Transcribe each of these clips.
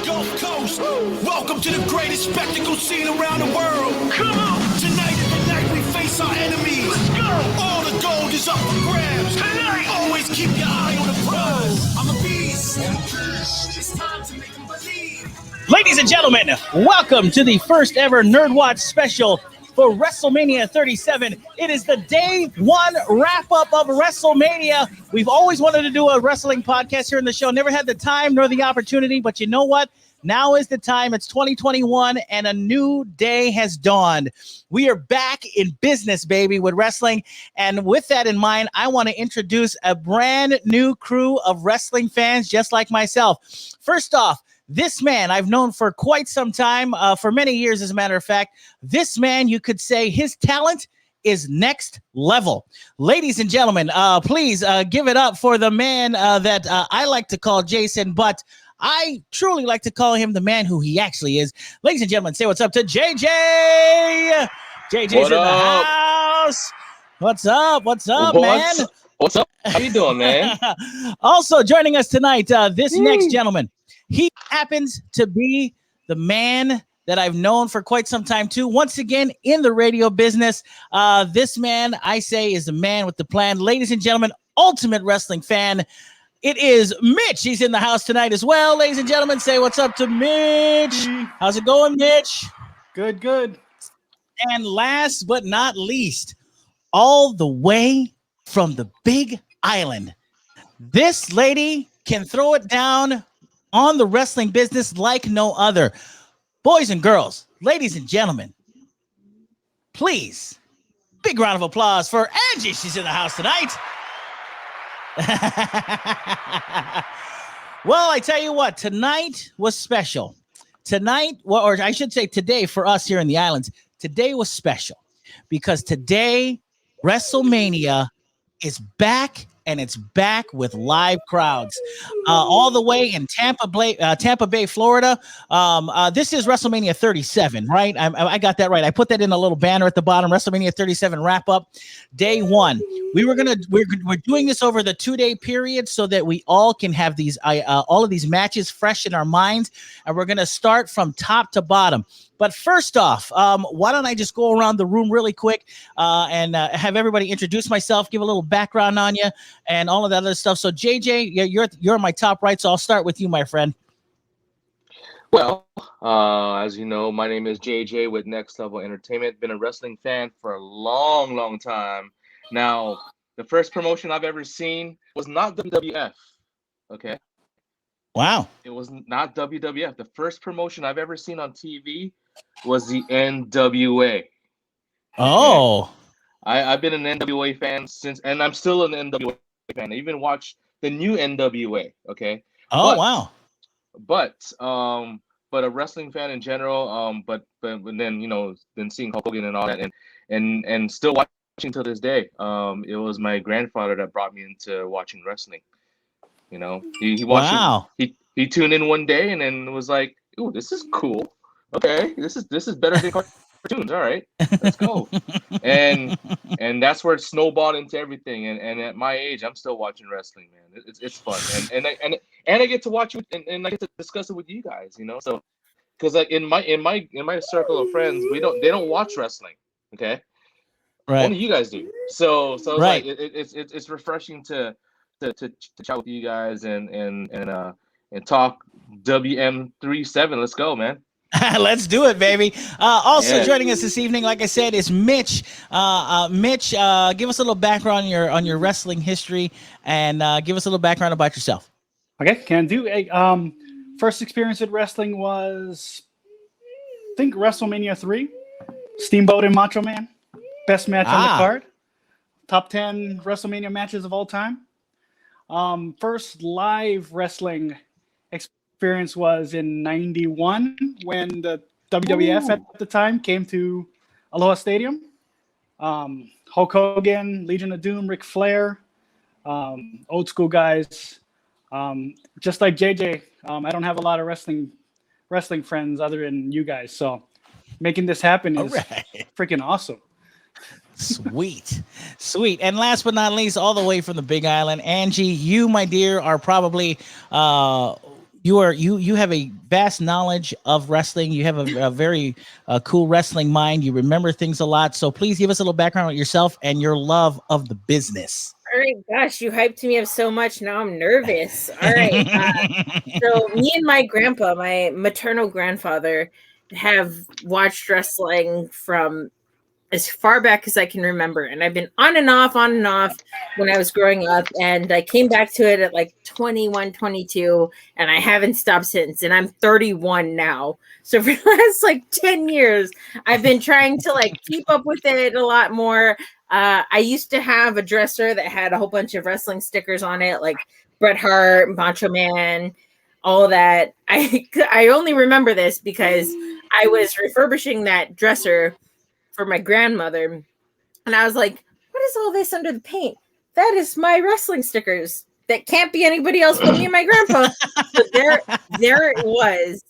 Gulf Coast. Welcome to the greatest spectacle scene around the world. Come on! Tonight is the night we face our enemies. Let's go! All the gold is up for grabs. Tonight! Always keep your eye on the prize. I'm a beast. It's time to make them believe. Ladies and gentlemen, welcome to the first ever NERDWatch special for WrestleMania 37. It is the day one wrap-up of WrestleMania. We've always wanted to do a wrestling podcast here in the show. Never had the time nor the opportunity, but you know what? Now is the time. It's 2021, and a new day has dawned. We are back in business, baby, with wrestling. And with that in mind, I want to introduce a brand new crew of wrestling fans just like myself. First off, this man I've known for quite some time, for many years, as a matter of fact. This man, you could say his talent is next level. Ladies and gentlemen, please give it up for the man that I like to call Jason, but I truly like to call him the man who he actually is. Ladies and gentlemen, say what's up to JJ. JJ's in the house. What's up? What's up, man? What's up? How you doing, man? Also joining us tonight, this next gentleman. He happens to be the man that I've known for quite some time, too. Once again, in the radio business, this man, I say, is the man with the plan. Ladies and gentlemen, ultimate wrestling fan. It is Mitch. He's in the house tonight as well. Ladies and gentlemen, say what's up to Mitch. How's it going, Mitch? Good, good. And last but not least, all the way from the Big Island, this lady can throw it down on the wrestling business like no other. Boys and girls, ladies and gentlemen, please, big round of applause for Angie. She's in the house tonight. Well, I tell you what, tonight was special. Tonight, or I should say today for us here in the islands, today was special because today WrestleMania is back, and it's back with live crowds all the way in Tampa Bay, Florida. This is WrestleMania 37, right? I got that right. I put that in a little banner at the bottom. WrestleMania 37 wrap up, day one. We're doing this over the 2-day period so that we all can have these all of these matches fresh in our minds, and we're gonna start from top to bottom. But first off, why don't I just go around the room really quick and have everybody introduce myself, give a little background on you, and all of that other stuff. So, JJ, you're my top right, so I'll start with you, my friend. Well, as you know, my name is JJ with Next Level Entertainment. Been a wrestling fan for a long, long time. Now, the first promotion I've ever seen was not WWF, okay? Wow. It was not WWF. The first promotion I've ever seen on TV was the N.W.O. Oh. I've been an N.W.O. fan since, and I'm still an N.W.O. fan. I even watched the new N.W.O. Okay. Oh, wow. But a wrestling fan in general. But then then seeing Hulk Hogan and all that, and still watching to this day. It was my grandfather that brought me into watching wrestling. He watched. Wow. He tuned in one day and then was like, "Ooh, this is cool. Okay, this is better than cartoons. All right, let's go." and that's where it snowballed into everything. And at my age, I'm still watching wrestling, man. It's fun, and I get to watch it and I get to discuss it with you guys. So because like in my circle of friends, they don't watch wrestling. Okay, right. Only you guys do. So it's right. Like it's refreshing to chat with you guys and talk WM37. Let's go, man. Let's do it, baby. Also joining us this evening, like I said, is Mitch. Mitch, give us a little background on your wrestling history and give us a little background about yourself. Okay, can do. First experience with wrestling was, I think, WrestleMania 3. Steamboat and Macho Man. Best match on the card. Top 10 WrestleMania matches of all time. First live wrestling experience was in '91 when the WWF at the time came to Aloha Stadium. Hulk Hogan, Legion of Doom, Ric Flair, old school guys. Just like JJ, I don't have a lot of wrestling friends other than you guys, so making this happen is freaking awesome. Sweet. And last but not least, all the way from the Big Island, Angie, you, my dear, are probably you have a vast knowledge of wrestling. You have a very cool wrestling mind. You remember things a lot. So please give us a little background on yourself and your love of the business. All right, gosh, you hyped me up so much. Now I'm nervous. All right. So me and my grandpa, my maternal grandfather, have watched wrestling from as far back as I can remember. And I've been on and off when I was growing up. And I came back to it at like 21, 22, and I haven't stopped since. And I'm 31 now. So for the last like 10 years, I've been trying to like keep up with it a lot more. I used to have a dresser that had a whole bunch of wrestling stickers on it, like Bret Hart, Macho Man, all that. I only remember this because I was refurbishing that dresser for my grandmother, and I was like, what is all this under the paint? That is my wrestling stickers. That can't be anybody else but me and my grandpa. So there it was.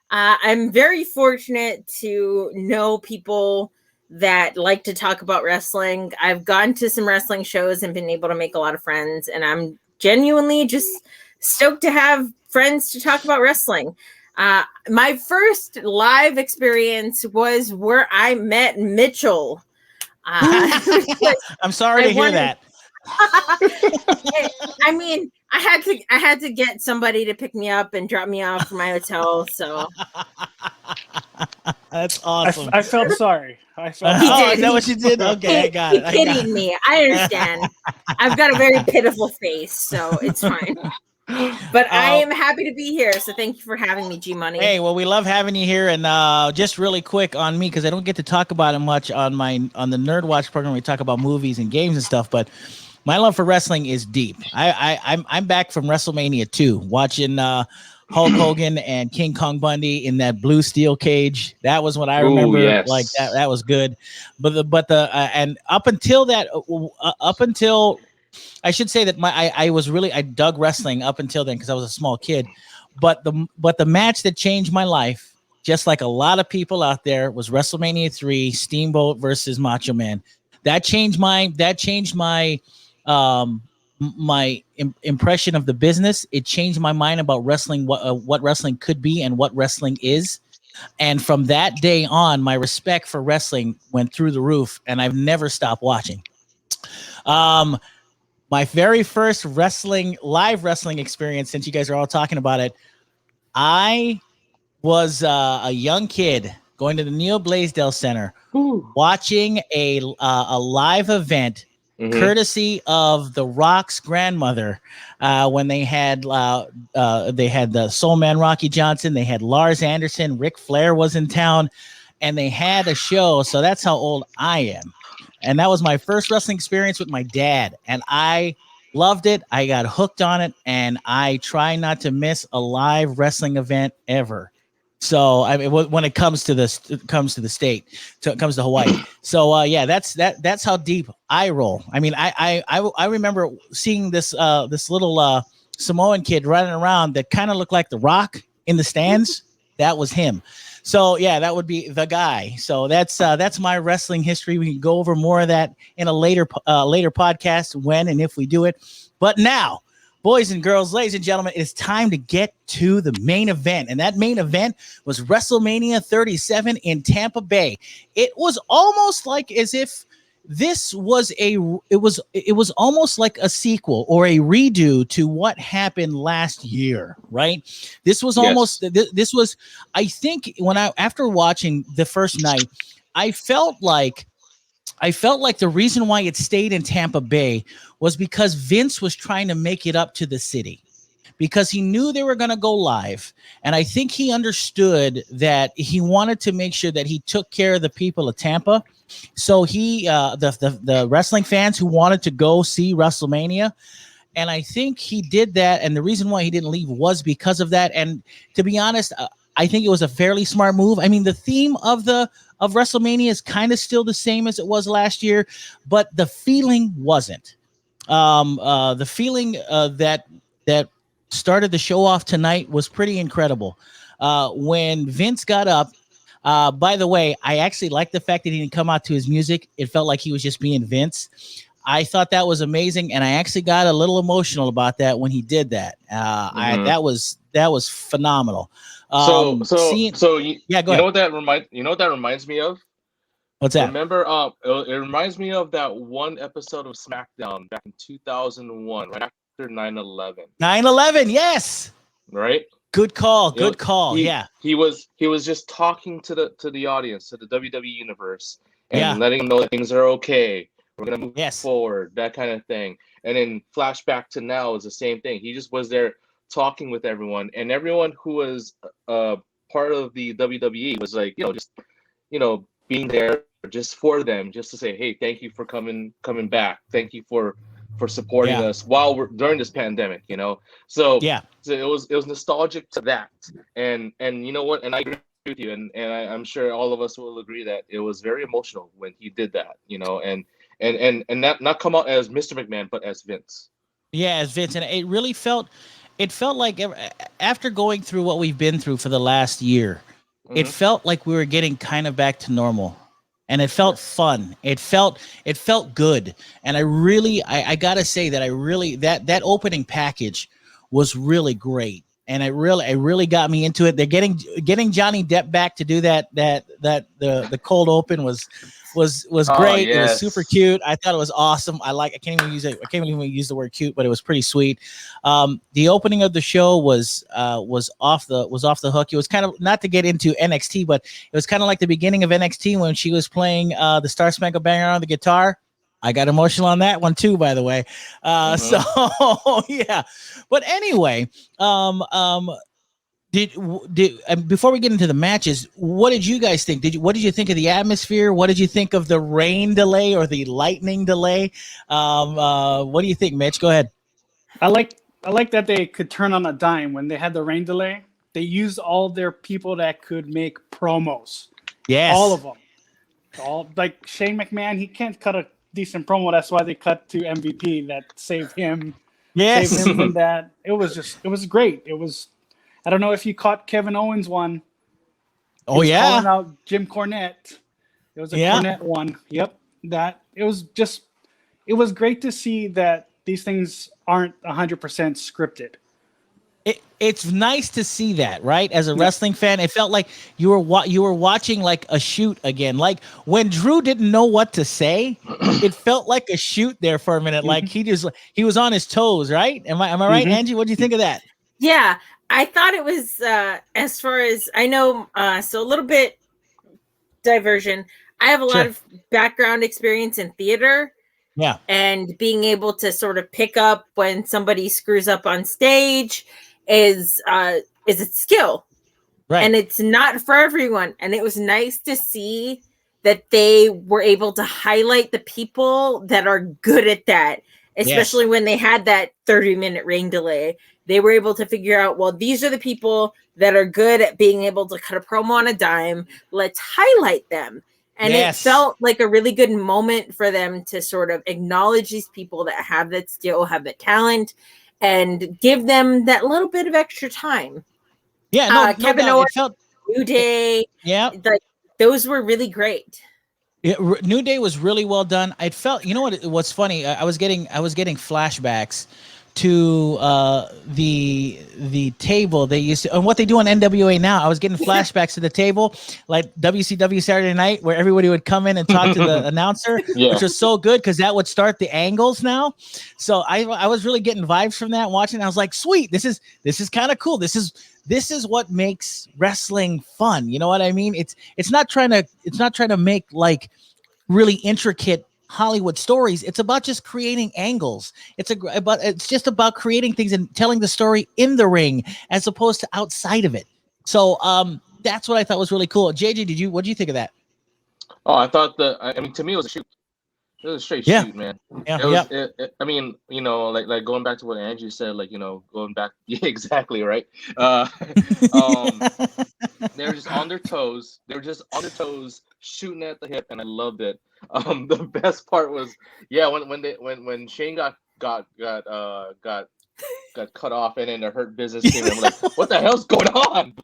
I'm very fortunate to know people that like to talk about wrestling. I've gone to some wrestling shows and been able to make a lot of friends, and I'm genuinely just stoked to have friends to talk about wrestling. My first live experience was where I met Mitchell. I'm sorry to hear that. I mean, I had to get somebody to pick me up and drop me off from my hotel. So that's awesome. I felt sorry. Is that what you did? Okay, I got it. He pitied me. I understand. I've got a very pitiful face, so it's fine. But I am happy to be here, so thank you for having me, G Money. Hey, well, we love having you here, and just really quick on me, because I don't get to talk about it much on the NERDWatch program. We talk about movies and games and stuff, but my love for wrestling is deep. I'm back from WrestleMania 2, watching Hulk Hogan and King Kong Bundy in that blue steel cage. That was what I remember. Yes. Like that was good. And up until I should say that I dug wrestling up until then because I was a small kid. But the match that changed my life, just like a lot of people out there, was WrestleMania 3, Steamboat versus Macho Man. That changed my impression of the business. It changed my mind about wrestling, what wrestling could be and what wrestling is. And from that day on, my respect for wrestling went through the roof, and I've never stopped watching. My very first live wrestling experience, since you guys are all talking about it, I was a young kid going to the Neil Blaisdell Center, watching a live event, courtesy of The Rock's grandmother, when they had the Soul Man Rocky Johnson, they had Lars Anderson, Ric Flair was in town, and they had a show. So that's how old I am. And that was my first wrestling experience with my dad. And I loved it. I got hooked on it. And I try not to miss a live wrestling event ever. So I mean, when it comes to Hawaii. So that's how deep I roll. I mean, I remember seeing this little Samoan kid running around that kind of looked like The Rock in the stands. That was him. So yeah, that would be the guy. So that's my wrestling history. We can go over more of that in a later podcast when and if we do it. But now, boys and girls, ladies and gentlemen, it's time to get to the main event. And that main event was WrestleMania 37 in Tampa Bay. It was almost like as if this was it was almost like a sequel or a redo to what happened last year, right? This was almost this was, I think, after watching the first night, I felt like the reason why it stayed in Tampa Bay was because Vince was trying to make it up to the city, because he knew they were going to go live. And I think he understood that he wanted to make sure that he took care of the people of Tampa. So he, the wrestling fans who wanted to go see WrestleMania. And I think he did that. And the reason why he didn't leave was because of that. And to be honest, I think it was a fairly smart move. I mean, the theme of WrestleMania is kind of still the same as it was last year, but the feeling wasn't. The feeling that started the show off tonight was pretty incredible. When Vince got up, by the way, I actually liked the fact that he didn't come out to his music. It felt like he was just being Vince. I thought that was amazing, and I actually got a little emotional about that when he did that. That was phenomenal. Yeah, go you know ahead. what that reminds me of? What's that? Remember, it reminds me of that one episode of SmackDown back in 2001, right after 9/11. 9/11, yes. Right? Good call. You know, Good call. he Yeah. he was just talking to the audience, to the WWE universe, and Yeah. letting them know that things are okay. We're gonna move Yes. forward, that kind of thing. And then flashback to now is the same thing. He just was there talking with everyone, and everyone who was part of the WWE was like, just being there just for them, just to say, hey, thank you for coming back. Thank you for supporting Yeah. us while we're during this pandemic. So Yeah. so it was nostalgic to that, and you know what? And I agree with you, and I'm sure all of us will agree that it was very emotional when he did that, and not come out as Mr. McMahon, but as Vince. Yeah, as Vince, and it felt like after going through what we've been through for the last year, it Mhm. felt like we were getting kind of back to normal, and it felt fun. It felt good, and I gotta say that that opening package was really great, and it really got me into it. They're getting Johnny Depp back to do the cold open was Oh, great. It was super yes. cute. I thought it was awesome. I can't even use it. I can't even use the word cute, but it was pretty sweet. The opening of the show was off the hook. It was kind of, not to get into NXT, but it was kind of like the beginning of NXT when she was playing the Star Spangled Banner on the guitar. I got emotional on that one too, by the way. So yeah, but anyway, before we get into the matches, what did you guys think? What did you think of the atmosphere? What did you think of the rain delay or the lightning delay? What do you think, Mitch? Go ahead. I like that they could turn on a dime when they had the rain delay. They used all their people that could make promos. Yes. All of them. All, like Shane McMahon, he can't cut a decent promo. That's why they cut to MVP that saved him. Yes. Saved him from that. It was great. It was. I don't know if you caught Kevin Owens one. Oh yeah. Calling out Jim Cornette. It was a Cornette one. Yep. It was great to see that these things aren't 100% scripted. It's nice to see that, right? As a wrestling fan, it felt like you were watching like a shoot again. Like when Drew didn't know what to say, it felt like a shoot there for a minute. Like he was on his toes, right? Am I right, Angie? What do you think of that? Yeah, I thought it was, as far as I know, so a little bit diversion. I have a lot of background experience in theater. Yeah. And being able to sort of pick up when somebody screws up on stage is a skill. Right. And it's not for everyone. And it was nice to see that they were able to highlight the people that are good at that, especially when they had that 30-minute rain delay. They were able to figure out, well, these are the people that are good at being able to cut a promo on a dime. Let's highlight them. And it felt like a really good moment for them to sort of acknowledge these people that have that skill, have that talent, and give them that little bit of extra time. Yeah, no Kevin doubt. Owens, New Day, like those were really great. New Day was really well done. I felt, what's funny? I was getting flashbacks to the table they used to, and what they do on NWA now. I was getting flashbacks to the table, like WCW Saturday Night, where everybody would come in and talk to the announcer, which was so good because that would start the angles now. So I was really getting vibes from that, watching. I was like, sweet, this is kind of cool. This is what makes wrestling fun. You know what I mean? It's not trying to make like really intricate Hollywood stories. It's about just creating angles. It's just about creating things and telling the story in the ring as opposed to outside of it. So that's what I thought was really cool. JJ, what did you think of that? Oh, I thought to me it was a shoot. It was a straight shoot, man. I mean, like going back to what Angie said, like, going back, exactly, right? They were just on their toes. They were just on their toes, shooting at the hip, and I loved it. The best part was, when Shane got cut off, and then the Hurt Business came in. I'm like, what the hell's going on?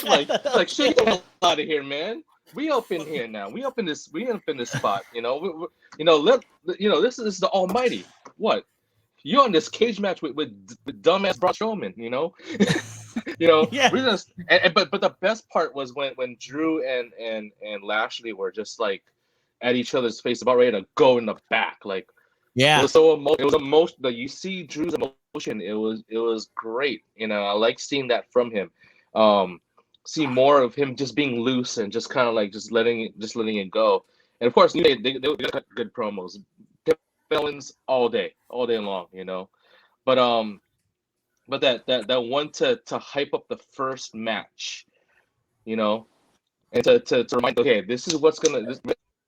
like Shane, get the hell out of here, man. we up in here now. We up in this spot. You know, this is the Almighty. What? You on this cage match with dumbass Braun Strowman? You know, Yeah. we're just. But the best part was when Drew and Lashley were just like at each other's face, about ready to go in the back. Like, Yeah. it was so it was emotional. Like, you see Drew's emotion. It was great. You know, I like seeing that from him. See more of him just being loose and just kind of like just letting it go. And of course, they got good promos. Villains all day long. You know, but that one to hype up the first match. You know, and to remind, okay, this is what's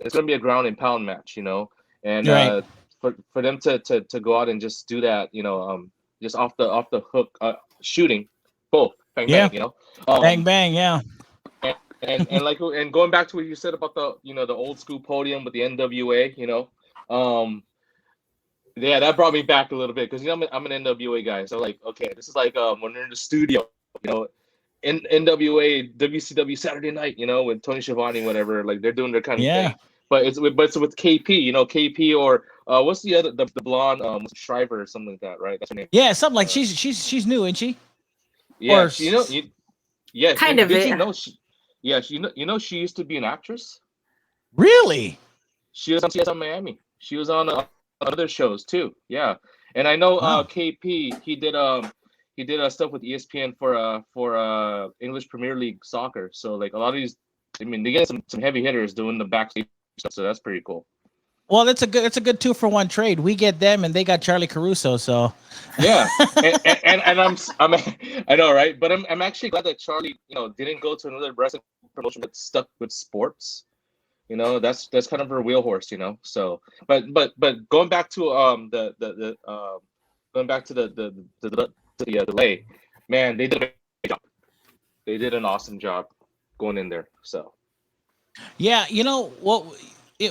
it's gonna be a ground and pound match. You know, and Right. for them to go out and just do that, you know, just off the hook, shooting, both bang Yeah. bang, you know, Bang bang. Yeah. and going back to what you said about the old school podium with the NWA, you know, yeah, that brought me back a little bit because, you know, I'm an NWA guy, so like, okay, this is like when they're in the studio, you know, NWA WCW Saturday Night, you know, with Tony Schiavone, whatever, like they're doing their kind of Yeah. thing. But it's with KP, you know, KP or what's the other the blonde Shriver or something like that, right? That's her name. Yeah. Something like she's new, isn't she? Yeah, Or yeah. Kind of Did it. you know you know she used to be an actress. really? She was on CSI Miami. She was on other shows too. Yeah, and I know Wow. KP. He did stuff with ESPN for English Premier League soccer. So like a lot of these, I mean, they get some heavy hitters doing the backstage stuff. So that's pretty cool. Well, it's a good 2-for-1 trade. We get them, and they got Charlie Caruso. So Yeah, and I know, right? But I'm actually glad that Charlie, you know, didn't go to another wrestling promotion but stuck with sports. You know, that's kind of her wheelhorse, you know. So, but going back to going back to the delay, man, they did a great job. They did an awesome job going in there. So, yeah, you know what?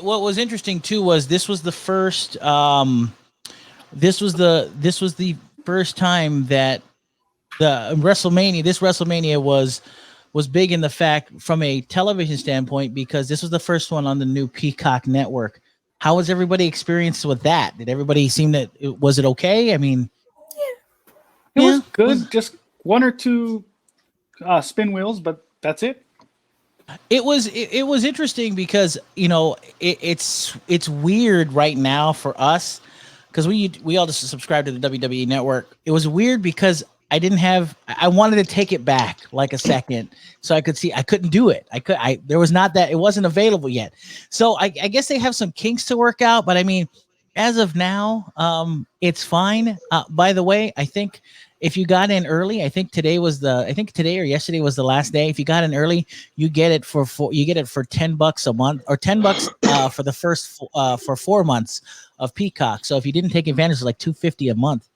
What was interesting too was this was the first. This was the first time that the WrestleMania was big in the fact from a television standpoint because this was the first one on the new Peacock network. How was everybody experienced with that? Did everybody seem that was it okay? I mean, It was yeah, good. Just one or two spin wheels, but that's it. it was interesting because, you know, it's weird right now for us because we all just subscribe to the WWE network. It was weird because I wanted to take it back like a second so I could see. I couldn't do it. There was not that, it wasn't available yet. So I guess they have some kinks to work out, but I mean, as of now, it's fine. By the way, I think if you got in early, I think today or yesterday was the last day. If you got in early, you get it for $10 a month or $10 for the first for 4 months of Peacock. So if you didn't take advantage, it's like $250 a month.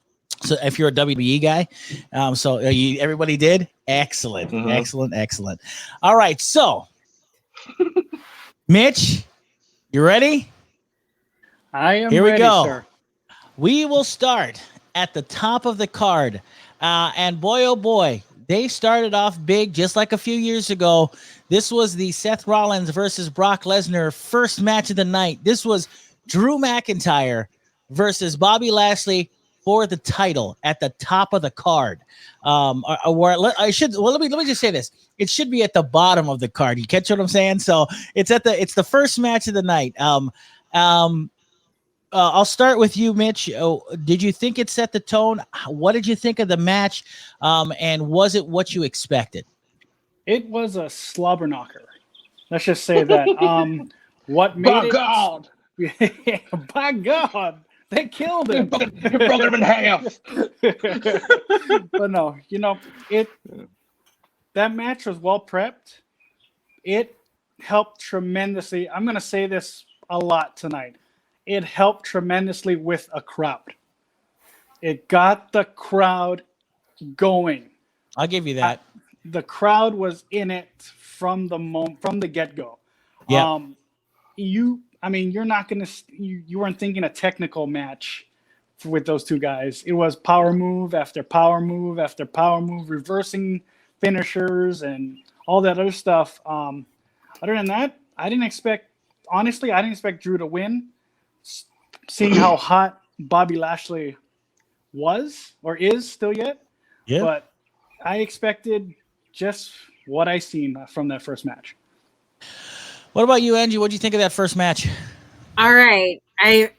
So if you're a WWE guy, everybody did excellent, excellent. All right, so Mitch, you ready? I am Here we ready, go. sir. We will start at the top of the card. And boy, oh boy, they started off big just like a few years ago. This was the Seth Rollins versus Brock Lesnar first match of the night. This was Drew McIntyre versus Bobby Lashley for the title at the top of the card. Let me just say this. It should be at the bottom of the card. You catch what I'm saying? So it's the first match of the night. I'll start with you, Mitch. Did you think it set the tone? What did you think of the match? And was it what you expected? It was a slobber knocker. Let's just say that. What made by it? God, By God, they killed him. you broke him in half. But no, you know, that match was well prepped. It helped tremendously. I'm going to say this a lot tonight. It helped tremendously with a crowd. It got the crowd going. I'll give you that. The crowd was in it from the get-go. Yeah. You're not going to you weren't thinking a technical match with those two guys. It was power move after power move after power move, reversing finishers and all that other stuff. Other than that, I didn't expect Drew to win. Seeing how hot Bobby Lashley was or is still yet. Yeah. But I expected just what I seen from that first match. What about you, Angie? What do you think of that first match? All right. I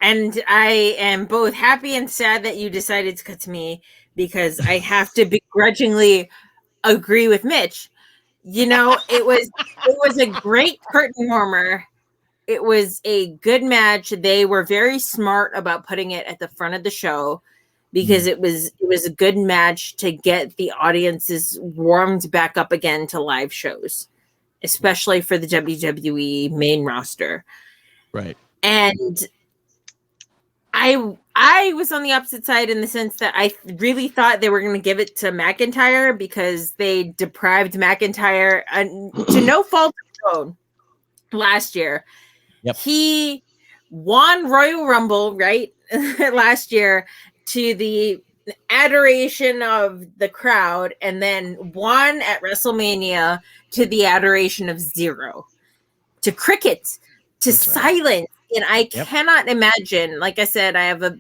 am both happy and sad that you decided to cut to me because I have to begrudgingly agree with Mitch. You know, it was a great curtain warmer. It was a good match. They were very smart about putting it at the front of the show because it was a good match to get the audiences warmed back up again to live shows, especially for the WWE main roster. Right. And I was on the opposite side in the sense that I really thought they were going to give it to McIntyre because they deprived McIntyre to no fault of his own last year. Yep. He won Royal Rumble, right? Last year to the adoration of the crowd and then won at WrestleMania to the adoration of zero, to crickets, to That's right. silence. And I cannot imagine, like I said, I have a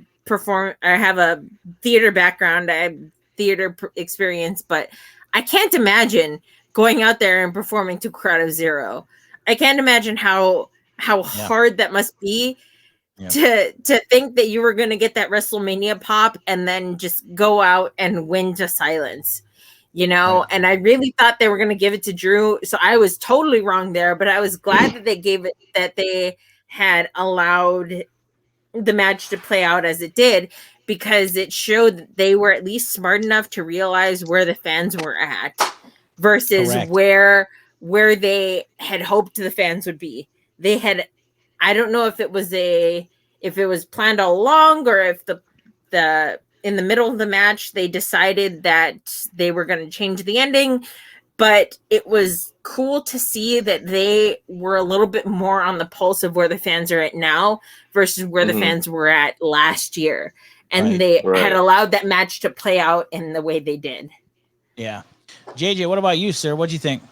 theater background, I have theater experience, but I can't imagine going out there and performing to a crowd of zero. I can't imagine how hard that must be to think that you were going to get that WrestleMania pop and then just go out and win to silence, you know? Right. And I really thought they were going to give it to Drew. So I was totally wrong there, but I was glad that they had allowed the match to play out as it did, because it showed that they were at least smart enough to realize where the fans were at versus where they had hoped the fans would be. They had, I don't know if it was planned all along or if the in the middle of the match they decided that they were going to change the ending, but it was cool to see that they were a little bit more on the pulse of where the fans are at now versus where the fans were at last year. And they had allowed that match to play out in the way they did. Yeah. JJ, what about you, sir? What do you think?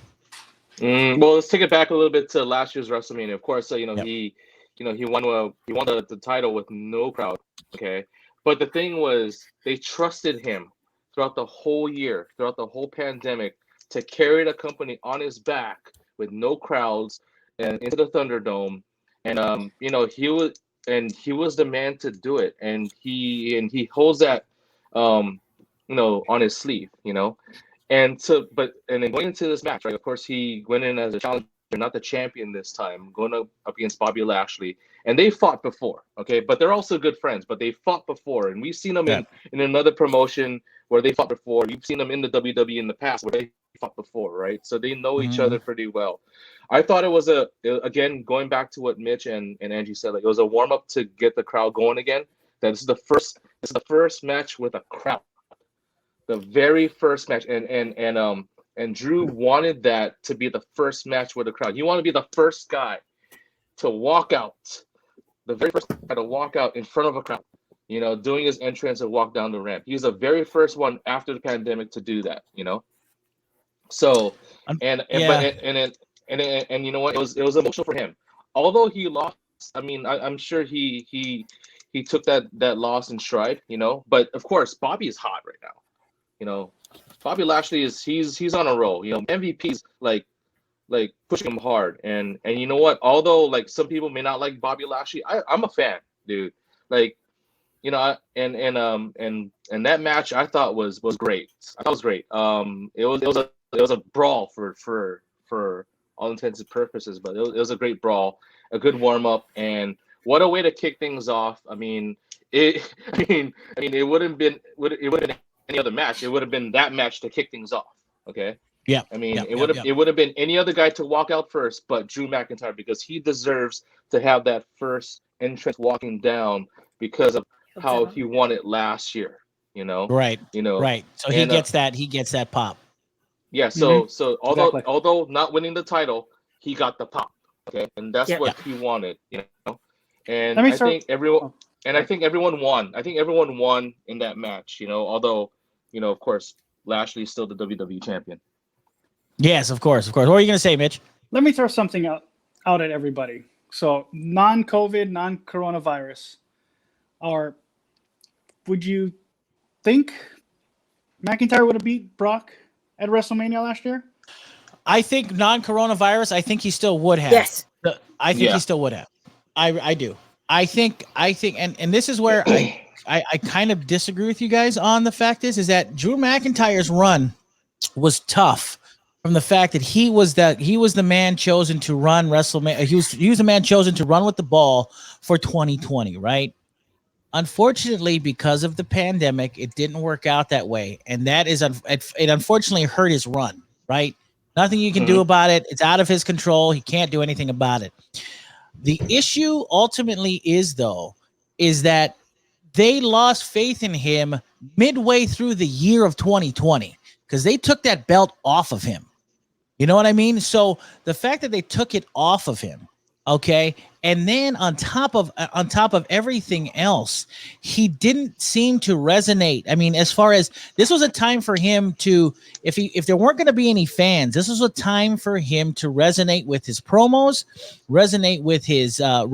Well, let's take it back a little bit to last year's WrestleMania. Of course, he won the title with no crowd. Okay, but the thing was, they trusted him throughout the whole year, throughout the whole pandemic, to carry the company on his back with no crowds and into the Thunderdome, and he was the man to do it, and he holds that on his sleeve, And then going into this match, right? Of course, he went in as a challenger, not the champion this time, going up against Bobby Lashley. And they fought before, okay? But they're also good friends, but they fought before. And we've seen them in another promotion where they fought before. You've seen them in the WWE in the past where they fought before, right? So they know each other pretty well. I thought it was again, going back to what Mitch and Angie said, like it was a warm-up to get the crowd going again. That this is the first match with a crowd. The very first match, and Drew wanted that to be the first match with a crowd. He wanted to be the first guy to walk out, the very first guy to walk out in front of a crowd, doing his entrance and walk down the ramp. He was the very first one after the pandemic to do that, So, and you know what? It was emotional for him. Although he lost, I mean, I'm sure he took that loss in stride, But of course, Bobby is hot right now. Bobby Lashley he's on a roll. MVP's like pushing him hard, and you know what? Although like some people may not like Bobby Lashley, I'm a fan, dude. Like, and that match I thought was great. I thought it was great. It was a brawl for all intents and purposes, but it was a great brawl, a good warm up, and what a way to kick things off. I mean, it wouldn't have been any other match. It would have been that match to kick things off. Okay. Yeah. I mean, it would have been any other guy to walk out first, but Drew McIntyre, because he deserves to have that first entrance walking down because of how he won it last year. Right. Right. So he gets that pop. Yeah. So although not winning the title, he got the pop. Okay, and that's what he wanted. And I think everyone won. I think everyone won in that match. Although. Of course, Lashley's still the WWE champion. Yes, of course. What are you going to say, Mitch? let me throw something out at everybody. So non-COVID, non-coronavirus, or would you think McIntyre would have beat Brock at WrestleMania last year? I think non-coronavirus. I think he still would have. Yes. I think Yeah. he still would have. I do. I think, and this is where I kind of disagree with you guys on the fact is that Drew McIntyre's run was tough from the fact that he was the man chosen to run WrestleMania. He was the man chosen to run with the ball for 2020, right? Unfortunately, because of the pandemic, it didn't work out that way, and that is it unfortunately hurt his run, right? Nothing you can do about it. It's out of his control. He can't do anything about it. The issue ultimately is that they lost faith in him midway through the year of 2020 because they took that belt off of him. You know what I mean? So the fact that they took it off of him, okay, and then on top of everything else, he didn't seem to resonate. I mean, as far as this was a time for him to, if there weren't going to be any fans, this was a time for him to resonate with his promos, resonate with his a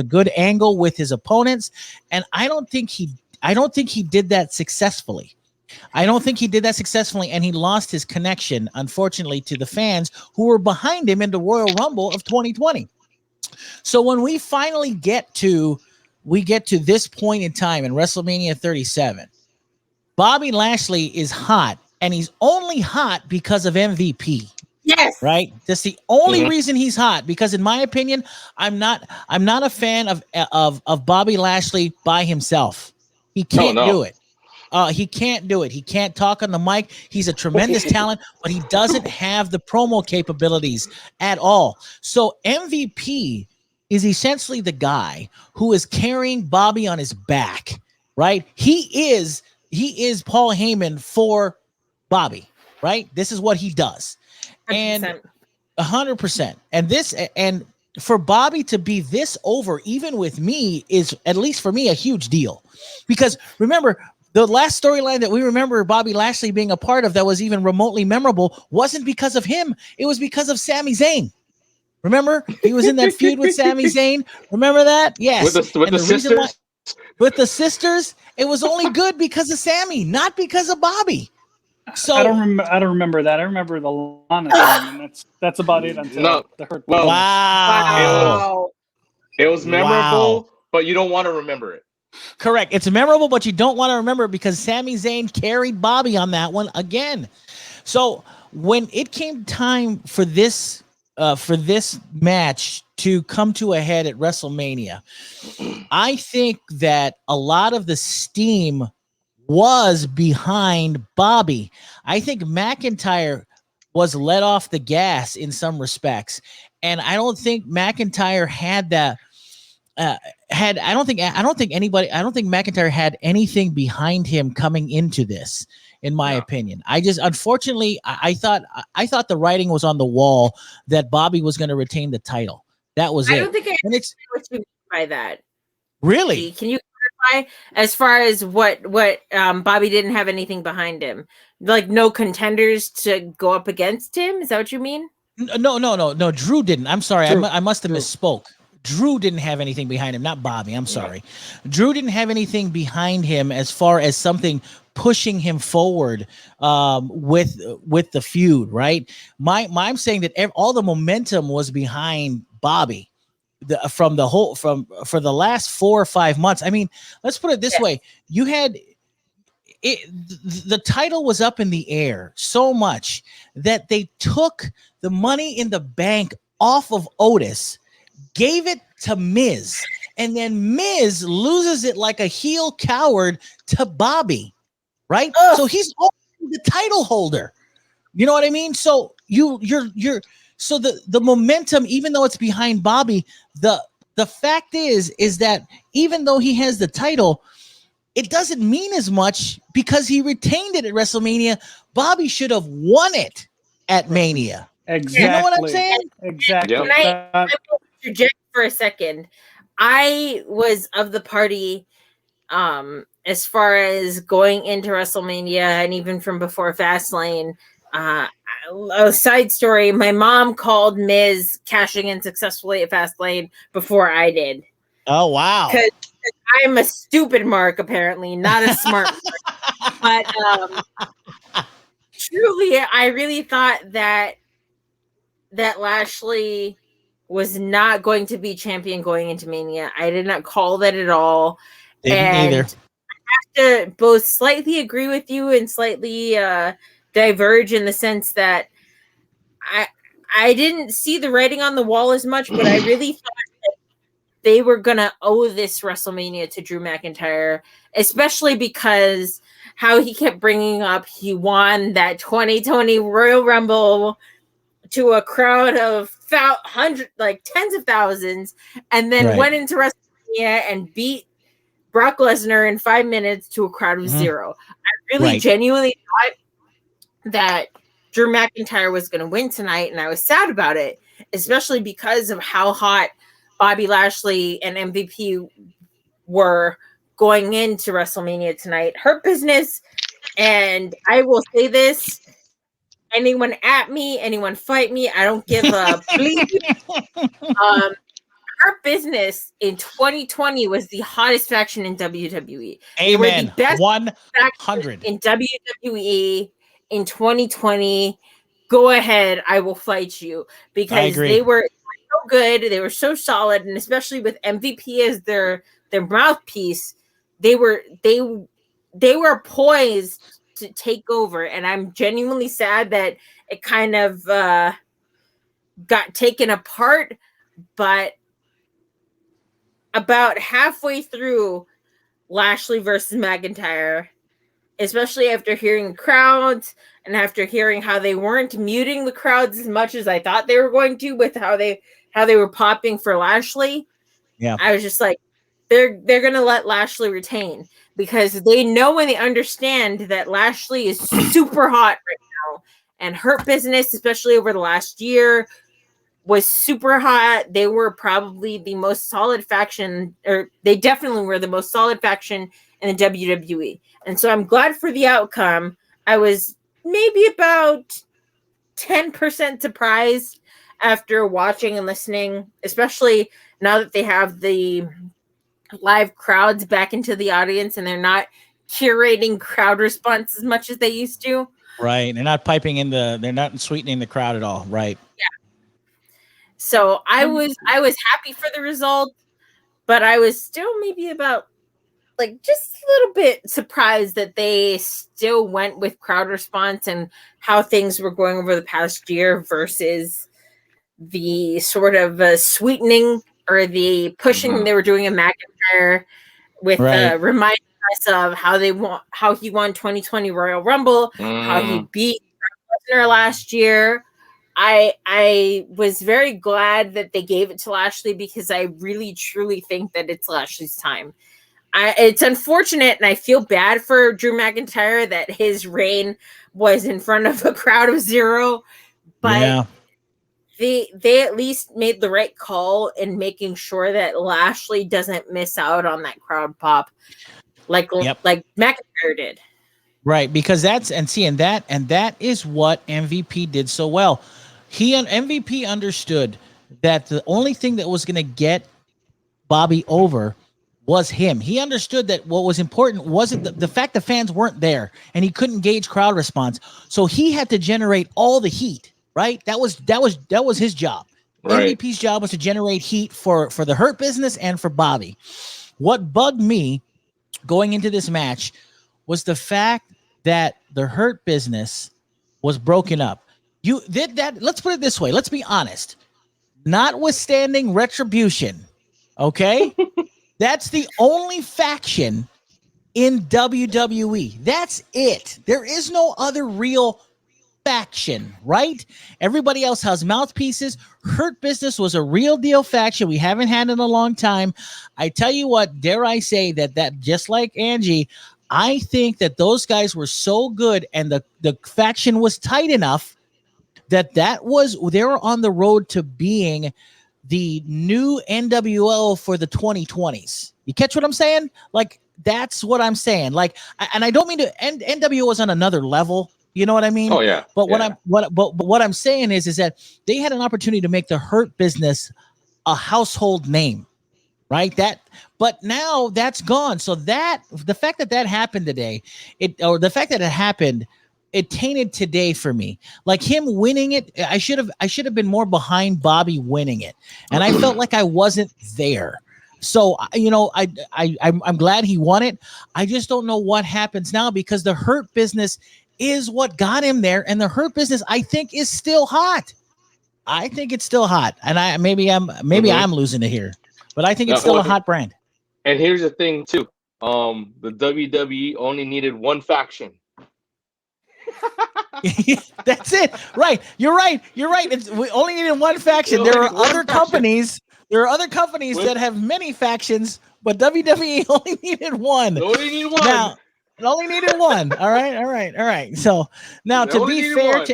good angle with his opponents, and I don't think he did that successfully. And he lost his connection, unfortunately, to the fans who were behind him in the Royal Rumble of 2020. So when we finally get to this point in time in WrestleMania 37, Bobby Lashley is hot, and he's only hot because of MVP. Yes. Right? That's the only reason he's hot, because in my opinion, I'm not a fan of Bobby Lashley by himself. He can't do it. He can't do it. He can't talk on the mic. He's a tremendous talent, but he doesn't have the promo capabilities at all. So MVP is essentially the guy who is carrying Bobby on his back, right? He is Paul Heyman for Bobby, right? This is what he does. 100%. And 100%. And for Bobby to be this over, even with me, is, at least for me, a huge deal. Because remember, the last storyline that we remember Bobby Lashley being a part of that was even remotely memorable wasn't because of him. It was because of Sami Zayn. Remember? He was in that feud with Sami Zayn. Remember that? Yes. With the sisters? With the sisters, it was only good because of Sami, not because of Bobby. So I don't remember that. I remember the Lana thing, and that's about it until the Hurt. Well, Wow. It was memorable, but you don't want to remember it. Correct. It's memorable, but you don't want to remember it because Sami Zayn carried Bobby on that one again. So when it came time for this match to come to a head at WrestleMania, I think that a lot of the steam was behind Bobby. I think McIntyre was let off the gas in some respects, and I don't think McIntyre had that. I don't think McIntyre had anything behind him coming into this, in my opinion. I just, unfortunately, I thought the writing was on the wall that Bobby was going to retain the title. That was it. I don't think I understand what you mean by that. Really? Can you clarify as far as what Bobby didn't have anything behind him? Like no contenders to go up against him? Is that what you mean? No. Drew didn't. I'm sorry. I must have misspoke. Drew didn't have anything behind him, not Bobby. I'm sorry. Drew didn't have anything behind him as far as something pushing him forward with the feud, right? I'm saying that all the momentum was behind Bobby for the last 4 or 5 months. I mean, let's put it this way: you had the title was up in the air so much that they took the Money in the Bank off of Otis, gave it to Miz, and then Miz loses it like a heel coward to Bobby, right? So he's the title holder. You know what I mean? So so the momentum, even though it's behind Bobby, the fact is that even though he has the title, it doesn't mean as much because he retained it at WrestleMania. Bobby should have won it at Mania. Exactly. You know what I'm saying? Exactly. Yep. I will interject for a second. I was of the party as far as going into WrestleMania and even from before Fastlane. a side story. My mom called Miz cashing in successfully at Fastlane before I did. Oh, wow. Because I'm a stupid mark, apparently, not a smart mark. But truly, I really thought that Lashley was not going to be champion going into Mania. I did not call that at all. Didn't either. I have to both slightly agree with you and slightly diverge in the sense that I didn't see the writing on the wall as much, but I really thought that they were gonna owe this WrestleMania to Drew McIntyre, especially because how he kept bringing up he won that 2020 Royal Rumble to a crowd of hundreds, like tens of thousands, and then went into WrestleMania and beat Brock Lesnar in 5 minutes to a crowd of zero. I really genuinely thought that Drew McIntyre was going to win tonight, and I was sad about it, especially because of how hot Bobby Lashley and MVP were going into WrestleMania tonight. Hurt Business, and I will say this, anyone at me, anyone fight me, I don't give a bleep. Hurt Business in 2020 was the hottest faction in WWE. They were the best 100 in WWE in 2020. Go ahead, I will fight you because they were so good, they were so solid, and especially with MVP as their mouthpiece, they were poised to take over. And I'm genuinely sad that it kind of got taken apart, but about halfway through Lashley versus McIntyre, especially after hearing crowds and after hearing how they weren't muting the crowds as much as I thought they were going to with how they were popping for Lashley. Yeah. I was just like, they're going to let Lashley retain because they know and they understand that Lashley is super hot right now, and Hurt Business, especially over the last year, was super hot. They were probably the most solid faction, or they definitely were the most solid faction in the WWE. And so I'm glad for the outcome. I was maybe about 10% surprised after watching and listening, especially now that they have the live crowds back into the audience and they're not curating crowd response as much as they used to. Right. They're not they're not sweetening the crowd at all. Right. Yeah. So I was happy for the result, but I was still maybe about like just a little bit surprised that they still went with crowd response and how things were going over the past year versus the sort of sweetening or the pushing they were doing in McIntyre with reminding us of how he won 2020 Royal Rumble, how he beat Lesnar last year. I was very glad that they gave it to Lashley because I really truly think that it's Lashley's time. It's unfortunate, and I feel bad for Drew McIntyre that his reign was in front of a crowd of zero, but they at least made the right call in making sure that Lashley doesn't miss out on that crowd pop like McIntyre did. Right, because that is what MVP did so well. He and MVP understood that the only thing that was going to get Bobby over was him. He understood that what was important wasn't the fact the fans weren't there and he couldn't gauge crowd response. So he had to generate all the heat, right? That was his job. Right. MVP's job was to generate heat for the Hurt Business and for Bobby. What bugged me going into this match was the fact that the Hurt Business was broken up. You did that. Let's put it this way. Let's be honest. Notwithstanding Retribution, okay? That's the only faction in WWE. That's it. There is no other real faction, right? Everybody else has mouthpieces. Hurt Business was a real deal faction we haven't had in a long time. I tell you what, dare I say that just like Angie, I think that those guys were so good and the faction was tight enough that they were on the road to being the new N.W.O for the 2020s. You catch what I'm saying? Like, that's what I'm saying. Like, and I don't mean to, N.W.O was on another level. You know what I mean? Oh yeah. But yeah. but what I'm saying is that they had an opportunity to make the Hurt Business a household name, right? But now that's gone. So that the fact that happened today, the fact that it happened, it tainted today for me. Like him winning it, I should have been more behind Bobby winning it, and I felt like I wasn't there. So I'm glad he won it. I just don't know what happens now because the Hurt Business is what got him there, and the Hurt Business I think is still hot. I think it's still hot, and maybe I'm losing it here, but I think it's still a hot brand. And here's the thing too. The WWE only needed one faction. That's it. Right. You're right. We only needed one faction. There are other companies. There are other companies that have many factions, but WWE only needed one. Only need one. Now, it only needed one. All right. So now, to be fair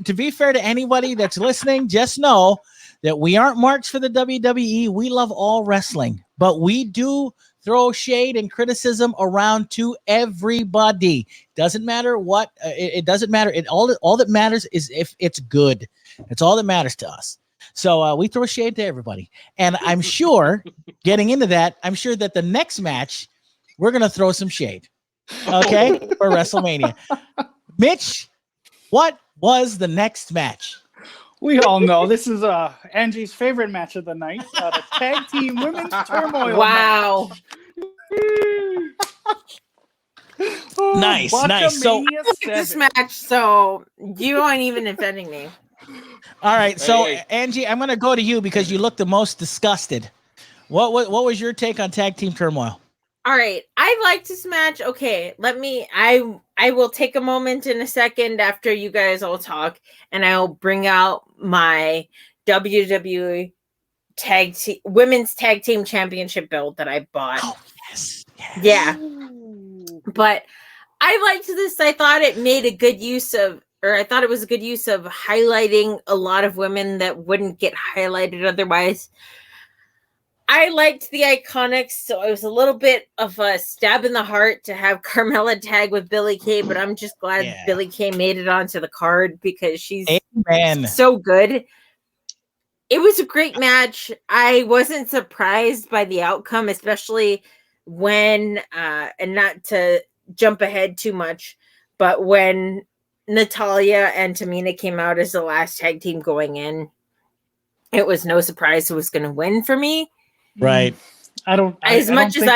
to be fair to anybody that's listening, just know that we aren't marks for the WWE. We love all wrestling, but we do throw shade and criticism around to everybody. Doesn't matter what. It doesn't matter. All that matters is if it's good. It's all that matters to us. So we throw shade to everybody, and I'm sure getting into that, I'm sure that the next match we're gonna throw some shade. Okay, for WrestleMania. Mitch, what was the next match? We all know this is Angie's favorite match of the night, the tag team women's turmoil. Wow. Nice. So this match, so you aren't even offending me. All right, so Angie, I'm gonna go to you because you look the most disgusted. What was your take on tag team turmoil? All right, I liked this match. Okay, I will take a moment in a second after you guys all talk, and I'll bring out my WWE women's tag team championship belt that I bought. Oh, yes. Yeah, but I liked this. I thought it made a good use of, or I thought it was a good use of highlighting a lot of women that wouldn't get highlighted otherwise. I liked the Iconics, so it was a little bit of a stab in the heart to have Carmella tag with Billie Kay, but I'm just glad Billie Kay made it onto the card because she's so good. It was a great match. I wasn't surprised by the outcome, especially when, and not to jump ahead too much, but when Natalya and Tamina came out as the last tag team going in, it was no surprise who was going to win for me. Right. I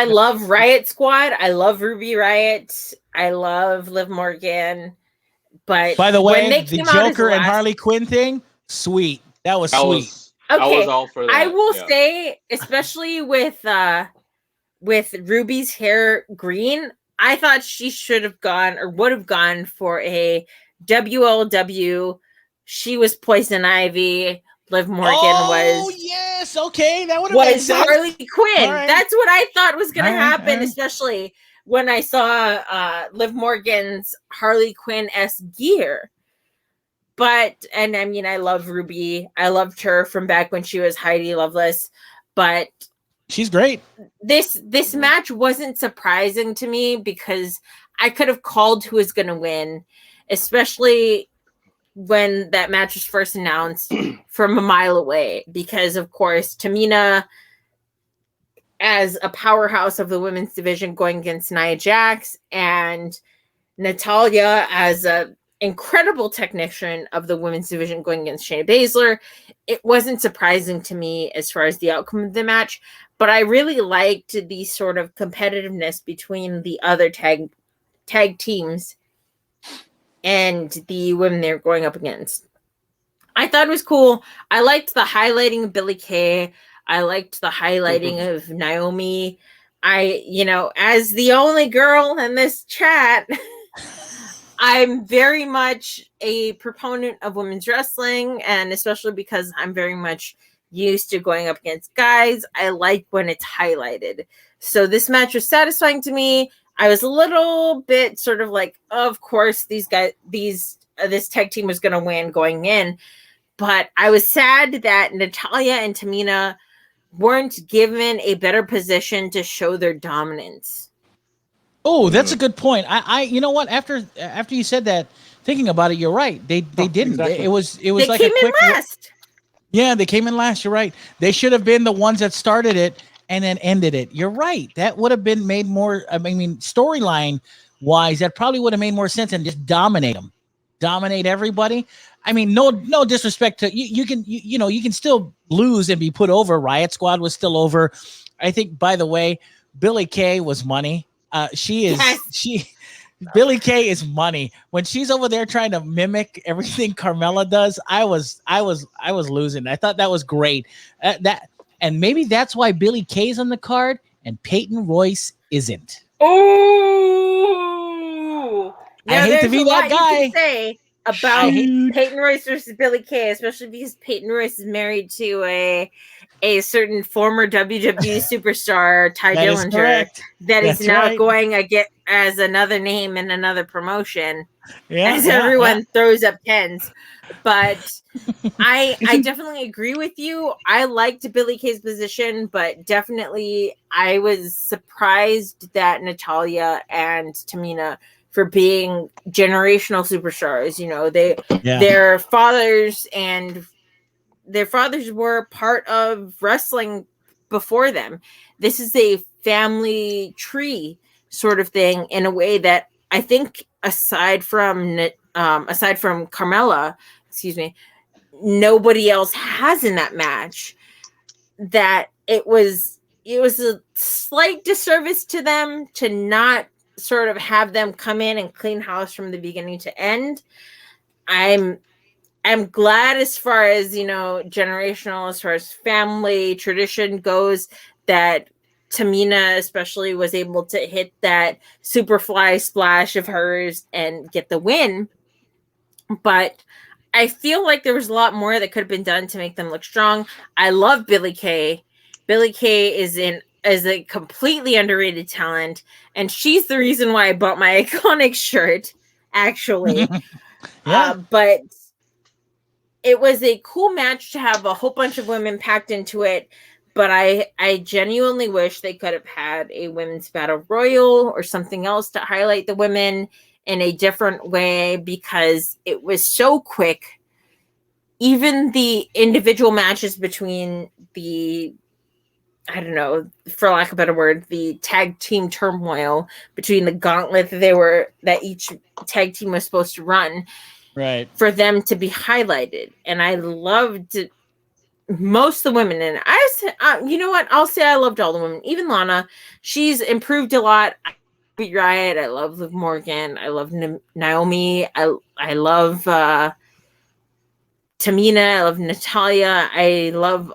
love Riot Squad, I love Ruby Riot, I love Liv Morgan, but by the way, the Joker and Harley Quinn thing, sweet. That was sweet. Okay, I was all for that. I will say, especially with Ruby's hair green, I thought she should have gone or would have gone for a WLW. She was Poison Ivy. Liv Morgan was. Yes, okay, that would have made sense. Harley Quinn. Right. That's what I thought was going to happen, especially when I saw Liv Morgan's Harley Quinn-esque gear. But, and I mean, I love Ruby. I loved her from back when she was Heidi Loveless. But she's great. This match wasn't surprising to me because I could have called who was going to win, especially when that match was first announced from a mile away, because of course Tamina as a powerhouse of the women's division going against Nia Jax, and Natalya as a incredible technician of the women's division going against Shayna Baszler. It wasn't surprising to me as far as the outcome of the match, but I really liked the sort of competitiveness between the other tag teams and the women they're going up against. I thought it was cool. I liked the highlighting of Billie Kay. I liked the highlighting of Naomi. As the only girl in this chat, I'm very much a proponent of women's wrestling, and especially because I'm very much used to going up against guys, I like when it's highlighted. So this match was satisfying to me. I was a little bit sort of like, of course, this tag team was going to win going in. But I was sad that Natalya and Tamina weren't given a better position to show their dominance. Oh, that's a good point. I you know what? After you said that, thinking about it, you're right. They didn't. Exactly. It was They like came a quick. in last. Yeah, they came in last. You're right. They should have been the ones that started it and then ended it. You're right. That would have been made more. I mean, storyline wise, that probably would have made more sense and just dominate them, dominate everybody. I mean, no disrespect to you. You can still lose and be put over. Riot Squad was still over. I think. By the way, Billie Kay was money. Billie Kay is money. When she's over there trying to mimic everything Carmella does, I was losing. I thought that was great. And maybe that's why Billie Kay's on the card and Peyton Royce isn't. Oh, I hate to be that guy. You can say about Peyton Royce versus Billie Kay, especially because Peyton Royce is married to a certain former WWE superstar, Ty Dillinger, that is now going again as another name in another promotion. As everyone throws up pens. But I definitely agree with you. I liked Billie Kay's position, but definitely I was surprised that Natalya and Tamina, for being generational superstars, their fathers were part of wrestling before them. This is a family tree sort of thing, in a way that I think aside from Carmella, nobody else has in that match. That it was a slight disservice to them to not sort of have them come in and clean house from the beginning to end. I'm glad, as far as, generational, as far as family tradition goes, that Tamina especially was able to hit that Superfly splash of hers and get the win. But I feel like there was a lot more that could have been done to make them look strong. I love Billie Kay. Billie Kay is a completely underrated talent, and she's the reason why I bought my Iconic shirt, actually. But it was a cool match to have a whole bunch of women packed into it, but I genuinely wish they could have had a women's battle royal or something else to highlight the women in a different way, because it was so quick. Even the individual matches between the, I don't know, for lack of a better word, the tag team turmoil between the gauntlet that each tag team was supposed to run, right, for them to be highlighted. And I loved most of the women. And you know what? I'll say I loved all the women. Even Lana, she's improved a lot. I love Riot. I love Liv Morgan. I love Naomi. I love Tamina. I love Natalya. I love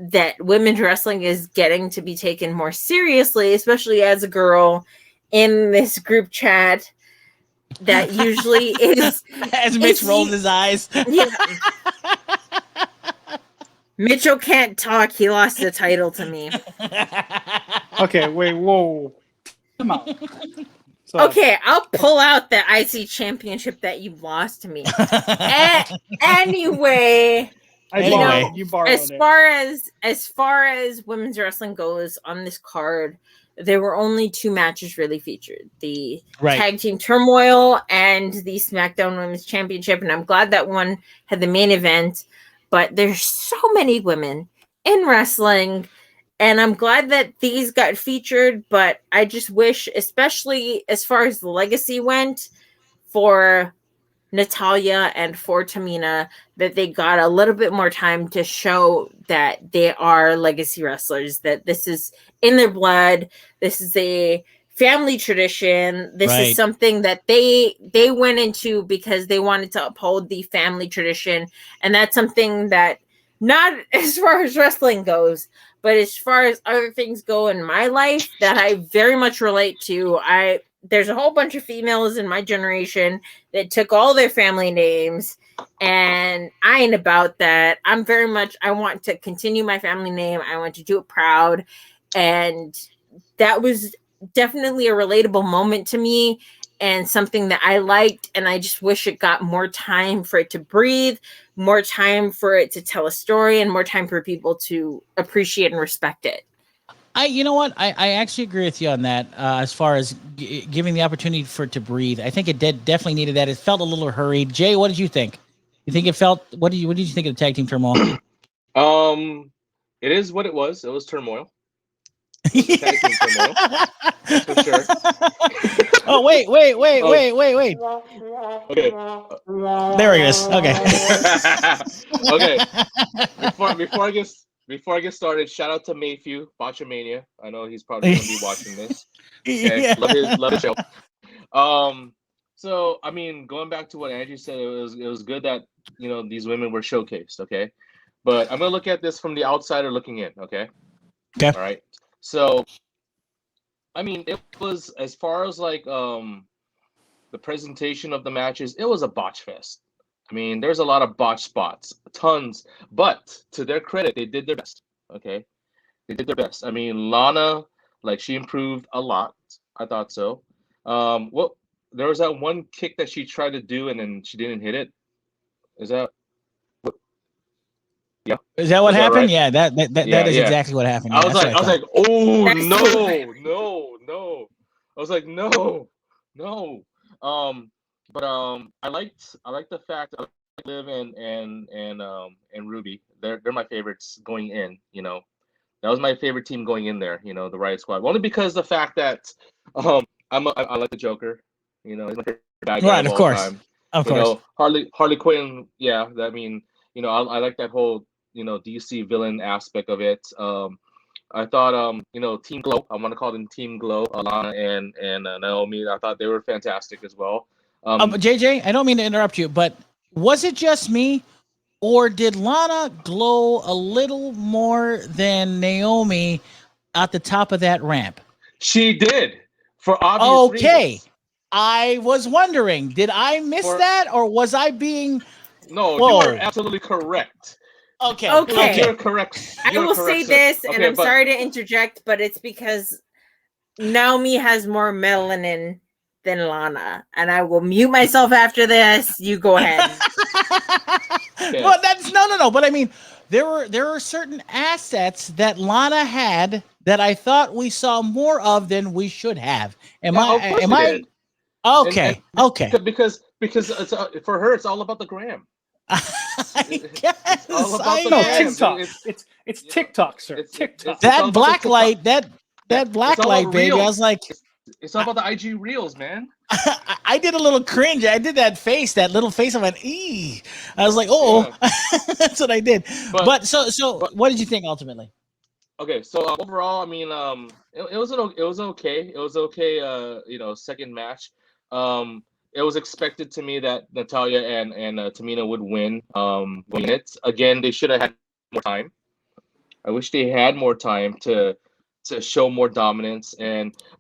that women's wrestling is getting to be taken more seriously, especially as a girl in this group chat that usually is. As Mitch rolls his eyes. Yeah. Mitchell can't talk. He lost the title to me. Okay, wait, whoa. Come on. So, okay, I'll pull out the IC championship that you lost to me. Anyway, you borrowed as far as women's wrestling goes on this card, there were only two matches really featured: the Tag Team Turmoil and the SmackDown Women's Championship. And I'm glad that one had the main event. But there's so many women in wrestling, and I'm glad that these got featured. But I just wish, especially as far as the legacy went, for Natalya and for Tamina, that they got a little bit more time to show that they are legacy wrestlers, that this is in their blood. This is a family tradition. This is something that they went into because they wanted to uphold the family tradition. And that's something that, not as far as wrestling goes, but as far as other things go in my life, that I very much relate to. There's a whole bunch of females in my generation that took all their family names, and I ain't about that. I want to continue my family name. I want to do it proud. And that was definitely a relatable moment to me, and something that I liked. And I just wish it got more time for it to breathe, more time for it to tell a story, and more time for people to appreciate and respect it. You know what? I actually agree with you on that. As far as giving the opportunity for it to breathe, I think it definitely needed that. It felt a little hurried. Jay, what did you think? You think it felt? What did you think of the tag team turmoil? It is what it was. It was turmoil. It was a tag team turmoil. That's for sure. Oh wait. Okay. There it is. Okay. Okay. Before I get started, shout out to Mayphew, Botchamania. I know he's probably gonna be watching this. Okay. Yeah. Love his show. So I mean, going back to what Andrew said, it was good that these women were showcased. Okay. But I'm gonna look at this from the outsider looking in. Okay. Okay. All right. So I mean, it was, as far as like the presentation of the matches, it was a botch fest. I mean, there's a lot of botch spots, tons. But to their credit, they did their best. Okay, they did their best. I mean, Lana, like, she improved a lot. I thought so. What There was that one kick that she tried to do and then she didn't hit it. Is that? Yeah. Is that what Was that happened? right? Yeah, that is exactly what happened. Yeah, I was that's like, what I thought. oh That's no, no. I was like, no. But I liked the fact that Liv and Ruby. They're my favorites going in. That was my favorite team going in there. The Riot Squad. Only because the fact that I like the Joker. He's my favorite bad guy Right, of of all course, time. of course. Harley Quinn. Yeah, I mean, I like that whole DC villain aspect of it. I thought Team Glow. I want to call them Team Glow, Alana and Naomi. I thought they were fantastic as well. JJ, I don't mean to interrupt you, but was it just me, or did Lana glow a little more than Naomi at the top of that ramp? She did, for obvious Okay. reasons. I was wondering, did I miss that, or was I being? No, Whoa. you are absolutely correct. Okay. You're correct. I will say this, and I'm sorry to interject, but it's because Naomi has more melanin than Lana, and I will mute myself after this. You go ahead. Okay. Well, that's no. But I mean, there are certain assets that Lana had that I thought we saw more of than we should have. Am I? Did. Okay. Okay. Because it's for her, it's all about the gram. I guess. It's all about the No, gram. TikTok. It's TikTok, sir. TikTok. That black light, that black light, baby. Reels. I was like, it's all about the IG reels, man. I did a little cringe. I did that face, that little face. I went, "Ee." I was like, "Oh," yeah. That's what I did. But what did you think ultimately? Okay, so overall, I mean, it was okay. It was okay. Second match. It was expected to me that Natalya and Tamina would win. Going it again, they should have had more time. I wish they had more time to show more dominance.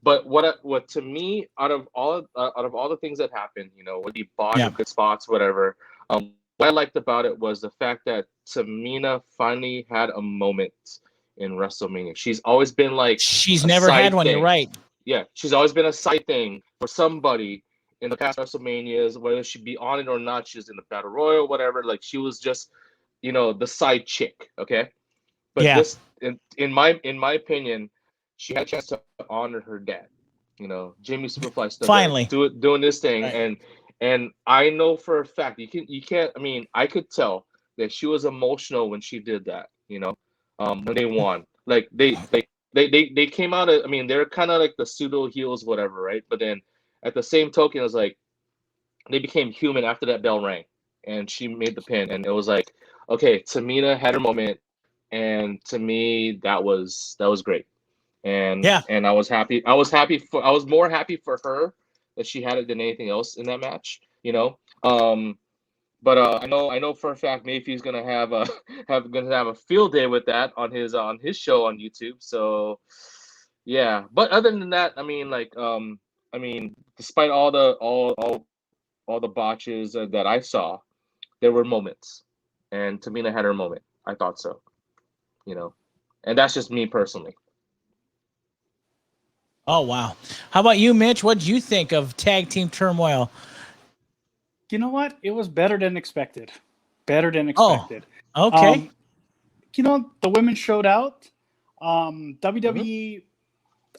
But what to me, out of all the things that happened, with the botch, good spots, whatever. What I liked about it was the fact that Tamina finally had a moment in WrestleMania. She's always been like, she's never had one. Thing. You're right. Yeah, she's always been a side thing for somebody in the past WrestleManias, whether she be on it or not. She's in the Battle Royal, whatever. Like, she was just, the side chick. Okay, but this, in my opinion, she had a chance to honor her dad. Jimmy Superfly stuff. Finally, doing this thing, right. and I know for a fact you can't. I mean, I could tell that she was emotional when she did that. When they won, like they came out of, I mean, they're kind of like the pseudo heels, whatever, right? But then at the same token, it was like they became human after that bell rang and she made the pin, and it was like, okay, Tamina had her moment, and to me that was great. And I was happy. I was more happy for her that she had it than anything else in that match. But I know for a fact Mayfew's gonna have a field day with that on his show on YouTube. So yeah. But other than that, I mean, like, despite all the botches that I saw, there were moments, and Tamina had her moment. I thought so. And that's just me personally. Oh wow! How about you, Mitch? What did you think of tag team turmoil? You know what? It was better than expected. Better than expected. Oh, okay. The women showed out. WWE,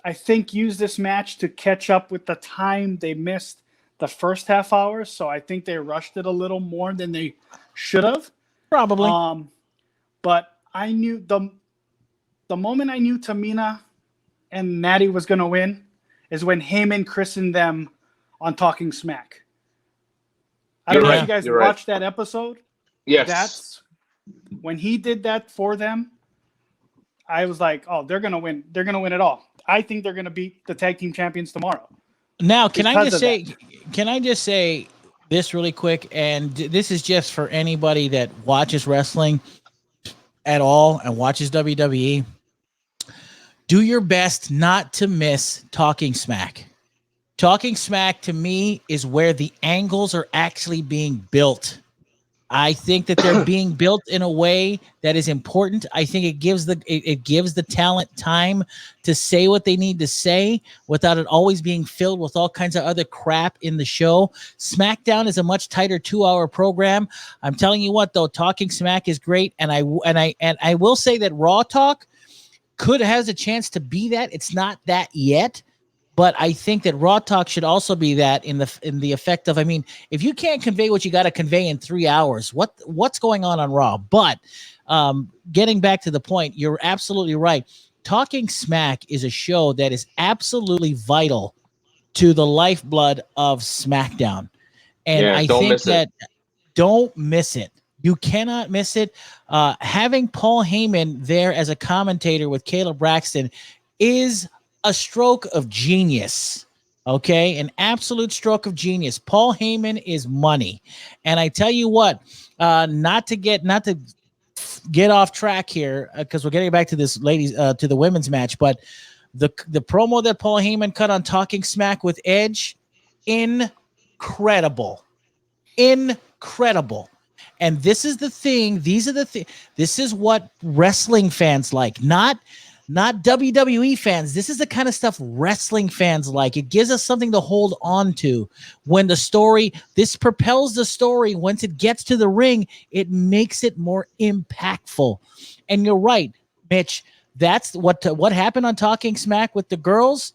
I think, used this match to catch up with the time they missed the first half hour. So I think they rushed it a little more than they should have. Probably. But I knew the moment I knew Tamina and Natty was going to win is when Heyman christened them on Talking Smack. I don't know if you guys watched that episode. Yes. That's when he did that for them. I was like, oh, they're going to win. They're going to win it all. I think they're going to beat the tag team champions tomorrow. Now, can I just say this really quick? And this is just for anybody that watches wrestling at all and watches WWE. Do your best not to miss Talking Smack. Talking Smack to me is where the angles are actually being built. I think that they're being built in a way that is important. I think it gives the talent time to say what they need to say without it always being filled with all kinds of other crap in the show. SmackDown is a much tighter 2-hour program. I'm telling you what, though, Talking Smack is great, and I will say that Raw Talk has a chance to be that. It's not that yet. But I think that Raw Talk should also be that in the effect of, I mean, if you can't convey what you got to convey in 3 hours, what's going on Raw? But getting back to the point, you're absolutely right. Talking Smack is a show that is absolutely vital to the lifeblood of SmackDown. And I think that don't miss it. You cannot miss it. Having Paul Heyman there as a commentator with Caleb Braxton is a stroke of genius. Okay, an absolute stroke of genius. Paul Heyman is money, and I tell you what, not to get off track here because we're getting back to this ladies to the women's match, but the promo that Paul Heyman cut on Talking Smack with Edge, incredible. And this is the thing. This is what wrestling fans like, not WWE fans. This is the kind of stuff wrestling fans like. It gives us something to hold on to when this propels the story. Once it gets to the ring, it makes it more impactful. And you're right, Mitch. That's what happened on Talking Smack with the girls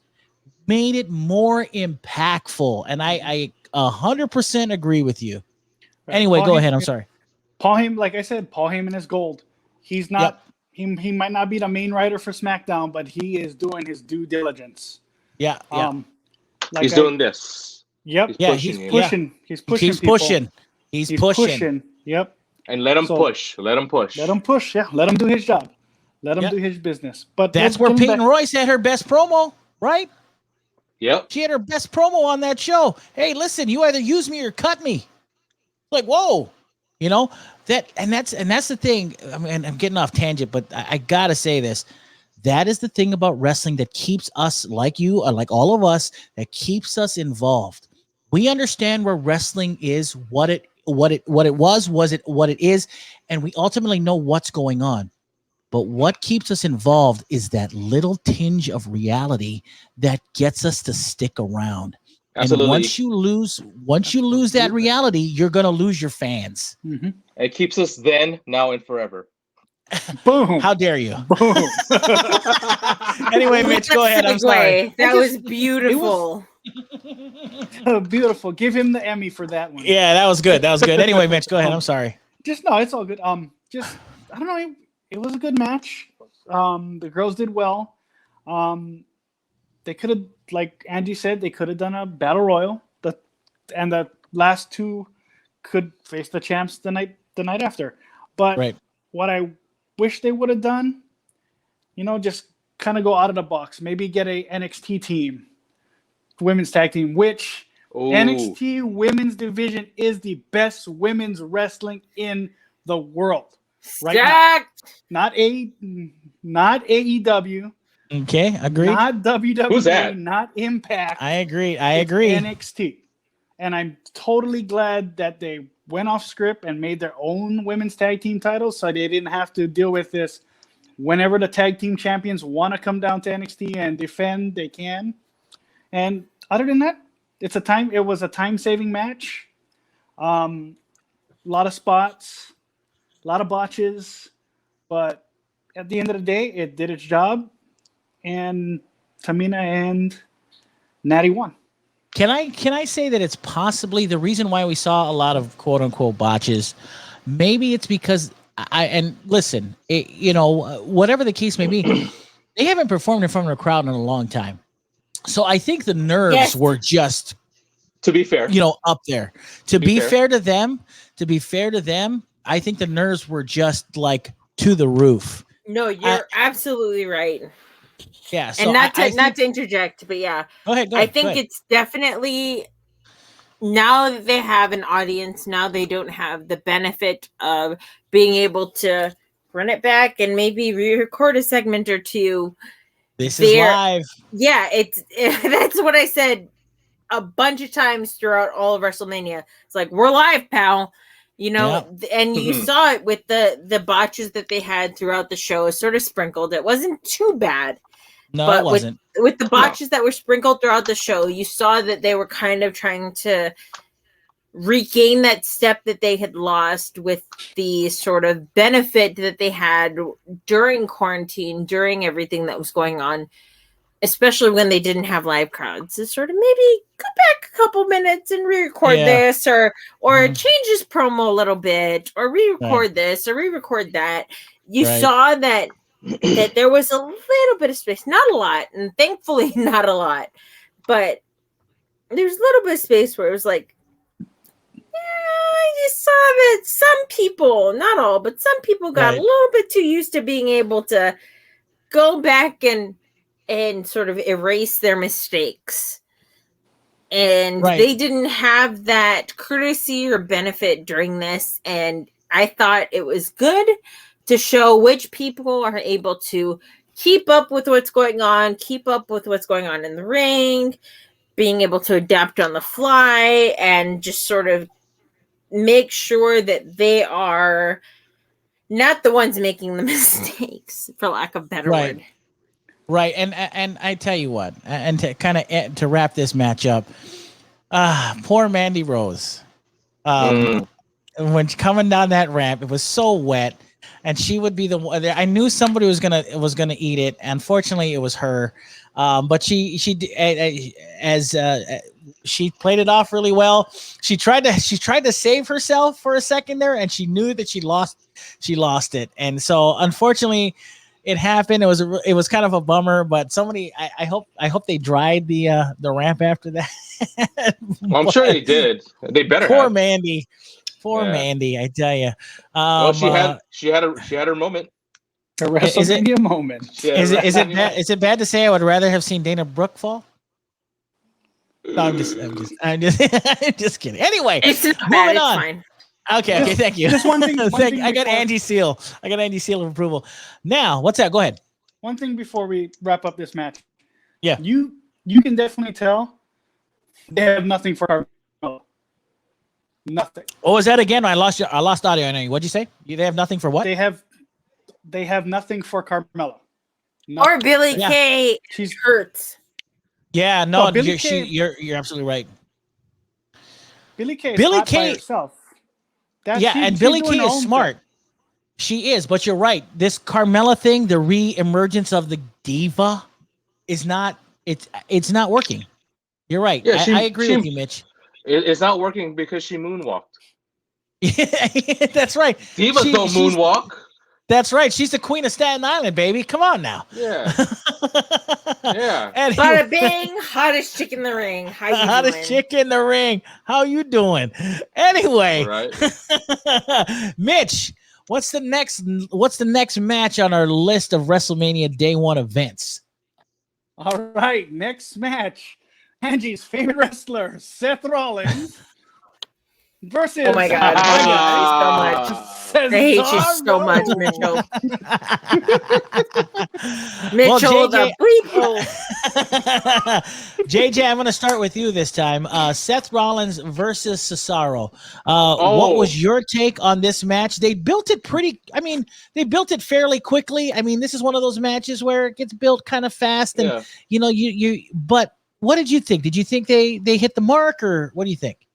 made it more impactful. And I 100% agree with you. Right. Anyway, go ahead. I'm sorry. Paul Heyman, like I said, Paul Heyman is gold. He's not. Yep. He might not be the main writer for SmackDown, but he is doing his due diligence. Yeah. He's doing this. Yep. He's pushing. He's pushing. He's pushing. Yep. And let him push. Let him push. Yeah. Let him do his job. Let him do his business. But that's where Peyton Royce had her best promo, right? Yep. She had her best promo on that show. Hey, listen, you either use me or cut me. Like, whoa. You know, that's the thing. I mean, I'm getting off tangent, but I gotta say this. That is the thing about wrestling that keeps us, like you, or like all of us, that keeps us involved. We understand where wrestling is, what it was, what it is, and we ultimately know what's going on. But what keeps us involved is that little tinge of reality that gets us to stick around. Absolutely. And once you lose that reality, you're going to lose your fans. Mm-hmm. It keeps us then, now, and forever. Boom! How dare you? Boom! Anyway, Mitch, go ahead. I'm sorry. That was beautiful. Beautiful. Give him the Emmy for that one. Yeah, that was good. Anyway, Mitch, go ahead. I'm sorry. It's all good. I don't know. It was a good match. The girls did well. They could have, like Angie said, they could have done a battle royal. And the last two could face the champs the night after. But what I wish they would have done, just kind of go out of the box. Maybe get a NXT team, women's tag team, which NXT women's division is the best women's wrestling in the world. Right now. Not AEW. Okay, agreed. Not WWE. Who's that? Not Impact. I agree. NXT. And I'm totally glad that they went off script and made their own women's tag team titles so they didn't have to deal with this. Whenever the tag team champions want to come down to NXT and defend, they can. And other than that, it was a time-saving match. A lot of spots, a lot of botches, but at the end of the day, it did its job, and Tamina and Natty won. Can I say that it's possibly the reason why we saw a lot of quote unquote botches? Maybe it's because listen, whatever the case may be, they haven't performed in front of a crowd in a long time. So I think the nerves were just, to be fair, up there. To be fair to them, I think the nerves were just like to the roof. No, you're absolutely right. Yeah, so and not to interject, but yeah, go ahead. I think it's definitely, now that they have an audience, now they don't have the benefit of being able to run it back and maybe re-record a segment or two. This is live. Yeah, that's what I said a bunch of times throughout all of WrestleMania. It's like, we're live, pal. And you saw it with the botches that they had throughout the show, sort of sprinkled. It wasn't too bad. No, but it wasn't. With the botches that were sprinkled throughout the show, you saw that they were kind of trying to regain that step that they had lost with the sort of benefit that they had during quarantine, during everything that was going on, especially when they didn't have live crowds. So sort of maybe go back a couple minutes and re-record this, or change his promo a little bit, or re-record this, or re-record that. You saw that there was a little bit of space, not a lot, and thankfully not a lot, but there's a little bit of space where it was like, you saw that some people, not all, but some people got a little bit too used to being able to go back and sort of erase their mistakes. And they didn't have that courtesy or benefit during this. And I thought it was good to show which people are able to keep up with what's going on in the ring, being able to adapt on the fly, and just sort of make sure that they are not the ones making the mistakes, for lack of a better word. Right. And I tell you what, and to kind of to wrap this match up, poor Mandy Rose. When coming down that ramp, it was so wet. And she would be the one. I knew somebody was gonna eat it. Unfortunately, it was her. But she played it off really well. She tried to save herself for a second there, and she knew that she lost it. And so, unfortunately, it happened. It was kind of a bummer. But somebody, I hope they dried the ramp after that. Well, I'm sure they did. They better. Poor Mandy. Poor Mandy, I tell you. Well, she had her moment. A WrestleMania moment. Is it bad to say I would rather have seen Dana Brooke fall? No, I'm just kidding. Anyway, it's not moving bad, on. It's fine. Okay, thank you. Just one thing. I got Angie's seal. I got Angie's seal of approval. Now, what's that? Go ahead. One thing before we wrap up this match. Yeah. You can definitely tell they have nothing for Carmella. Nothing. What was that again? I lost audio. I know. What'd you say? They have nothing for what? They have nothing for Carmella. Or Billie Kay. She's hurt. Yeah, no, you're absolutely right. Billie Kay is hot by herself. And Billie Kay is smart. She is, but you're right. This Carmella thing, the re-emergence of the diva, is not. It's not working. You're right. Yeah, I agree with you, Mitch. It's not working because she moonwalked. That's right. Divas don't moonwalk. That's right. She's the queen of Staten Island, baby. Come on now. Yeah. Yeah. Bada bing, hottest chick in the ring. How you hottest doing? chick in the ring. How you doing? Anyway, Mitch, what's the next match on our list of WrestleMania Day 1 events? All right, next match. Angie's favorite wrestler, Seth Rollins, versus. Oh my God! I hate you so much, Mitchell. Mitchell, the bleep. JJ, I'm going to start with you this time. Seth Rollins versus Cesaro. What was your take on this match? They built it they built it fairly quickly. I mean, this is one of those matches where it gets built kind of fast, and but. What did you think? Did you think they hit the mark, or what do you think?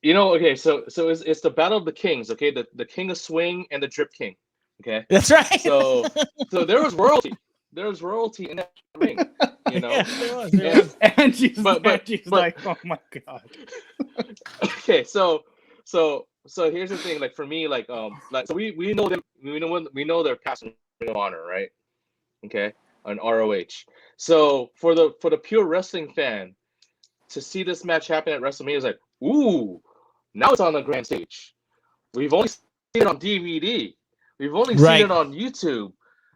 Okay, so it's the battle of the kings, okay? The King of Swing and the Drip King. Okay, That's right. so there was royalty. There was royalty in that ring. You know, Yes, there was. There was. Angie's but like, oh my god. okay, so here's the thing. Like for me, like so we know them. We know their past Ring of Honor, right? Okay, on ROH. So for the pure wrestling fan, to see this match happen at WrestleMania is like, ooh, now it's on the grand stage. We've only seen it on DVD. We've only seen it on YouTube.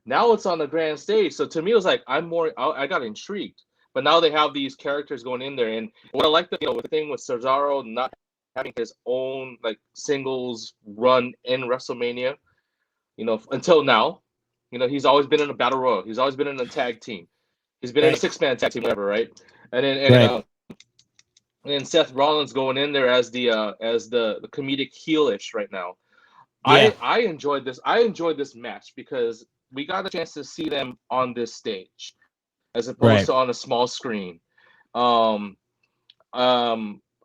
Now it's on the grand stage. So to me, it was like I got intrigued. But now they have these characters going in there, and what I like, the thing with Cesaro not having his own like singles run in WrestleMania, until now, he's always been in a battle royal. He's always been in a tag team. He's been in a 6-man tag team, whatever, right? And then Seth Rollins going in there as the comedic heelish right now. Yeah. I enjoyed this. I enjoyed this match because we got a chance to see them on this stage, as opposed to on a small screen. I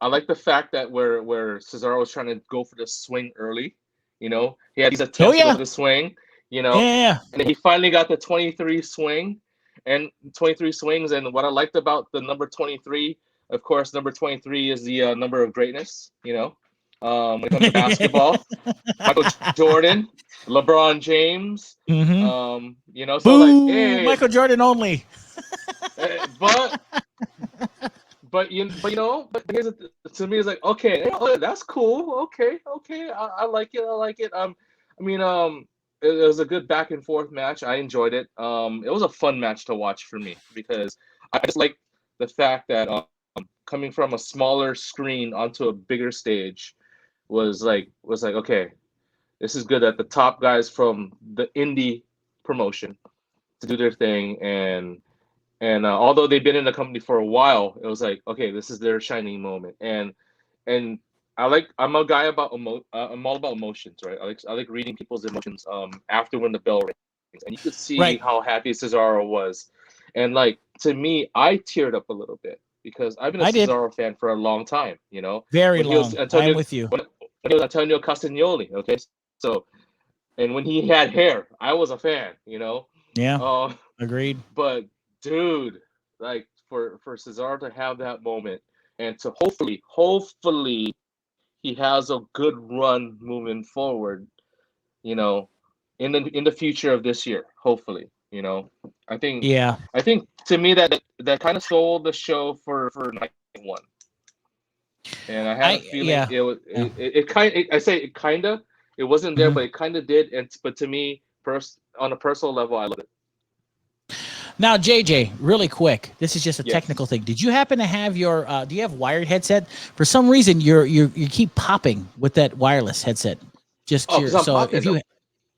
like the fact that where Cesaro was trying to go for the swing early. He had these attempts to go for the swing. Yeah. And then he finally got the 23 swing, and 23 swings. And what I liked about the number 23, of course, number 23 is the number of greatness. When it comes to basketball, Michael Jordan, LeBron James. Mm-hmm. So like, hey, Michael Jordan only. But here's to me, it's like, okay, that's cool. Okay, I like it. It was a good back and forth match. I enjoyed it. It was a fun match to watch for me because I just like the fact that coming from a smaller screen onto a bigger stage was like, okay, this is good that the top guys from the indie promotion to do their thing, and although they've been in the company for a while, it was like, okay, this is their shining moment. And I'm a guy about I'm all about emotions, right? I like reading people's emotions after when the bell rings, and you could see how happy Cesaro was. And like, to me, I teared up a little bit because I've been a Cesaro fan for a long time, Very long. I'm with you. When he was Antonio Castagnoli, okay? So, and when he had hair, I was a fan, Yeah. Agreed. But dude, like for Cesaro to have that moment, and to hopefully he has a good run moving forward, in the future of this year, hopefully. I think to me that kind of sold the show for night one. And I had a feeling it wasn't there, but it kind of did. But to me, on a personal level, I love it. Now, JJ, really quick, this is just a technical thing. Did you happen to have your? Do you have wired headset? For some reason, you keep popping with that wireless headset. Just so if you.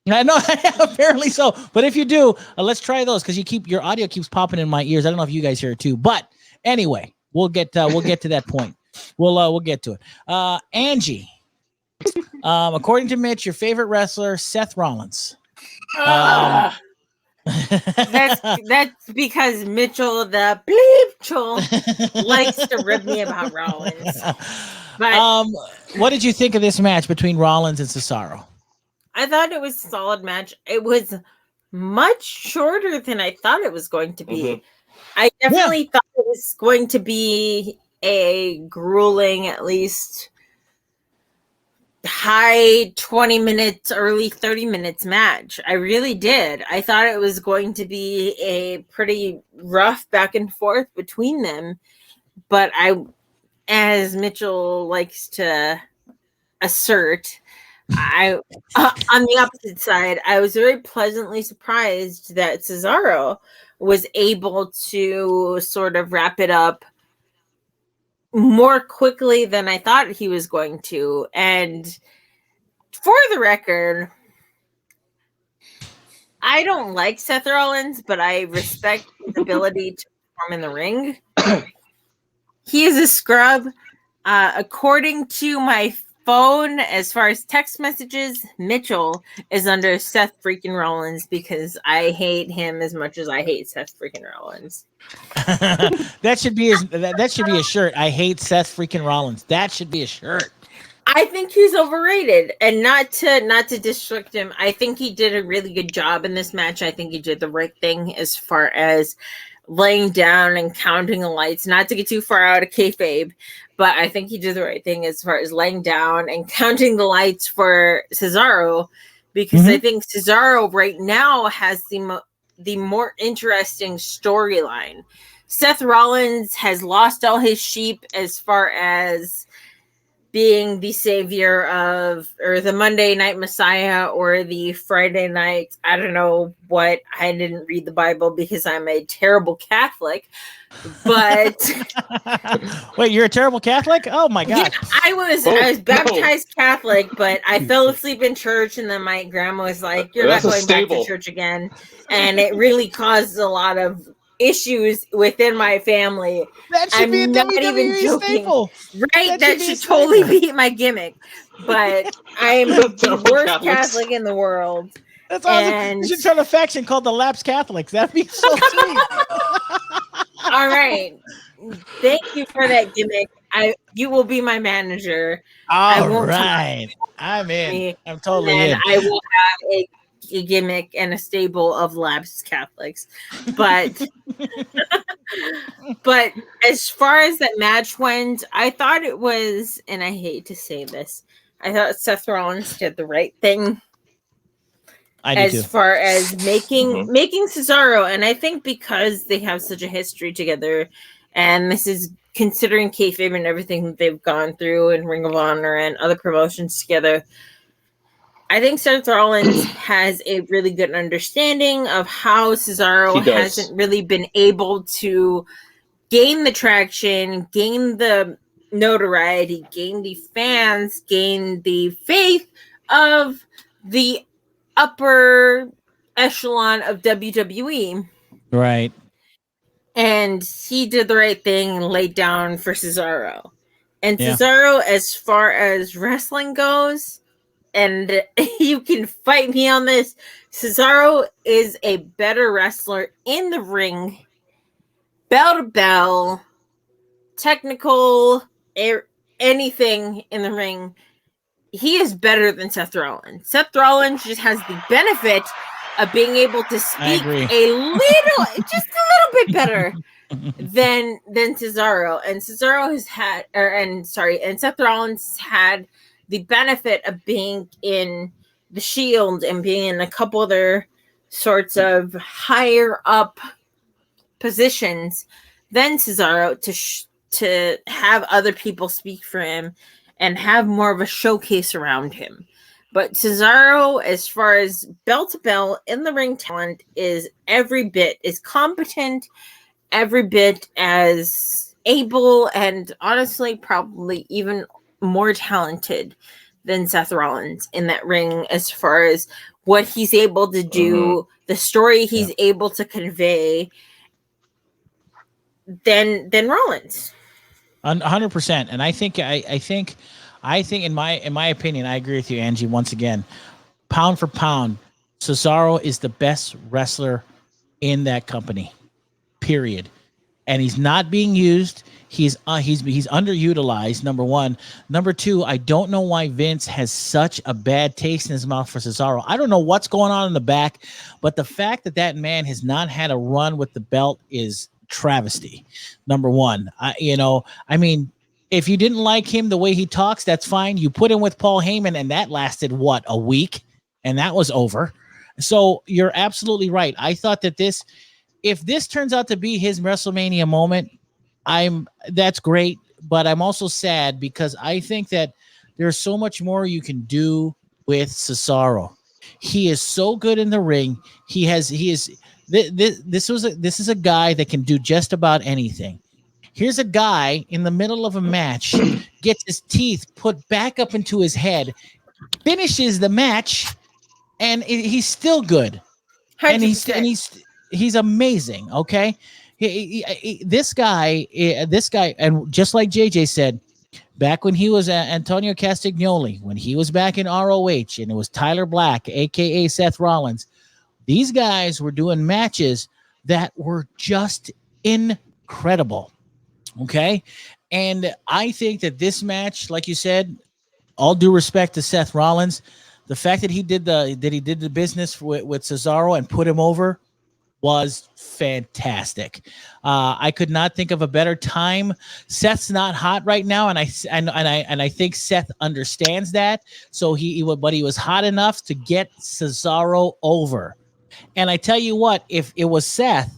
I know, apparently so. But if you do, let's try those because your audio keeps popping in my ears. I don't know if you guys hear it too. But anyway, we'll get to that point. We'll get to it. Angie, according to Mitch, your favorite wrestler, Seth Rollins. That's because Mitchell the bleep likes to rib me about Rollins. But what did you think of this match between Rollins and Cesaro? I thought it was a solid match. It was much shorter than I thought it was going to be. Mm-hmm. I definitely thought it was going to be a grueling, at least high 20 minutes, early 30 minutes match. I really did. I thought it was going to be a pretty rough back and forth between them. But as Mitchell likes to assert, on the opposite side, I was very pleasantly surprised that Cesaro was able to sort of wrap it up more quickly than I thought he was going to. And for the record, I don't like Seth Rollins, but I respect his ability to perform in the ring. He is a scrub. According to my phone, as far as text messages, Mitchell is under Seth freaking Rollins because I hate him as much as I hate Seth freaking Rollins. That should be a shirt. I hate Seth freaking Rollins. That should be a shirt. I think he's overrated, and not to distract him. I think he did a really good job in this match. I think he did the right thing as far as laying down and counting the lights. Not to get too far out of kayfabe, but I think he did the right thing as far as laying down and counting the lights for Cesaro, because I think Cesaro right now has the more interesting storyline. Seth Rollins has lost all his sheep as far as being the savior of, or the Monday Night Messiah, or the Friday night, I don't know what. I didn't read the Bible because I'm a terrible Catholic. But wait, you're a terrible Catholic? Oh my God! Yeah, I was baptized Catholic, but I fell asleep in church, and then my grandma was like, "You're not going back to church again," and it really caused a lot of issues within my family. That should be a WWE staple. Right? That should totally be my gimmick. But I am the worst Catholic in the world. That's awesome. And you should start a faction called the Lapsed Catholics. That'd be so sweet. All right. Thank you for that gimmick. You will be my manager. All right. I'm in. I'm totally in. I will have a gimmick and a stable of lapsed Catholics. But but as far as that match went, I thought it was, and I hate to say this, I thought Seth Rollins did the right thing. As far as making Cesaro, and I think because they have such a history together, and this is considering kayfabe and everything that they've gone through in Ring of Honor and other promotions together, I think Seth Rollins has a really good understanding of how Cesaro hasn't really been able to gain the traction, gain the notoriety, gain the fans, gain the faith of the upper echelon of WWE. Right. And he did the right thing and laid down for Cesaro. And Cesaro, as far as wrestling goes, and you can fight me on this, Cesaro is a better wrestler in the ring, bell to bell, technical, anything in the ring. He is better than Seth Rollins. Seth Rollins just has the benefit of being able to speak just a little bit better than Cesaro. And Cesaro has had, and Seth Rollins had the benefit of being in the Shield and being in a couple other sorts of higher up positions than Cesaro to have other people speak for him and have more of a showcase around him. But Cesaro, as far as bell to bell in the ring talent, is every bit as competent, every bit as able, and honestly, probably even more talented than Seth Rollins in that ring, as far as what he's able to do, the story he's able to convey, than Rollins. 100%. And I think in my opinion, I agree with you, Angie. Once again, pound for pound, Cesaro is the best wrestler in that company. Period. And he's not being used. He's underutilized. Number one. Number two, I don't know why Vince has such a bad taste in his mouth for Cesaro. I don't know what's going on in the back, but the fact that man has not had a run with the belt is travesty. Number one. I mean, if you didn't like him the way he talks, that's fine. You put him with Paul Heyman, and that lasted a week, and that was over. So you're absolutely right. I thought that if this turns out to be his WrestleMania moment, that's great, but I'm also sad because I think that there's so much more you can do with Cesaro. He is so good in the ring. This is a guy that can do just about anything. Here's a guy in the middle of a match, gets his teeth put back up into his head, finishes the match, and he's still good. 100%. And he's amazing. Okay. This guy, and just like JJ said, back when he was Antonio Castagnoli, when he was back in ROH, and it was Tyler Black, aka Seth Rollins, these guys were doing matches that were just incredible. Okay. And I think that this match, like you said, all due respect to Seth Rollins, the fact that he did the business with Cesaro and put him over was fantastic. I could not think of a better time. Seth's not hot right now, and I think Seth understands that. So but he was hot enough to get Cesaro over. And I tell you what, if it was Seth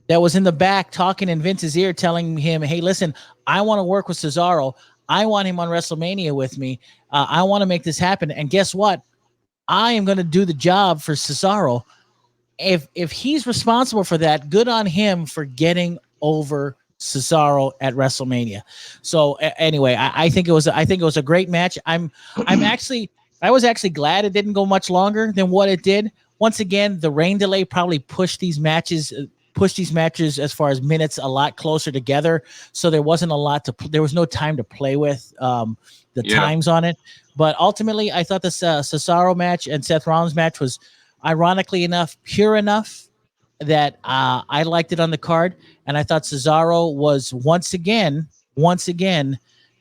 that was in the back talking in Vince's ear, telling him, "Hey, listen, I want to work with Cesaro. I want him on WrestleMania with me. I want to make this happen. And guess what? I am going to do the job for Cesaro." If he's responsible for that, good on him for getting over Cesaro at WrestleMania. So anyway, I think it was a great match. I was actually glad it didn't go much longer than what it did. Once again, the rain delay probably pushed these matches as far as minutes a lot closer together. So there wasn't a lot there was no time to play with the times on it. But ultimately, I thought the Cesaro match and Seth Rollins match was, ironically enough, pure enough that I liked it on the card. And I thought Cesaro was once again,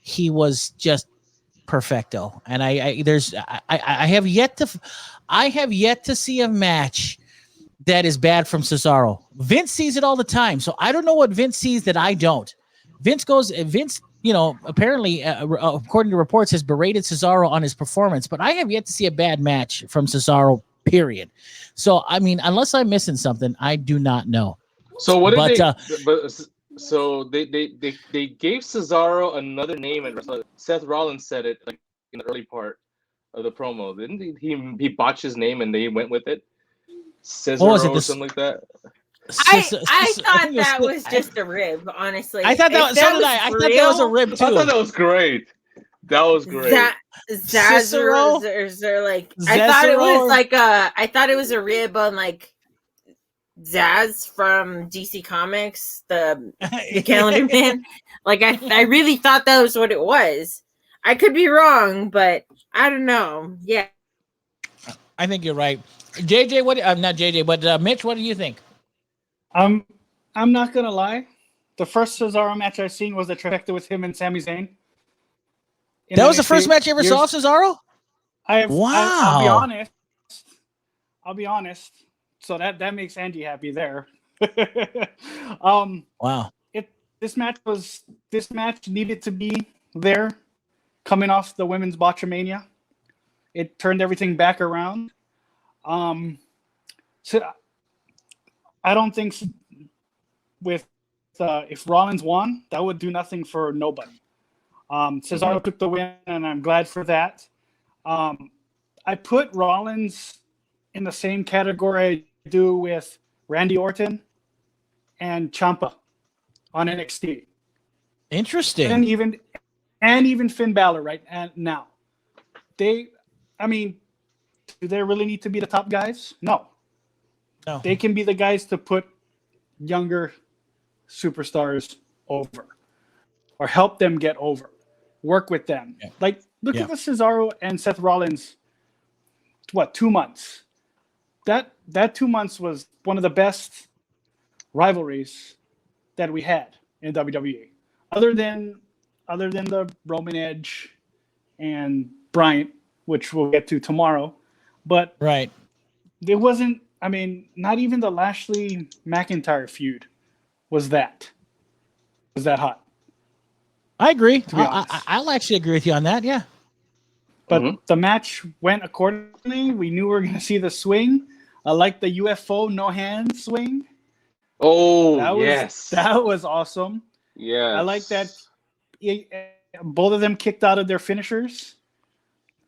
he was just perfecto. And I have yet to see a match that is bad from Cesaro. Vince sees it all the time. So I don't know what Vince sees that I don't. Vince, apparently, according to reports, has berated Cesaro on his performance, but I have yet to see a bad match from Cesaro, period. So, I mean, unless I'm missing something, I do not know. So what did they gave Cesaro another name, and Seth Rollins said it like in the early part of the promo. Didn't he botch his name and they went with it? Cesaro or something like that. I thought that was just a rib, honestly. I thought that, so did I. I thought that was a rib too. I thought that was great. That was great. Cesaro, or like I thought it was a rib on like Zaz from DC Comics, the Calendar Man. Like I really thought that was what it was. I could be wrong, but I don't know. Yeah, I think you're right. JJ, not JJ, but Mitch, what do you think? I'm not gonna lie. The first Cesaro match I seen was a trifecta with him and Sami Zayn. That was the first match you ever saw of Cesaro? Wow. I'll be honest. So that makes Andy happy there. Wow. This match needed to be there, coming off the women's Botchamania. It turned everything back around. So I don't think if Rollins won, that would do nothing for nobody. Cesaro took the win, and I'm glad for that. I put Rollins in the same category I do with Randy Orton and Ciampa on NXT. Interesting. And even Finn Balor right now. Do they really need to be the top guys? No. They can be the guys to put younger superstars over or help them get over. Work with them. Yeah. Like, look at the Cesaro and Seth Rollins, 2 months? That 2 months was one of the best rivalries that we had in WWE. Other than the Roman Edge and Bryant, which we'll get to tomorrow. But it wasn't, not even the Lashley McIntyre feud was that hot. I agree. I'll actually agree with you on that. Yeah. But the match went accordingly. We knew we were going to see the swing. I like the UFO no hand swing. Oh, yes. That was awesome. Yeah. I like that. Both of them kicked out of their finishers.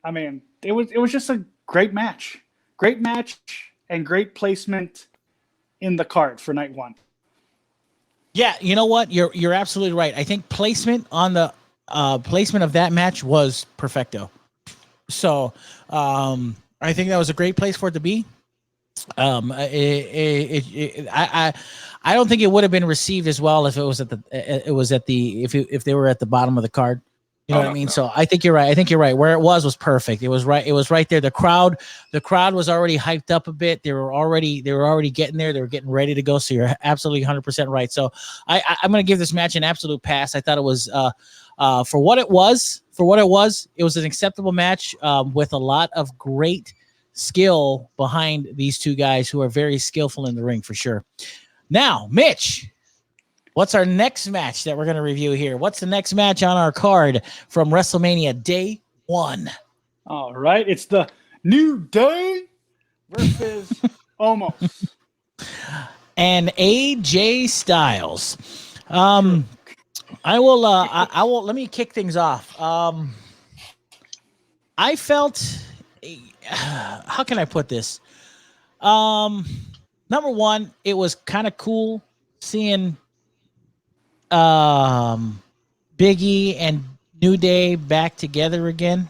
It was just a great match. Great match and great placement in the card for night one. Yeah, you know what? You're absolutely right. I think placement on the placement of that match was perfecto. So I think that was a great place for it to be. I don't think it would have been received as well if it was if they were at the bottom of the card. You know what I mean? No. So I think you're right. Where it was perfect. It was right there. The crowd was already hyped up a bit. They were already getting there. They were getting ready to go. So you're absolutely 100% right. So I'm going to give this match an absolute pass. I thought it was for what it was for what it was an acceptable match with a lot of great skill behind these two guys who are very skillful in the ring for sure. Now, Mitch, what's our next match that we're going to review here? What's the next match on our card from WrestleMania Day 1? All right. It's the New Day versus Almost. And AJ Styles. I will let me kick things off. I felt, how can I put this? Number one, it was kind of cool seeing Biggie and New Day back together again.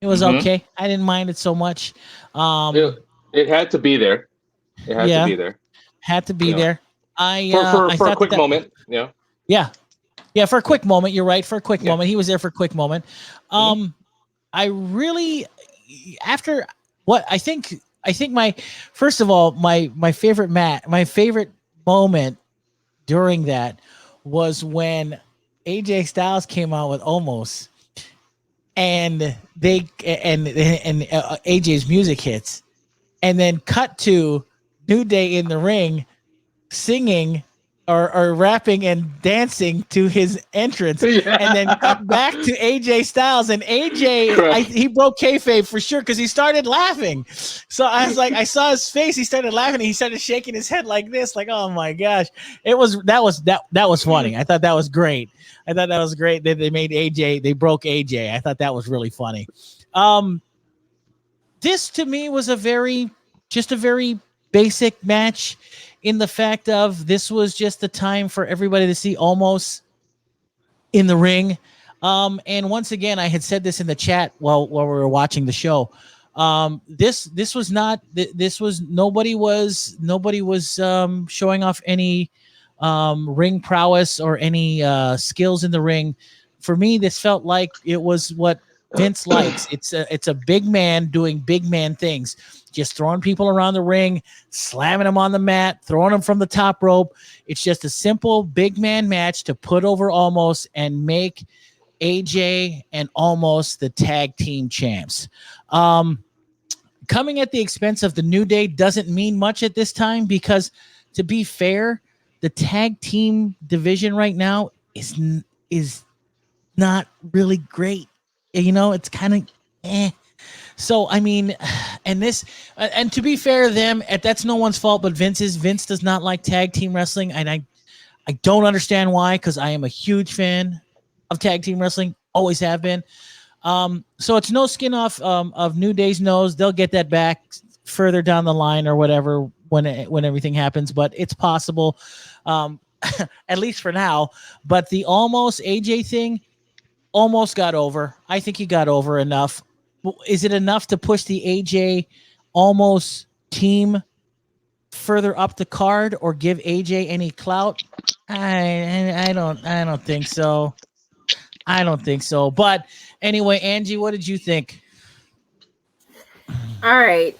It was okay. I didn't mind it so much. It had to be there. It had to be there. Had to be there. For a quick moment. Yeah. Yeah. Yeah, for a quick moment. You're right. For a quick moment. He was there for a quick moment. I really, after what I think my, first of all, my favorite moment during that was when AJ Styles came out with Almost, and AJ's music hits, and then cut to New Day in the ring singing or rapping and dancing to his entrance, and then cut back to AJ Styles, and AJ, he broke kayfabe for sure because he started laughing. So I was like, I saw his face, he started laughing, and he started shaking his head like this, like, oh my gosh, that was funny. I thought that was great. That they made AJ, they broke AJ. I thought that was really funny. This to me was a very basic match, in the fact of this was just the time for everybody to see Almost in the ring. And once again, I had said this in the chat while we were watching the show. Nobody was showing off any ring prowess or any skills in the ring. For me, this felt like it was what Vince likes. It's a big man doing big man things, just throwing people around the ring, slamming them on the mat, throwing them from the top rope. It's just a simple big man match to put over Almost and make AJ and Almost the tag team champs. Coming at the expense of the New Day doesn't mean much at this time, because to be fair, the tag team division right now is not really great. You know, it's kind of So, I mean, and to be fair to them, that's no one's fault but Vince's. Vince does not like tag team wrestling, and I don't understand why, because I am a huge fan of tag team wrestling, always have been. So it's no skin off of New Day's nose. They'll get that back further down the line or whatever when everything happens, but it's possible, at least for now. But the Almost AJ thing almost got over. I think he got over enough. Is it enough to push the AJ Almost team further up the card or give AJ any clout? I don't think so. I don't think so. But anyway, Angie, what did you think? All right.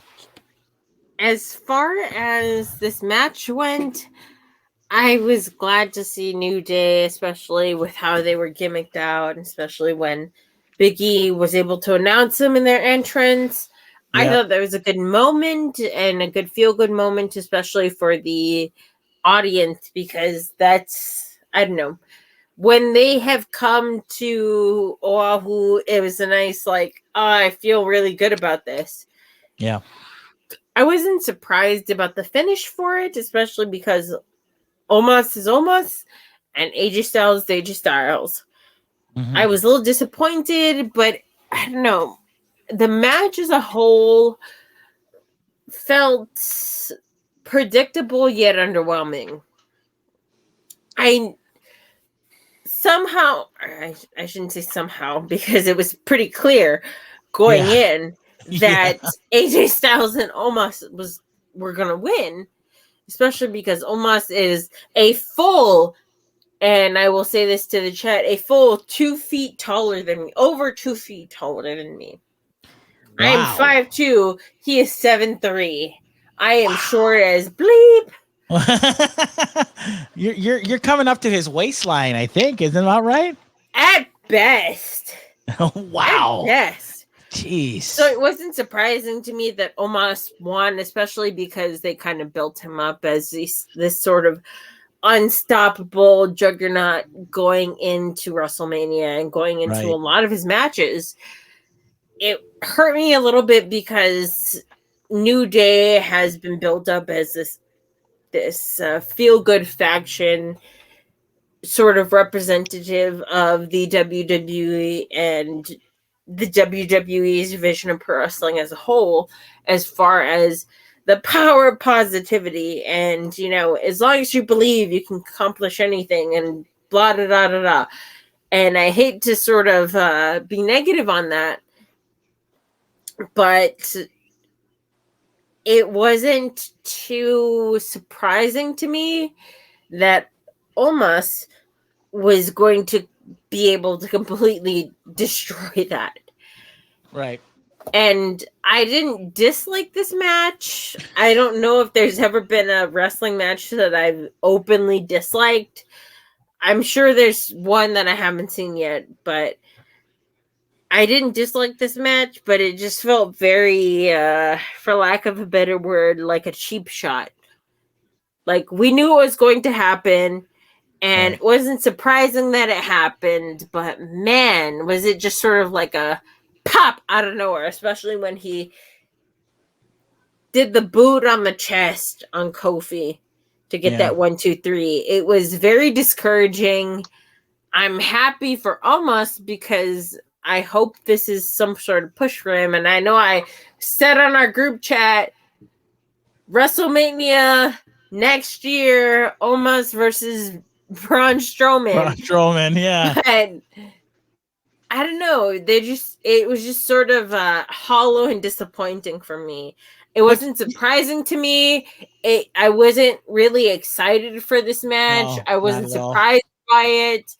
As far as this match went, I was glad to see New Day, especially with how they were gimmicked out, especially when Big E was able to announce them in their entrance. Yeah. I thought that was a good moment and a good feel-good moment, especially for the audience, because that's, I don't know, when they have come to Oahu, it was a nice, like, oh, I feel really good about this. Yeah. I wasn't surprised about the finish for it, especially because Omos is Omos and AJ Styles is AJ Styles. Mm-hmm. I was a little disappointed, but I don't know. The match as a whole felt predictable yet underwhelming. I shouldn't say somehow, because it was pretty clear going in that AJ Styles and Omos were going to win, especially because Omos is a full, and I will say this to the chat, a full 2 feet taller than me, over 2 feet taller than me. Wow. I am 5'2", he is 7'3". I am short as bleep. You're coming up to his waistline, I think. Isn't that right? At best. Wow. Yes. Jeez. So it wasn't surprising to me that Omos won, especially because they kind of built him up as this sort of unstoppable juggernaut going into WrestleMania and going into a lot of his matches. It hurt me a little bit because New Day has been built up as this feel-good faction, sort of representative of the WWE and the WWE's vision of pro wrestling as a whole, as far as the power of positivity and, as long as you believe, you can accomplish anything and blah da da da da. And I hate to sort of be negative on that, but it wasn't too surprising to me that Omos was going to be able to completely destroy that. Right. And I didn't dislike this match. I don't know if there's ever been a wrestling match that I've openly disliked. I'm sure there's one that I haven't seen yet, but I didn't dislike this match, but it just felt very, for lack of a better word, like a cheap shot. Like, we knew it was going to happen, and it wasn't surprising that it happened, but man, was it just sort of like a pop out of nowhere, especially when he did the boot on the chest on Kofi to get that 1, 2, 3. It was very discouraging. I'm happy for Omos because I hope this is some sort of push for him. And I know I said on our group chat, WrestleMania next year, Omos versus Braun Strowman. Braun Strowman, yeah. But I don't know. It was just sort of hollow and disappointing for me. It wasn't surprising to me. I wasn't really excited for this match. No, I wasn't surprised by it.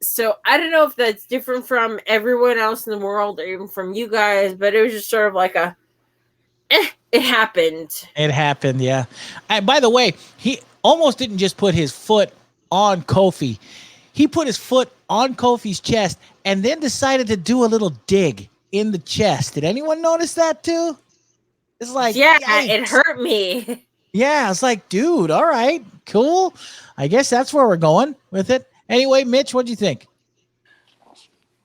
So I don't know if that's different from everyone else in the world or even from you guys, but it was just sort of like it happened. It happened, yeah. And by the way, he almost didn't just put his foot on Kofi. He put his foot on Kofi's chest and then decided to do a little dig in the chest. Did anyone notice that too? It's like, yeah, yikes. It hurt me. Yeah, it's like, dude, all right, cool. I guess that's where we're going with it. Anyway, Mitch, what'd you think?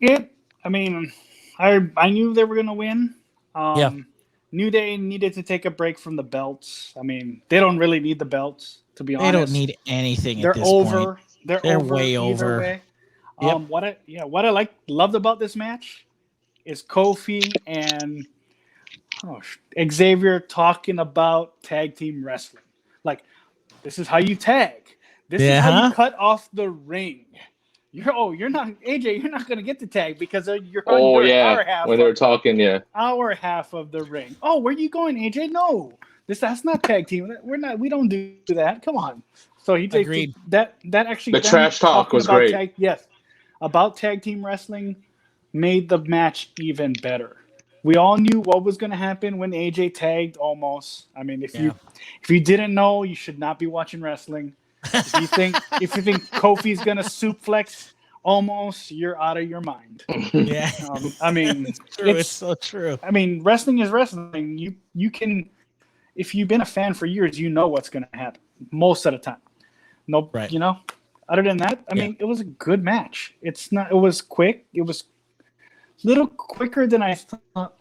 I knew they were going to win. New Day needed to take a break from the belts. I mean, they don't really need the belts, to be honest. They don't need anything at this point. They're over way over. Way. What I loved about this match is Kofi and Xavier talking about tag team wrestling. Like, this is how you tag. This is how you cut off the ring. You're not AJ. You're not gonna get the tag because you're on your hour half. When they were talking, hour half of the ring. Oh, where are you going, AJ? No, that's not tag team. We don't do that. Come on. So he takes that actually. The trash talk was great. About tag team wrestling made the match even better. We all knew what was going to happen when AJ tagged Omos. I mean, if you didn't know, you should not be watching wrestling. If you think Kofi's going to suplex Omos, you're out of your mind. Yeah. It's so true. I mean, wrestling is wrestling. You can, if you've been a fan for years, you know what's going to happen most of the time. Nope. Right. Other than that, I mean, it was a good match. It was quick. It was a little quicker than I thought.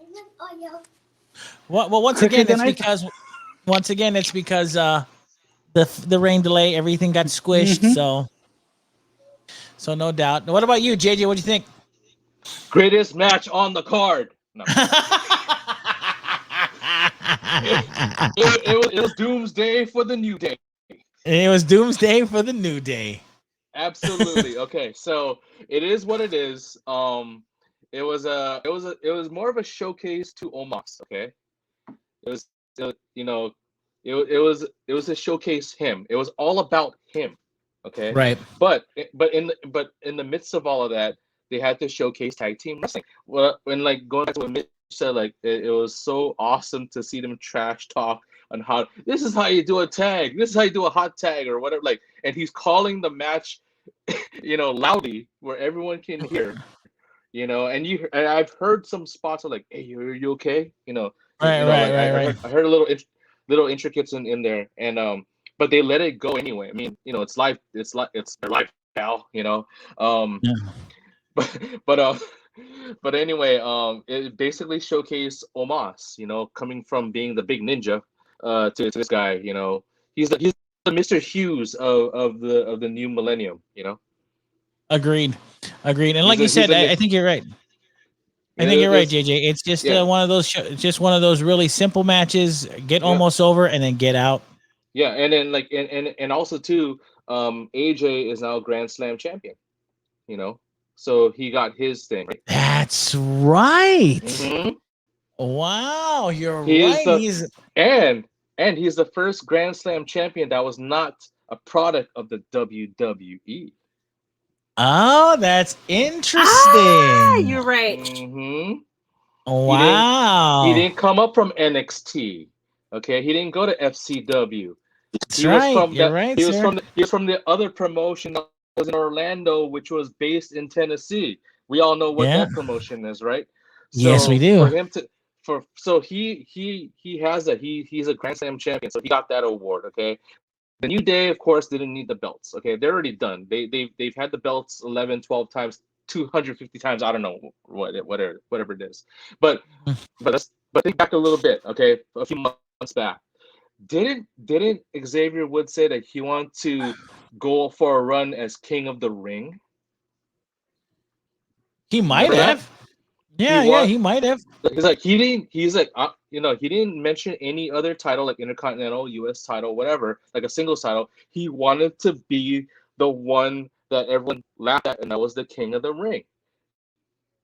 Well, once again, it's because the rain delay, everything got squished. Mm-hmm. So no doubt. What about you, JJ? What do you think? Greatest match on the card. No. it was doomsday for the New Day. It was doomsday for the New Day. Absolutely. Okay, so it is what it is. It was more of a showcase to Omos. Okay, it was to showcase him. It was all about him. Okay, right. But in the midst of all of that, they had to showcase tag team wrestling. Well, when going back to what Mitch said, it was so awesome to see them trash talk on how this is how you do a tag, this is how you do a hot tag or whatever. And he's calling the match, loudly where everyone can hear. And I've heard some spots are like, "Hey, you okay?" Right, right, Like right, I right. heard I heard a little intricates in there, and but they let it go anyway. I mean, it's life, it's their life, pal. Yeah. But but uh, but anyway, it basically showcased Omos, coming from being the big ninja, to this guy. He's the Mr. Hughes of the new millennium. Agreed. Agreed. And like He's a you he's said, a I think you're right. I think you're right, it's JJ. It's just yeah. one of those just one of those really simple matches. Get Yeah. almost over and then get out. Yeah, and then like and also too, AJ is now Grand Slam champion. So he got his thing. Right? That's right. hmm Wow, you're He is right. the He's and he's the first Grand Slam champion that was not a product of the WWE. oh, that's Ah, interesting. you're right. hmm He Wow. didn't come up from NXT. Okay, he didn't go to FCW. That's right. You're right, sir. He was from the other promotion that was in Orlando, which was based in Tennessee. We all know what Yeah. that promotion is, right? Yes, we So do. for him to for so he has that he's a Grand Slam champion, so he got that award. Okay, the New Day, of course, didn't need the belts. Okay, they're already done. They've had the belts 11, 12 times, 250 times. I don't know whatever it is, but but think back a little bit. Okay, a few months back. Didn't Xavier Woods say that he wanted to go for a run as King of the Ring? He might Remember that? have. Yeah, he might have. He's like he didn't mention any other title like Intercontinental, US title, whatever, like a singles title. He wanted to be the one that everyone laughed at, and that was the King of the Ring.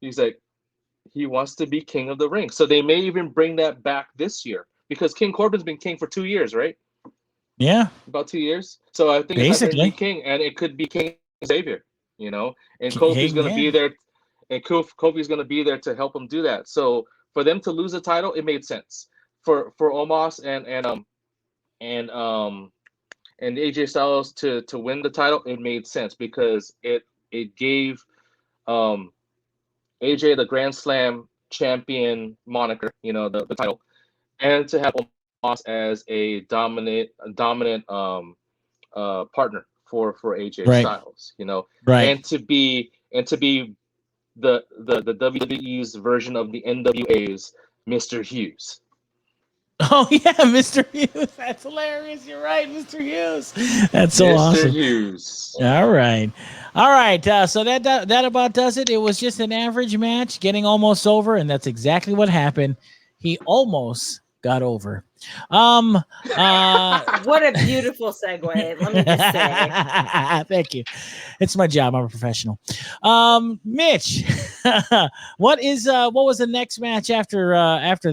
He's like, he wants to be King of the Ring. So they may even bring that back this year because King Corbin's been king for 2 years, right? Yeah, About 2 years. So I think it's not going to be basically. King, and it could be King Xavier, and Hey, Kofi's going to yeah. be there, and Kofi's going to be there to help him do that. So for them to lose the title, it made sense. For Omos and AJ Styles to win the title, it made sense because it gave AJ the Grand Slam champion moniker, the title, and to have Omos as a dominant partner for AJ Right. Styles, Right. and to be the WWE's version of the N.W.A's Mr. Hughes. Oh yeah, Mr. Hughes. That's hilarious. You're right, Mr. Hughes. That's so Mr. awesome. Hughes. All right. So that about does it. It was just an average match, getting almost over, and that's exactly what happened. He almost got over. What a beautiful segue. Let me just say. Thank you. It's my job. I'm a professional. Mitch, what was the next match after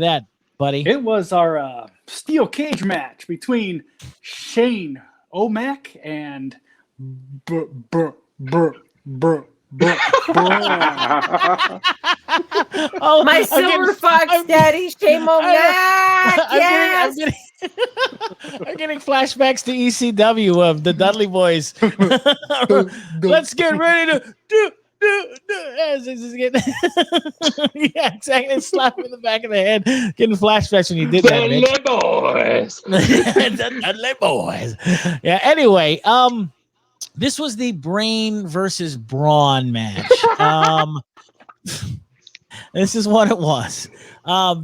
that, buddy? It was our steel cage match between Shane O'Mac and Oh, My silver fox daddy, Shane O'Mac. Yes. I'm getting flashbacks to ECW of the Dudley Boys. Let's get ready to do. Yeah, exactly. Slap him in the back of the head. Getting flashbacks when you did that, Mitch. Boys. Dudley Boys. Yeah. Anyway, this was the Brain versus Braun match. This is what it was.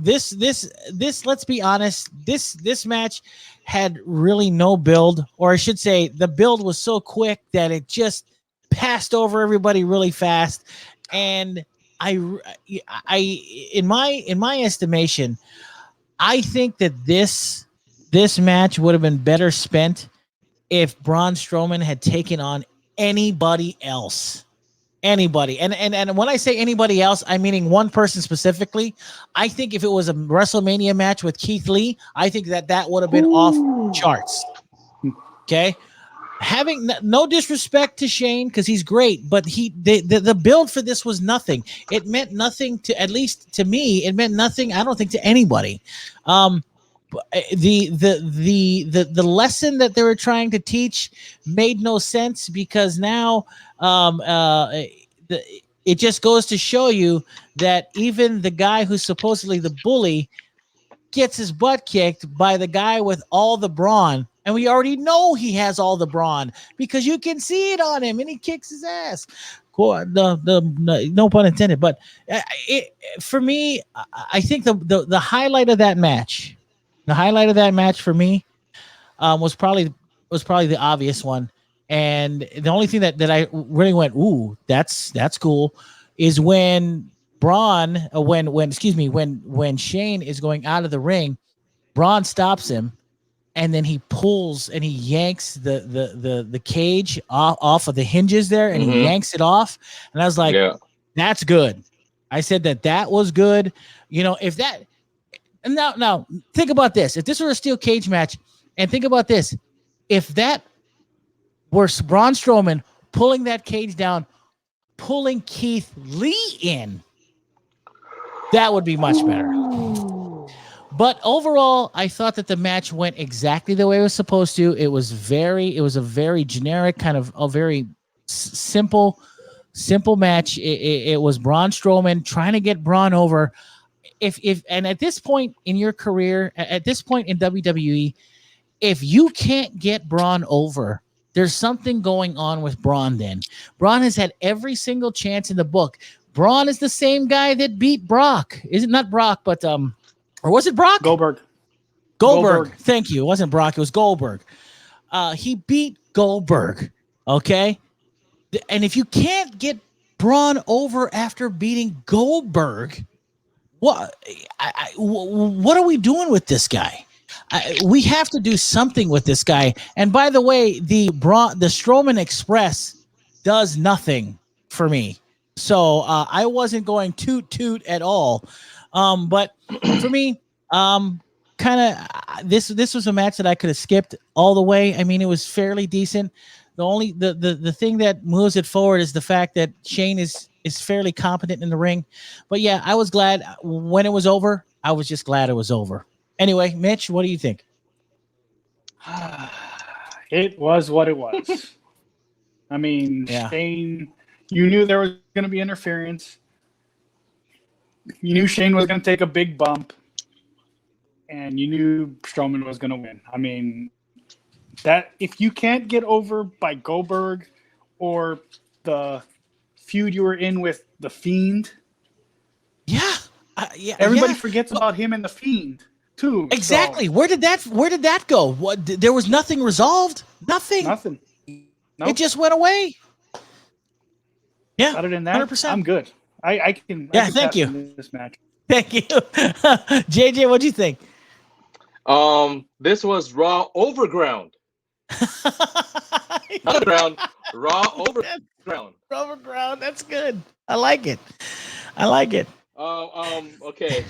This. Let's be honest. This match had really no build, or I should say, the build was so quick that it just passed over everybody really fast. And in my estimation, I think that this match would have been better spent if Braun Strowman had taken on anybody else. Anybody. And when I say anybody else, I'm meaning one person specifically. I think if it was a WrestleMania match with Keith Lee, I think that would have been off charts. Okay. Having no disrespect to Shane because he's great, but the build for this was nothing. It meant nothing to, at least to me, it meant nothing, I don't think, to anybody. The lesson that they were trying to teach made no sense because now it just goes to show you that even the guy who's supposedly the bully gets his butt kicked by the guy with all the brawn. And we already know he has all the brawn because you can see it on him and he kicks his ass. Cool. No pun intended. But for me, I think the highlight of that match, for me was probably the obvious one. And the only thing that I really went, ooh, that's cool, is when when Shane is going out of the ring, Braun stops him, and then he pulls and he yanks the cage off of the hinges there, and he yanks it off. And I was like, that's good. I said that was good. If that, and now think about this. If this were a steel cage match, and think about this, if that were Braun Strowman pulling that cage down, pulling Keith Lee in, that would be much better. But overall, I thought that the match went exactly the way it was supposed to. It was a very generic, kind of a very simple match. It was Braun Strowman trying to get Braun over. And at this point in your career, at this point in WWE, if you can't get Braun over, there's something going on with Braun then. Braun has had every single chance in the book. Braun is the same guy that beat Brock. Is it not Brock, but or was it Brock? Goldberg. Thank you. It wasn't Brock. It was Goldberg. He beat Goldberg. Okay. And if you can't get Braun over after beating Goldberg, what are we doing with this guy? We have to do something with this guy. And by the way, the Strowman Express does nothing for me. So I wasn't going toot at all. But for me, kind of this was a match that I could have skipped all the way. I mean, it was fairly decent. The only the thing that moves it forward is the fact that Shane is fairly competent in the ring. But yeah, I was glad when it was over. I was just glad it was over. Anyway, Mitch, what do you think? It was what it was. I mean, Shane, you knew there was going to be interference. You knew Shane was going to take a big bump. And you knew Strowman was going to win. I mean, that if you can't get over by Goldberg or the feud you were in with The Fiend. Everybody forgets about him and The Fiend. Too. Exactly. So. Where did that go? What? There was nothing resolved. Nothing. Nope. It just went away. Yeah. Other than that, 100%. I'm good. I can. Yeah. Thank you. This match. Thank you, JJ. What'd you think? This was Raw Overground. Underground. Raw Overground. Overground. That's good. I like it. Okay.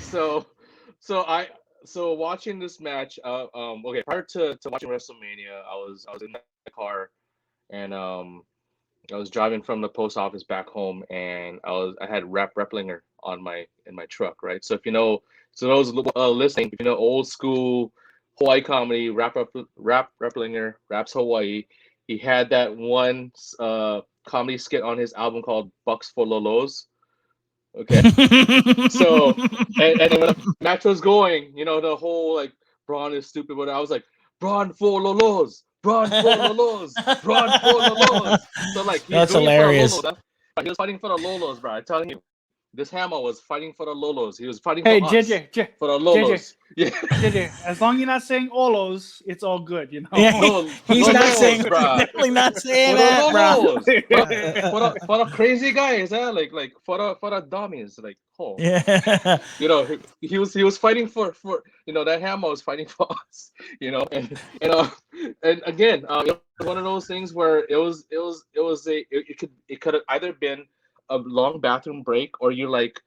So watching this match, okay, prior to watching WrestleMania, I was in the car, and I was driving from the post office back home, and I had Rap Replinger on in my truck, right? So if you know, so those listening, if you know old school Hawaii comedy, Rap Replinger, Raps Hawaii, he had that one comedy skit on his album called Bucks for Lolos. Okay. So and when the match was going, the whole like Braun is stupid, but I was like, Braun for Lolos, Braun for Lolos, Braun for Lolos. So like that's hilarious. He was fighting for the Lolos, bro. I'm telling you. This Hammer was fighting for the Lolos. He was fighting for us for the Lolos. JJ, as long as you're not saying Olos, it's all good, Yeah, he's not saying, definitely not saying that, bro. For the crazy guys, like for the dummies, like yeah. He was fighting for that Hammer was fighting for us, and again, one of those things where it could have either been a long bathroom break, or you're like,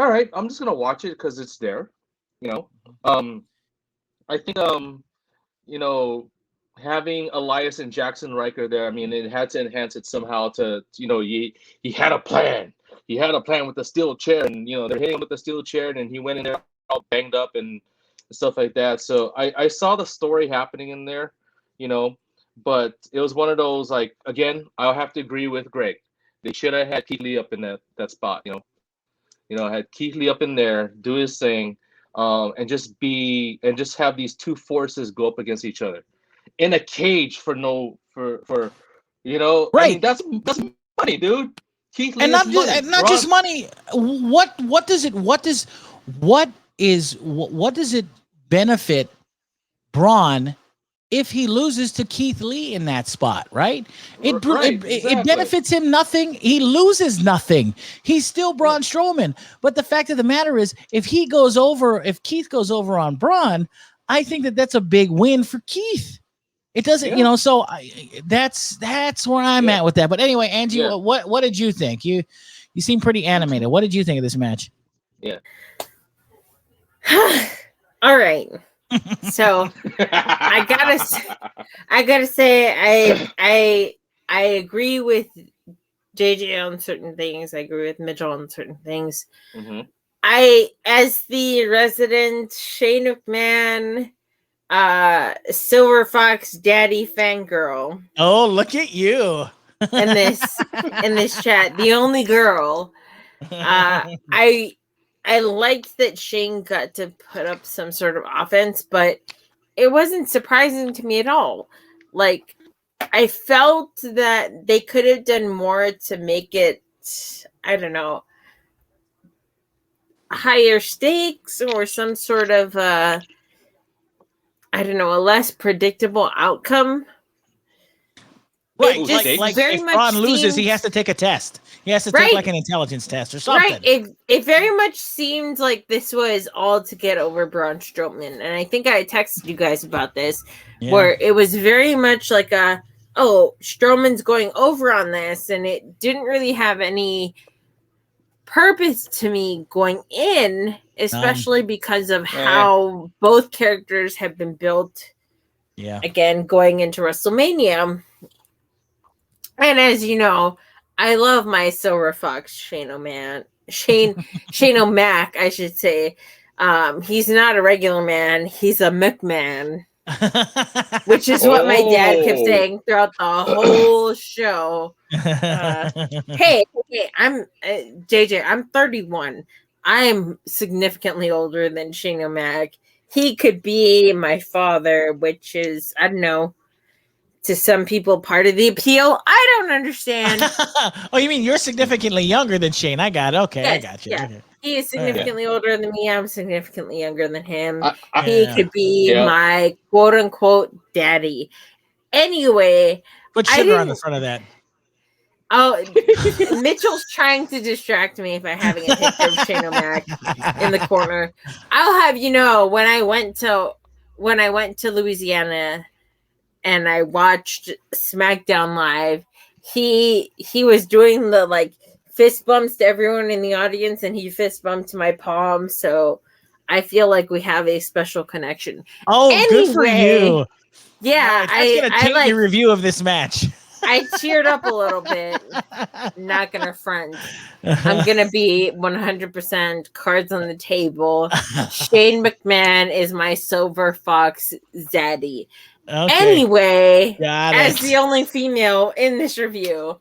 all right, I'm just gonna watch it because it's there, I think having Elias and Jackson Riker there, I mean, it had to enhance it somehow to he had a plan. He had a plan with the steel chair, and they're hitting him with the steel chair, and he went in there all banged up and stuff like that. So I saw the story happening in there, but it was one of those, like, again, I'll have to agree with Greg. They should have had Keith Lee up in that spot. Had Keith Lee up in there, do his thing, and just have these two forces go up against each other in a cage for I mean, Right. that's money, dude. Keith Lee And is money. not just money. What does it benefit Braun if he loses to Keith Lee in that spot, right? It benefits him nothing. He loses nothing. He's still Braun Strowman. But the fact of the matter is, if Keith goes over on Braun, I think that's a big win for Keith. It doesn't, so that's where I'm at with that. But anyway, Angie, what did you think? You seem pretty animated. What did you think of this match? Yeah. All right. So I gotta say I agree with JJ on certain things. I agree with Mitchell on certain things. Mm-hmm. I, as the resident Shane McMahon Silver Fox Daddy fangirl. Oh, look at you. in this chat. The only girl. I liked that Shane got to put up some sort of offense, but it wasn't surprising to me at all. Like, I felt that they could have done more to make it, I don't know, higher stakes or some sort of, I don't know, a less predictable outcome. Right, like very if Braun loses, he has to take a test. He has to take like an intelligence test or something. Right, it very much seemed like this was all to get over Braun Strowman, and I think I texted you guys about this, where it was very much like Strowman's going over on this, and it didn't really have any purpose to me going in, especially because of how both characters have been built. Yeah, again, going into WrestleMania. And as you know, I love my Silver Fox Shane O'Mac, I should say. He's not a regular man; he's a McMahon, which is what my dad kept saying throughout the whole show. Hey, I'm JJ. I'm 31. I'm significantly older than Shane O'Mac. He could be my father, which is, I don't know, to some people, part of the appeal. I don't understand. Oh, you mean you're significantly younger than Shane? I got it. Okay, yes, I got you. Yeah. Okay. He is significantly older than me. I'm significantly younger than him. He could be my quote-unquote daddy. Anyway. Put sugar on the front of that. Oh, Mitchell's trying to distract me by having a picture of Shane O'Mac in the corner. I'll have you know, when I went to Louisiana and I watched SmackDown Live, he was doing the like fist bumps to everyone in the audience, and he fist bumped to my palm. So I feel like we have a special connection. Oh, good for you! Yeah, that's gonna taint your review of this match. I teared up a little bit. Not gonna front. I'm gonna be 100% cards on the table. Shane McMahon is my Silver Fox zaddy. Okay. Anyway, as the only female in this review,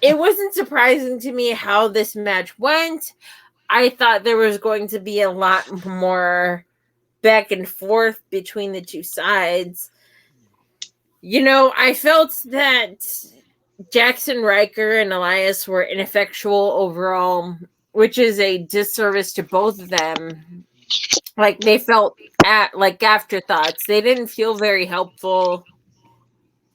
it wasn't surprising to me how this match went. I thought there was going to be a lot more back and forth between the two sides. You know, I felt that Jackson Riker and Elias were ineffectual overall, which is a disservice to both of them. Like, they felt like afterthoughts. They didn't feel very helpful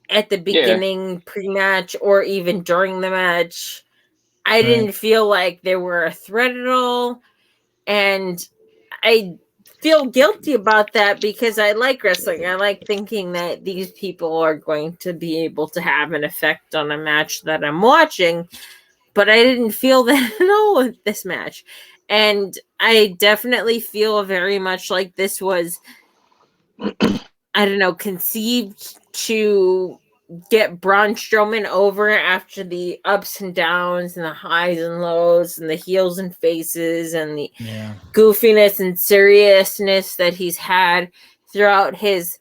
at the beginning, pre-match, or even during the match. I didn't feel like they were a threat at all. And I feel guilty about that because I like wrestling. I like thinking that these people are going to be able to have an effect on a match that I'm watching, but I didn't feel that at all with this match. And I definitely feel very much like this was, I don't know, conceived to get Braun Strowman over after the ups and downs and the highs and lows and the heels and faces and the goofiness and seriousness that he's had throughout his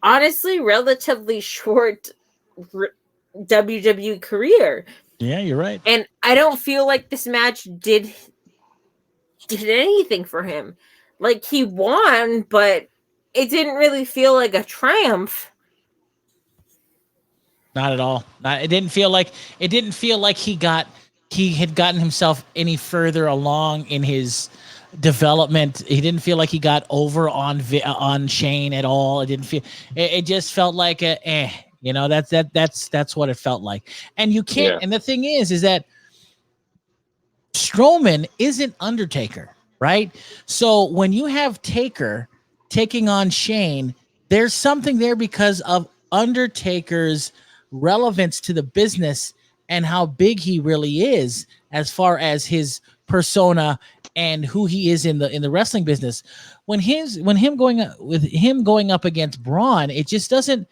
honestly relatively short WWE career. Yeah, you're right. And I don't feel like this match did anything for him. Like, he won, but it didn't really feel like a triumph. Not at all. It didn't feel like he had gotten himself any further along in his development. He didn't feel like he got over on Shane at all. It didn't feel. It just felt like that's what it felt like. And you can't. Yeah. And the thing is that Strowman isn't Undertaker, right? So when you have Taker taking on Shane, there's something there because of Undertaker's relevance to the business and how big he really is as far as his persona and who he is in the wrestling business. When him going up against Braun, it just doesn't.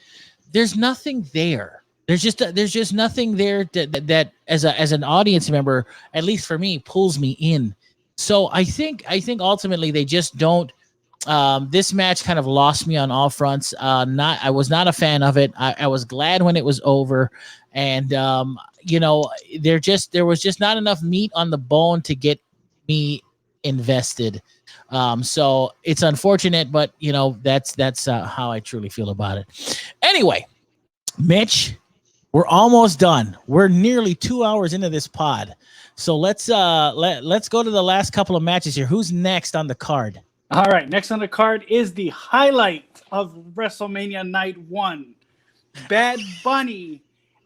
There's nothing there. There's just nothing there that as an audience member, at least for me, pulls me in. So I think ultimately they just don't. This match kind of lost me on all fronts. I was not a fan of it. I was glad when it was over, and there was just not enough meat on the bone to get me invested. So it's unfortunate, but that's how I truly feel about it. Anyway, Mitch, we're almost done. We're nearly 2 hours into this pod, so let's go to the last couple of matches here. Who's next on the card? All right, next on the card is the highlight of WrestleMania Night 1. Bad Bunny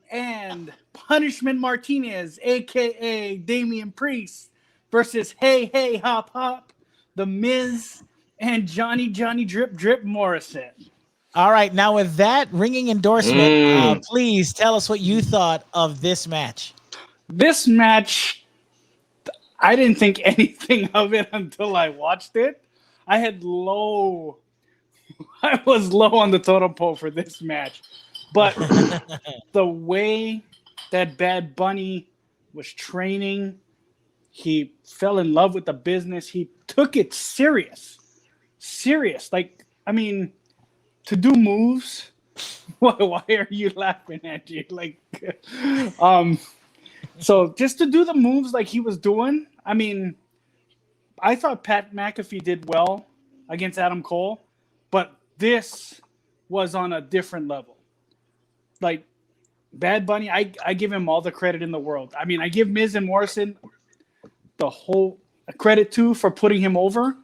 and Punishment Martinez, a.k.a. Damian Priest, versus Hey Hey Hop Hop, The Miz, and Johnny Drip Drip Morrison. All right, now with that ringing endorsement, please tell us what you thought of this match. This match, I didn't think anything of it until I watched it. I was low on the totem pole for this match. But the way that Bad Bunny was training, he fell in love with the business. He took it serious. Like, I mean, to do moves. Why are you laughing, Angie? Like, so just to do the moves like he was doing, I mean, I thought Pat McAfee did well against Adam Cole, but this was on a different level. Like, Bad Bunny, I give him all the credit in the world. I mean, I give Miz and Morrison the whole credit too for putting him over,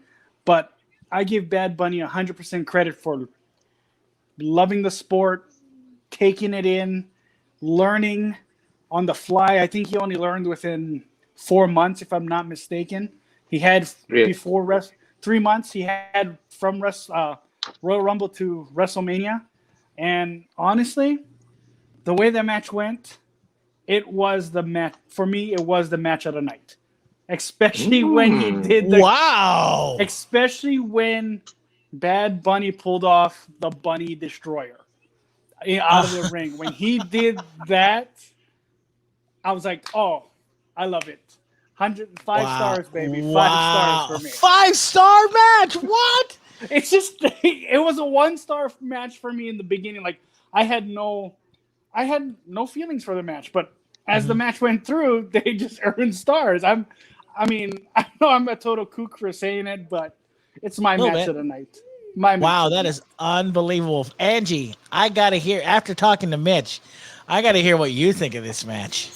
but I give Bad Bunny 100% credit for loving the sport, taking it in, learning on the fly. I think he only learned within 4 months, if I'm not mistaken. He had before 3 months. He had from Royal Rumble to WrestleMania, and honestly, the way that match went, it was the match for me. It was the match of the night, especially when he did especially when Bad Bunny pulled off the Bunny Destroyer out of the ring. When he did that, I was like, "Oh, I love it." 5 stars, baby. 5 stars for me. 5-star match. What? It's just it was a 1-star match for me in the beginning. Like, I had no feelings for the match, but as the match went through, they just earned stars. I know I'm a total kook for saying it, but it's my match of the night. Wow, that is unbelievable. Angie, I got to hear, after talking to Mitch, I got to hear what you think of this match.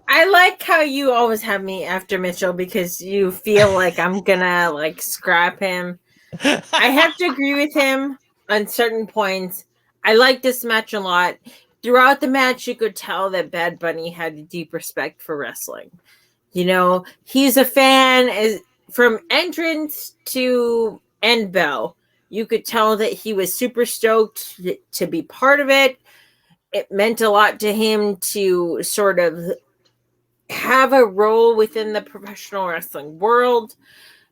I like how you always have me after Mitchell because you feel like I'm gonna like scrap him. I have to agree with him on certain points. I like this match a lot. Throughout the match, you could tell that Bad Bunny had a deep respect for wrestling. You know, he's a fan from entrance to end bell. You could tell that he was super stoked to be part of it. It meant a lot to him to sort of have a role within the professional wrestling world.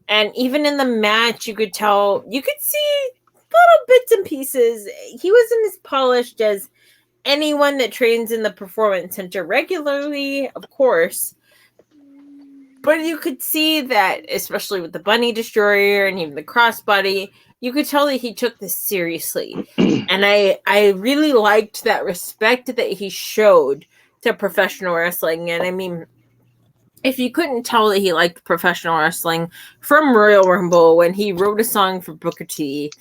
And even in the match, you could see little bits and pieces. He wasn't as polished as anyone that trains in the Performance Center regularly, of course. But you could see that, especially with the Bunny Destroyer and even the Crossbody, you could tell that he took this seriously. And I really liked that respect that he showed to professional wrestling. And I mean, if you couldn't tell that he liked professional wrestling from Royal Rumble when he wrote a song for Booker T,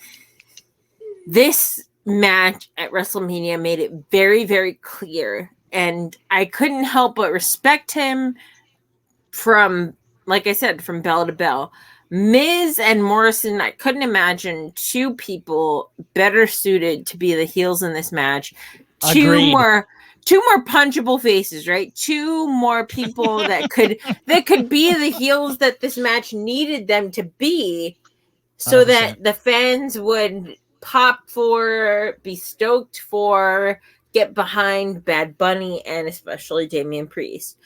this match at WrestleMania made it very, very clear. And I couldn't help but respect him from, like I said, from bell to bell. Miz and Morrison, I couldn't imagine two people better suited to be the heels in this match. Agreed. Two more punchable faces, right? Two more people that could be the heels that this match needed them to be, so 100%. that the fans would pop for, be stoked for, get behind Bad Bunny and especially Damian Priest.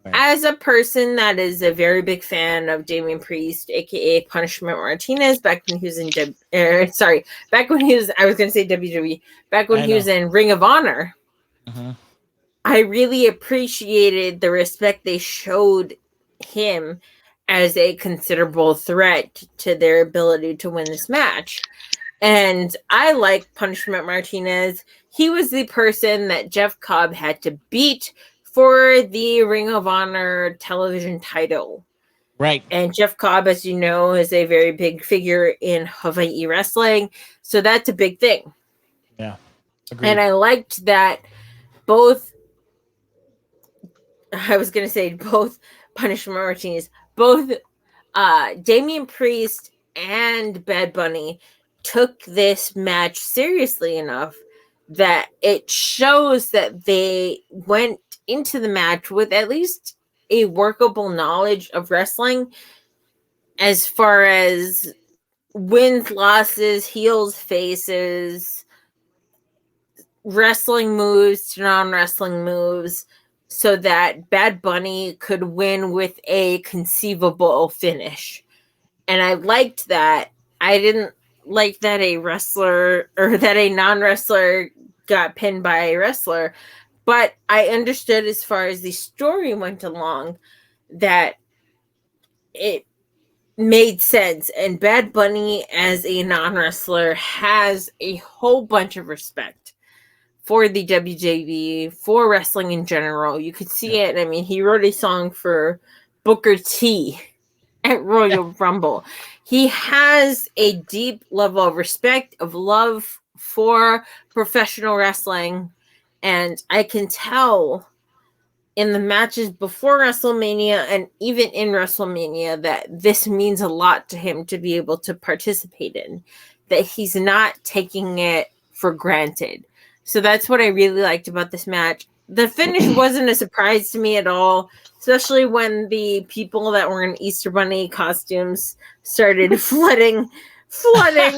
Right. As a person that is a very big fan of Damian Priest, aka Punishment Martinez, back when he was in back when he was, I was going to say WWE, back when he was in Ring of Honor, I really appreciated the respect they showed him as a considerable threat to their ability to win this match. And I like Punishment Martinez. He was the person that Jeff Cobb had to beat for the Ring of Honor television title. Right. And Jeff Cobb, as you know, is a very big figure in Hawaii wrestling. So that's a big thing. Yeah. Agreed. And I liked that both Punishment Martinez, both Damian Priest and Bad Bunny took this match seriously enough that it shows that they went into the match with at least a workable knowledge of wrestling as far as wins, losses, heels, faces, wrestling moves to non-wrestling moves, so that Bad Bunny could win with a conceivable finish. And I liked that. I didn't like that a wrestler or that a non-wrestler got pinned by a wrestler, but I understood as far as the story went along that it made sense. And Bad Bunny as a non-wrestler has a whole bunch of respect for the WWE, for wrestling in general. You could see it. I mean, he wrote a song for Booker T at Royal Rumble. He has a deep level of respect, of love for professional wrestling. And I can tell in the matches before WrestleMania and even in WrestleMania that this means a lot to him to be able to participate in, that he's not taking it for granted. So that's what I really liked about this match. The finish wasn't a surprise to me at all, especially when the people that were in Easter Bunny costumes started flooding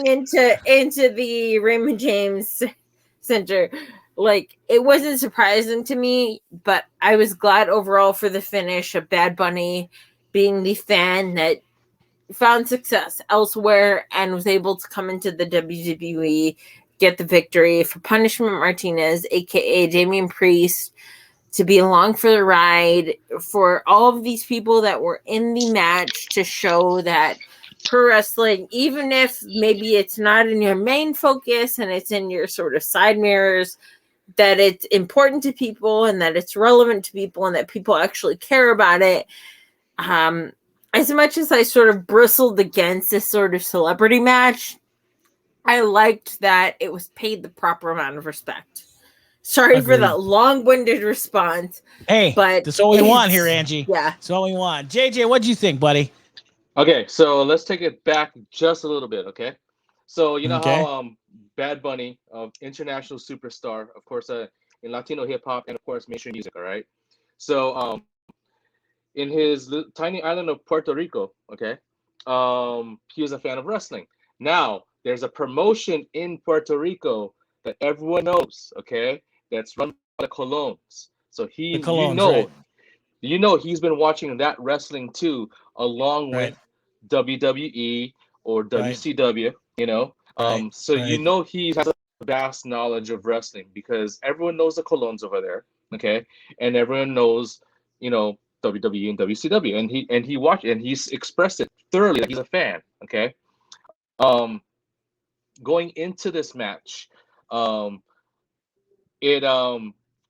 into the Raymond James Center. Like, it wasn't surprising to me, but I was glad overall for the finish of Bad Bunny being the fan that found success elsewhere and was able to come into the WWE, get the victory, for Punishment Martinez, aka Damian Priest, to be along for the ride, for all of these people that were in the match to show that pro wrestling, even if maybe it's not in your main focus and it's in your sort of side mirrors, that it's important to people and that it's relevant to people and that people actually care about it. As much as I sort of bristled against this sort of celebrity match, I liked that it was paid the proper amount of respect. Sorry for that long-winded response. Hey, but that's all we want here, Angie. Yeah. That's all we want. JJ, what do you think, buddy? Okay, so let's take it back just a little bit, okay? So you know how Bad Bunny, international superstar, of course, in Latino hip hop and of course mainstream music, all right? So in his tiny island of Puerto Rico, okay, he was a fan of wrestling. Now there's a promotion in Puerto Rico that everyone knows, okay, that's run by the Colones. So he's been watching that wrestling too, along with WWE or WCW, you know. You know he has a vast knowledge of wrestling because everyone knows the Colones over there, okay, and everyone knows, you know, WWE and WCW, and he watched and he's expressed it thoroughly that he's a fan, okay. Going into this match,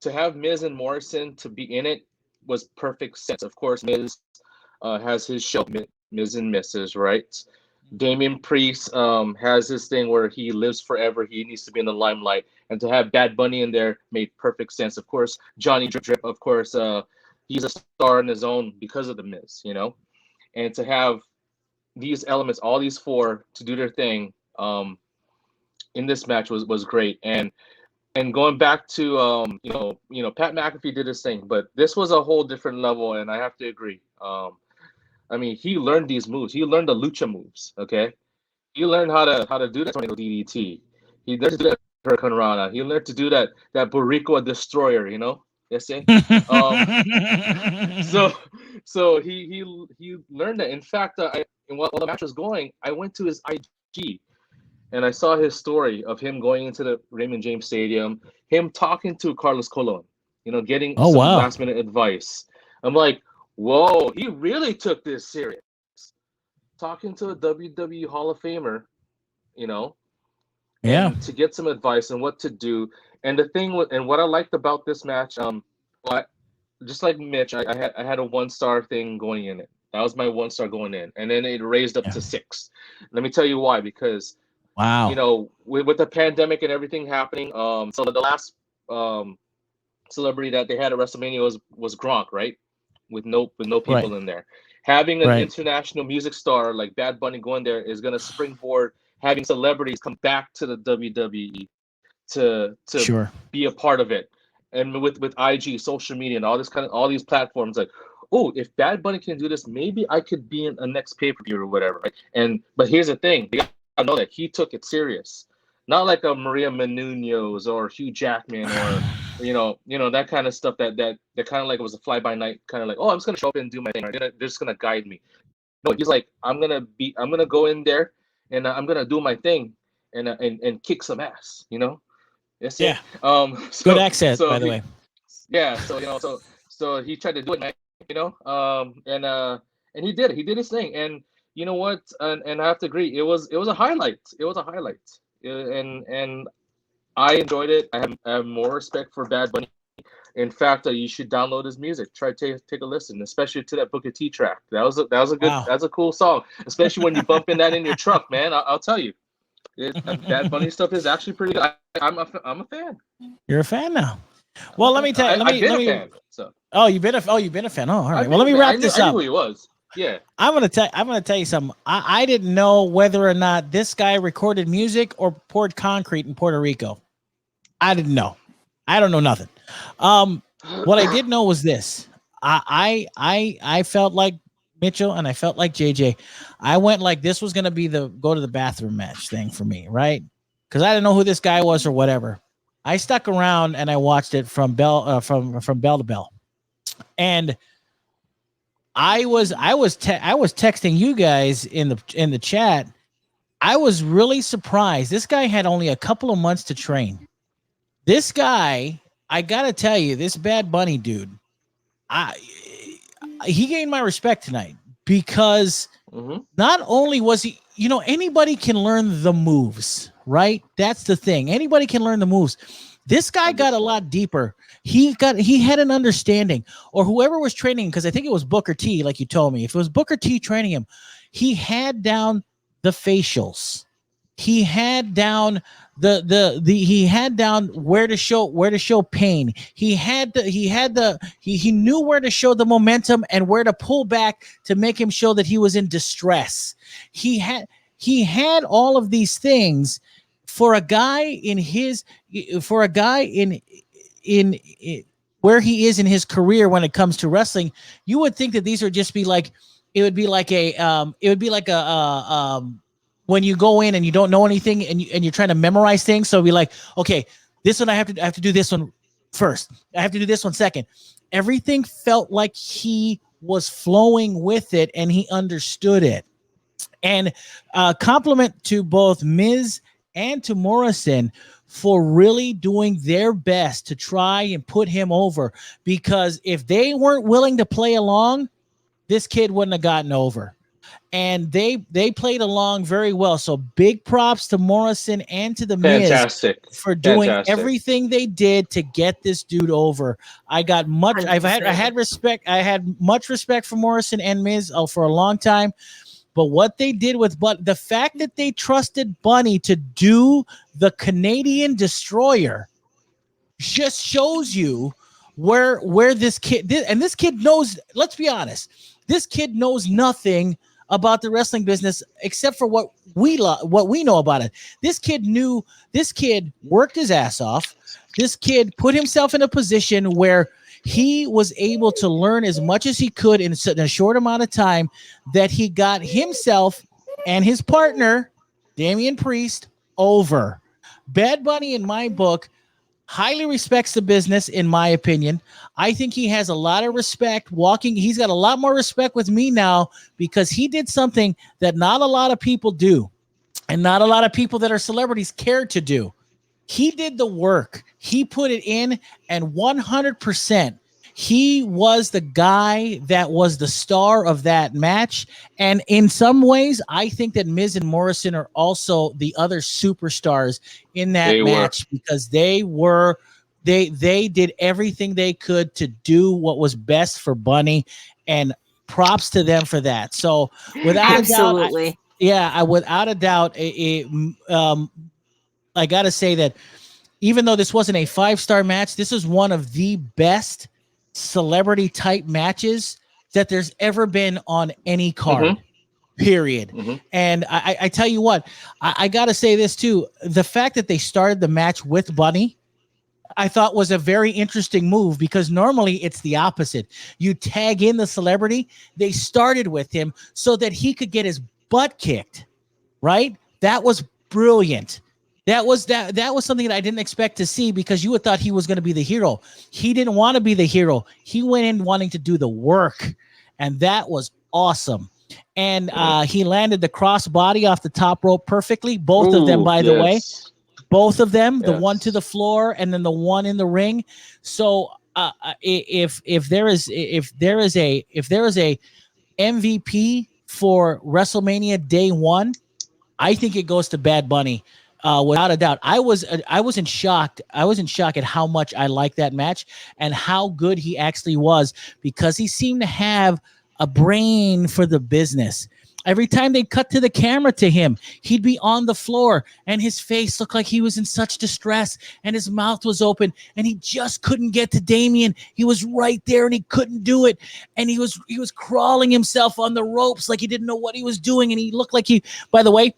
to have Miz and Morrison to be in it was perfect sense. Of course, Miz has his show, Miz and Mrs. Right. Damian Priest has this thing where he lives forever. He needs to be in the limelight, and to have Bad Bunny in there made perfect sense. Of course, Johnny Drip Drip. Of course, he's a star in his own because of the Miz, you know. And to have these elements, all these four, to do their thing in this match was great. And going back to Pat McAfee did his thing, but this was a whole different level, and I have to agree. I mean, he learned these moves. He learned the lucha moves. Okay, he learned how to do that tornado DDT. He learned to do that Hurricane Rana. He learned to do that Boricua Destroyer. You know, yes, so he learned that. In fact, while the match was going, I went to his IG and I saw his story of him going into the Raymond James Stadium, him talking to Carlos Colon, getting some last minute advice. I'm like, whoa, he really took this serious. Talking to a WWE Hall of Famer, and to get some advice on what to do. And the thing and what I liked about this match, just like Mitch, I had a 1-star thing going in it. That was my 1-star going in, and then it raised up to 6. Let me tell you why. Because with the pandemic and everything happening, so the last celebrity that they had at WrestleMania was Gronk, right? With no people in there. Having an international music star like Bad Bunny going there is going to springboard having celebrities come back to the WWE to be a part of it. And with IG, social media, and all these platforms, like, oh, if Bad Bunny can do this, maybe I could be in a next pay-per-view or whatever. Right? But here's the thing: you gotta know that he took it serious, not like a Maria Menounos or Hugh Jackman or that kind of stuff that kind of like was a fly-by-night kind of like, oh, I'm just gonna show up and do my thing. Right? They're just gonna guide me. No, he's like, I'm gonna go in there and I'm gonna do my thing and kick some ass. Yes, yeah. Good accent, by the way. Yeah. So he tried to do it, and he did it. He did his thing, and you know what? And I have to agree, it was a highlight. It was a highlight, and I enjoyed it. I have more respect for Bad Bunny. In fact, you should download his music. Try to take a listen, especially to that Booker T track. That was a good. Wow. That's a cool song, especially when you bump in that in your truck, man. I'll tell you. Bad Bunny stuff is actually pretty good. I'm a fan. You're a fan now. Well, let me tell you. I've been a fan. So. Oh, you've been a fan. Oh, all right. Well, let me wrap this up. I knew he was. Yeah. I'm gonna tell you something. I didn't know whether or not this guy recorded music or poured concrete in Puerto Rico. I didn't know. I don't know nothing. What I did know was this. I felt like Mitchell and I felt like JJ. I went like this was gonna be the go to the bathroom match thing for me, right? Because I didn't know who this guy was or whatever. I stuck around and I watched it from bell to bell, and I was texting you guys in the chat. I was really surprised. This guy had only a couple of months to train. This guy, I gotta tell you, this Bad Bunny dude, he gained my respect tonight because not only was he, anybody can learn the moves, right? That's the thing. Anybody can learn the moves. This guy got a lot deeper. He had an understanding, or whoever was training, because I think it was Booker T, like you told me. If it was Booker T training him, he had down the facials. He had down he had down where to show pain. He knew where to show the momentum and where to pull back to make him show that he was in distress. He had all of these things for a guy in where he is in his career when it comes to wrestling. You would think that these would just be like, it would be like when you go in and you don't know anything and you're trying to memorize things. So it'd be like, okay, this one I have to do this one first. I have to do this one second. Everything felt like he was flowing with it and he understood it. And compliment to both Miz and to Morrison for really doing their best to try and put him over, because if they weren't willing to play along, this kid wouldn't have gotten over. and they played along very well. So big props to Morrison and to the Fantastic. Miz for doing Fantastic. everything they did to get this dude over. I had respect. I had much respect for Morrison and Miz for a long time. But what they did with the fact that they trusted Bunny to do the Canadian Destroyer just shows you where this kid did. And this kid knows, let's be honest, this kid knows nothing about the wrestling business except for what we know about it. This kid worked his ass off. This kid put himself in a position where he was able to learn as much as he could in a short amount of time, that he got himself and his partner, Damian Priest, over. Bad Bunny, in my book, highly respects the business, in my opinion. I think he has a lot of respect he's got a lot more respect with me now because he did something that not a lot of people do, and not a lot of people that are celebrities care to do. He did the work. He put it in, and 100%, he was the guy that was the star of that match. And in some ways, I think that Miz and Morrison are also the other superstars in that match because they did everything they could to do what was best for Bunny, and props to them for that. So without a doubt, I got to say that even though this wasn't a 5-star match, this is one of the best celebrity type matches that there's ever been on any card, period. And I tell you what, I got to say this too. The fact that they started the match with Bunny, I thought was a very interesting move, because normally it's the opposite. You tag in the celebrity. They started with him so that he could get his butt kicked, right? That was brilliant. That was something that I didn't expect to see, because you would thought he was going to be the hero. He didn't want to be the hero. He went in wanting to do the work, and that was awesome. And he landed the crossbody off the top rope perfectly. Both of them, by the way, both of them, the one to the floor and then the one in the ring. So if there is a MVP for WrestleMania Day 1, I think it goes to Bad Bunny. Without a doubt. I was in shock. I was in shock at how much I liked that match and how good he actually was, because he seemed to have a brain for the business. Every time they cut to the camera to him, he'd be on the floor and his face looked like he was in such distress and his mouth was open and he just couldn't get to Damian. He was right there and he couldn't do it. And he was crawling himself on the ropes like he didn't know what he was doing. And he looked like by the way,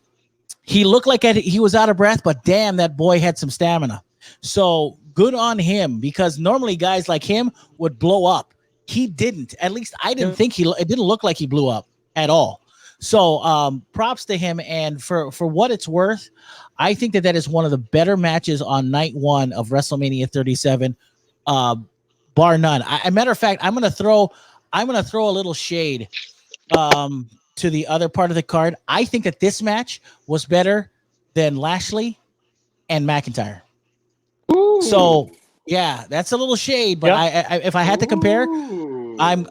he looked like he was out of breath, but damn, that boy had some stamina. So good on him, because normally guys like him would blow up. He didn't. At least I didn't think it didn't look like he blew up at all. So props to him. And for what it's worth, I think that is one of the better matches on night 1 of WrestleMania 37, bar none. Matter of fact, I'm gonna throw a little shade to the other part of the card. I think that this match was better than Lashley and McIntyre. Ooh. So yeah, that's a little shade, but if I had to compare, I'm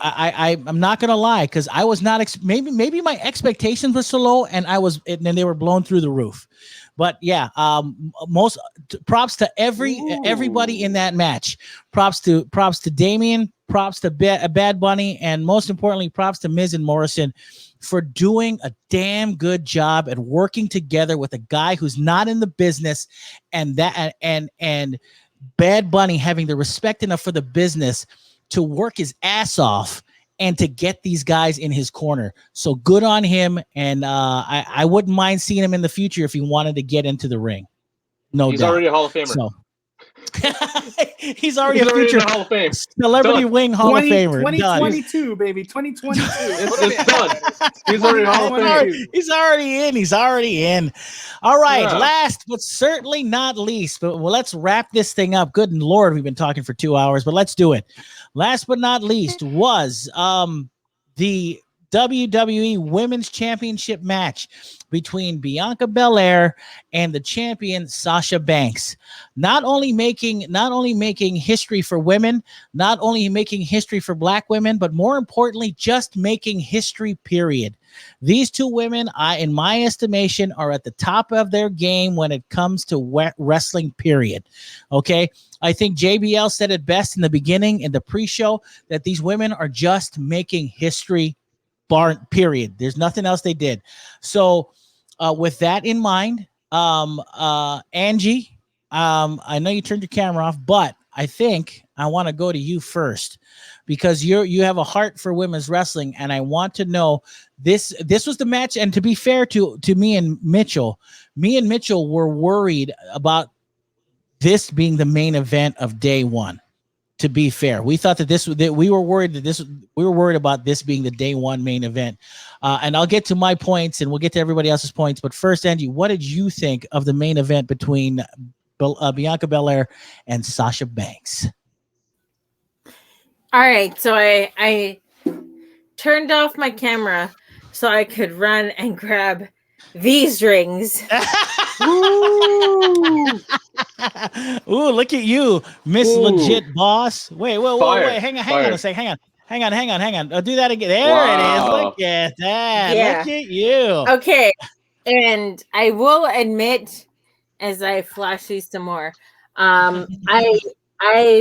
not gonna lie, because I was not maybe my expectations were so low and they were blown through the roof. But yeah, most props to everybody in that match. Props to Damian, props to Bad Bunny, and most importantly, props to Miz and Morrison for doing a damn good job at working together with a guy who's not in the business, and Bad Bunny having the respect enough for the business to work his ass off and to get these guys in his corner. So good on him. And I wouldn't mind seeing him in the future if he wanted to get into the ring. He's already a Hall of Famer. So. He's already a future Hall of Fame. Celebrity Wing Hall of Famer. 2022, baby. 2022. It's done. He's already Hall of Fame. He's already in. All right. Yeah. Last but certainly not least, but let's wrap this thing up. Good Lord, we've been talking for 2 hours, but let's do it. Last but not least was the WWE Women's Championship match between Bianca Belair and the champion Sasha Banks. Not only making history for women, not only making history for Black women, but more importantly, just making history, period. These two women, in my estimation, are at the top of their game when it comes to wrestling, period. Okay? I think JBL said it best in the beginning, in the pre-show, that these women are just making history, period. There's nothing else they did. So with that in mind, Angie, I know you turned your camera off, but I think I want to go to you first because you have a heart for women's wrestling, and I want to know this was the match. And to be fair to me and Mitchell were worried about this being the main event of day one. To be fair, we thought that we were worried about this being the day one main event. And I'll get to my points and we'll get to everybody else's points. But first, Angie, what did you think of the main event between Bianca Belair and Sasha Banks? All right, so I turned off my camera so I could run and grab these rings. Ooh, look at you, Miss Legit Boss. Wait, hang on a sec. Hang on. Do that again. There it is. Look at that. Yeah. Look at you. Okay. And I will admit, as I flash these some more, I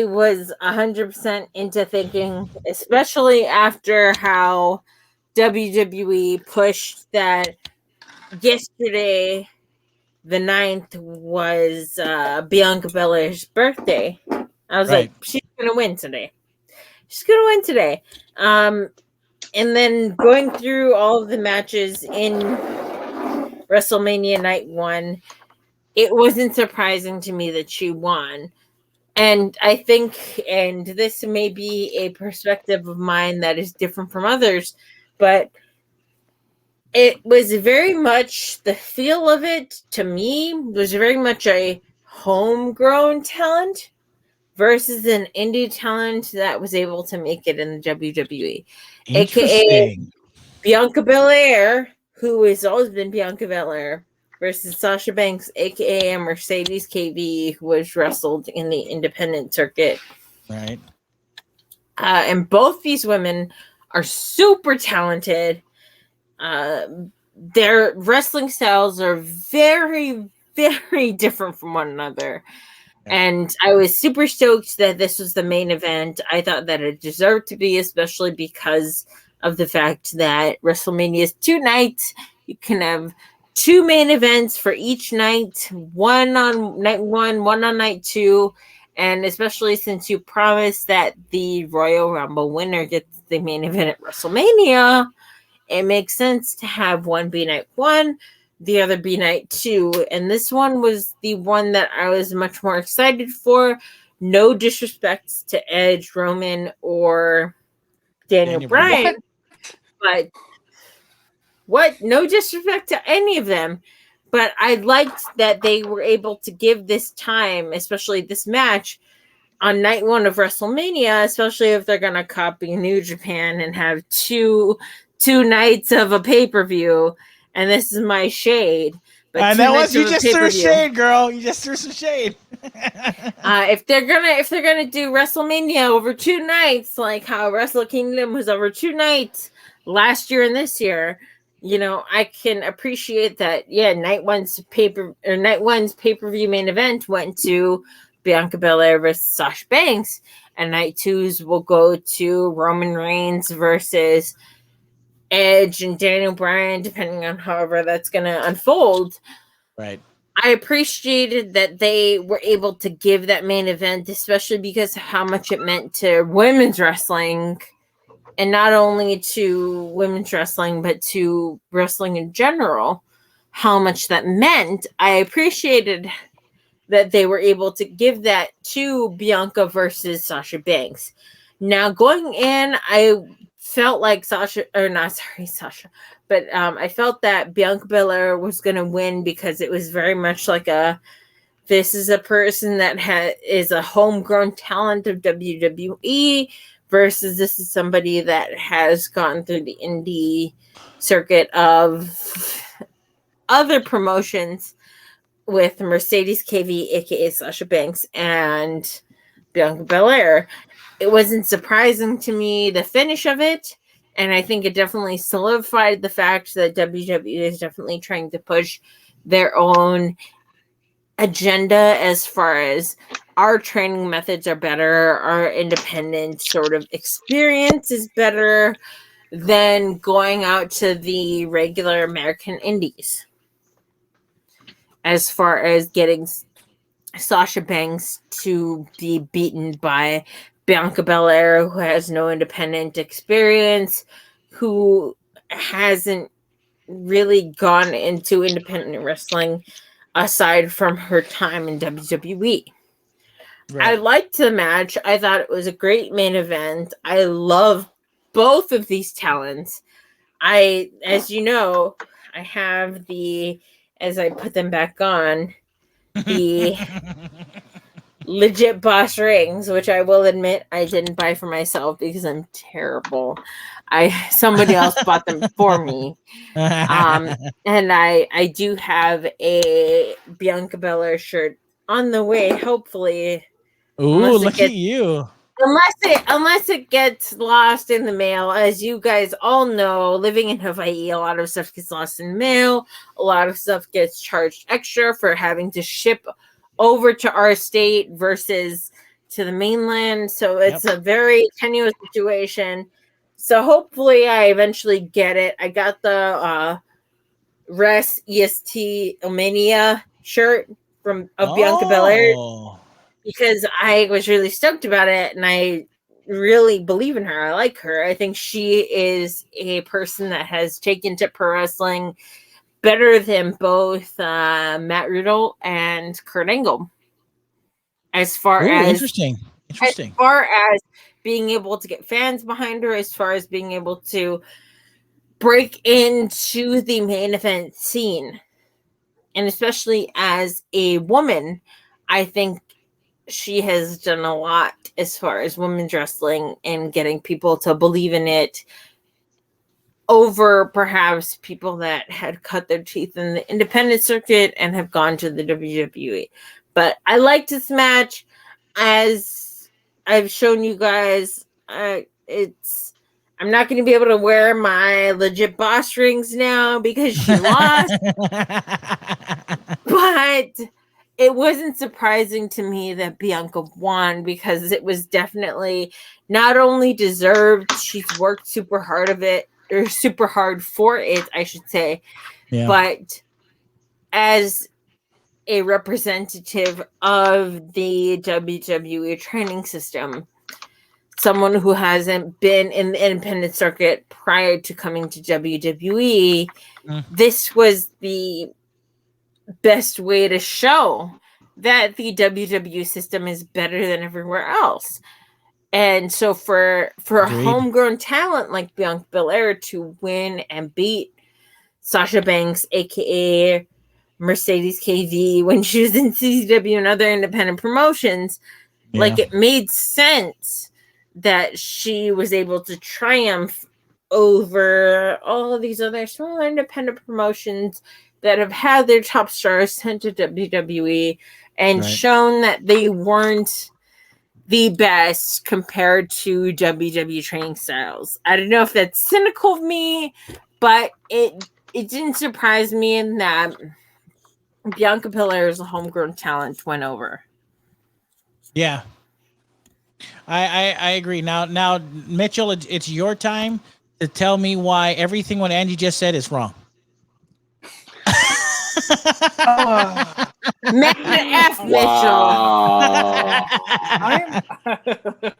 was 100% into thinking, especially after how WWE pushed that yesterday, the 9th, was Bianca Belair's birthday. I was like, she's going to win today. She's going to win today. And then going through all of the matches in WrestleMania Night 1, it wasn't surprising to me that she won. And I think, and this may be a perspective of mine that is different from others, but it was very much, the feel of it to me was very much a homegrown talent versus an indie talent that was able to make it in the WWE. AKA Bianca Belair, who has always been Bianca Belair, versus Sasha Banks, aka Mercedes KV, who was wrestled in the independent circuit. Right. And both these women are super talented. Their wrestling styles are very, very different from one another. And I was super stoked that this was the main event. I thought that it deserved to be, especially because of the fact that WrestleMania is 2 nights. You can have 2 main events for each night, one on night 1, one on night 2. And especially since you promised that the Royal Rumble winner gets the main event at WrestleMania, it makes sense to have one be night 1, the other be night 2. And this one was the one that I was much more excited for. No disrespect to Edge, Roman, or Daniel Bryan. But no disrespect to any of them. But I liked that they were able to give this time, especially this match, on night 1 of WrestleMania, especially if they're going to copy New Japan and have two nights of a pay-per-view. And this is my shade. But you just threw shade, girl. You just threw some shade. If they're gonna do WrestleMania over 2 nights, like how Wrestle Kingdom was over 2 nights last year and this year, I can appreciate that. Yeah, night one's pay-per-view main event went to Bianca Belair versus Sasha Banks, and night 2's will go to Roman Reigns versus Edge and Daniel Bryan, depending on however that's going to unfold. Right. I appreciated that they were able to give that main event, especially because of how much it meant to women's wrestling, and not only to women's wrestling, but to wrestling in general, how much that meant. I appreciated that they were able to give that to Bianca versus Sasha Banks. Now, going in, I felt like I felt that Bianca Belair was going to win because it was very much like this is a person that is a homegrown talent of WWE versus this is somebody that has gone through the indie circuit of other promotions with Mercedes KV, aka Sasha Banks, and Bianca Belair. It wasn't surprising to me, the finish of it, and I think it definitely solidified the fact that WWE is definitely trying to push their own agenda as far as our training methods are better, our independent sort of experience is better than going out to the regular American indies. As far as getting Sasha Banks to be beaten by Bianca Belair, who has no independent experience, who hasn't really gone into independent wrestling aside from her time in WWE. Right. I liked the match. I thought it was a great main event. I love both of these talents. As you know, I have as I put them back on, the legit boss rings, which I will admit I didn't buy for myself because I'm terrible. Somebody else bought them for me. And I do have a Bianca Belair shirt on the way, hopefully. Ooh, look at you. Unless it gets lost in the mail. As you guys all know, living in Hawaii, a lot of stuff gets lost in the mail. A lot of stuff gets charged extra for having to ship over to our state versus to the mainland. So it's a very tenuous situation. So hopefully I eventually get it. I got the Res EST Omania shirt of Bianca Belair, because I was really stoked about it and I really believe in her. I like her. I think she is a person that has taken to pro wrestling better than both Matt Riddle and Kurt Angle. As far as being able to get fans behind her, as far as being able to break into the main event scene, and especially as a woman, I think she has done a lot as far as women's wrestling and getting people to believe in it over perhaps people that had cut their teeth in the independent circuit and have gone to the WWE. But I liked this match. As I've shown you guys, I'm not going to be able to wear my legit boss rings now because she lost. But it wasn't surprising to me that Bianca won because it was definitely not only deserved, she's worked super hard for it, I should say, but as a representative of the WWE training system, someone who hasn't been in the independent circuit prior to coming to WWE, this was the best way to show that the WWE system is better than everywhere else. And so for a homegrown talent like Bianca Belair to win and beat Sasha Banks, aka Mercedes KV, when she was in CZW and other independent promotions, like it made sense that she was able to triumph over all of these other smaller independent promotions that have had their top stars sent to WWE and shown that they weren't the best compared to WWE training styles. I don't know if that's cynical of me, but it didn't surprise me in that Bianca Belair's homegrown talent went over. Yeah. I agree. Now, Mitchell, it's your time to tell me why everything what Angie just said is wrong. Magna F, Wow. Mitchell.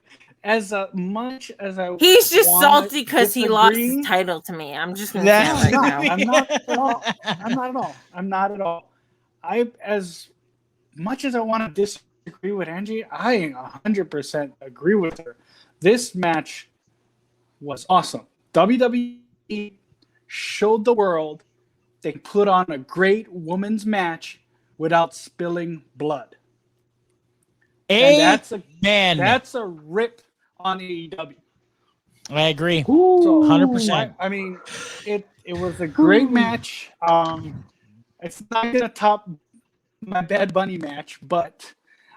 As much as I He's just salty because he lost his title to me. I'm just going to say it right now. I'm not at all. As much as I want to disagree with Angie, I 100% agree with her. This match was awesome. WWE showed the world they put on a great women's match without spilling blood. And that's a rip on AEW. I agree. So 100%. I mean, it was a great match. It's not gonna top my Bad Bunny match, but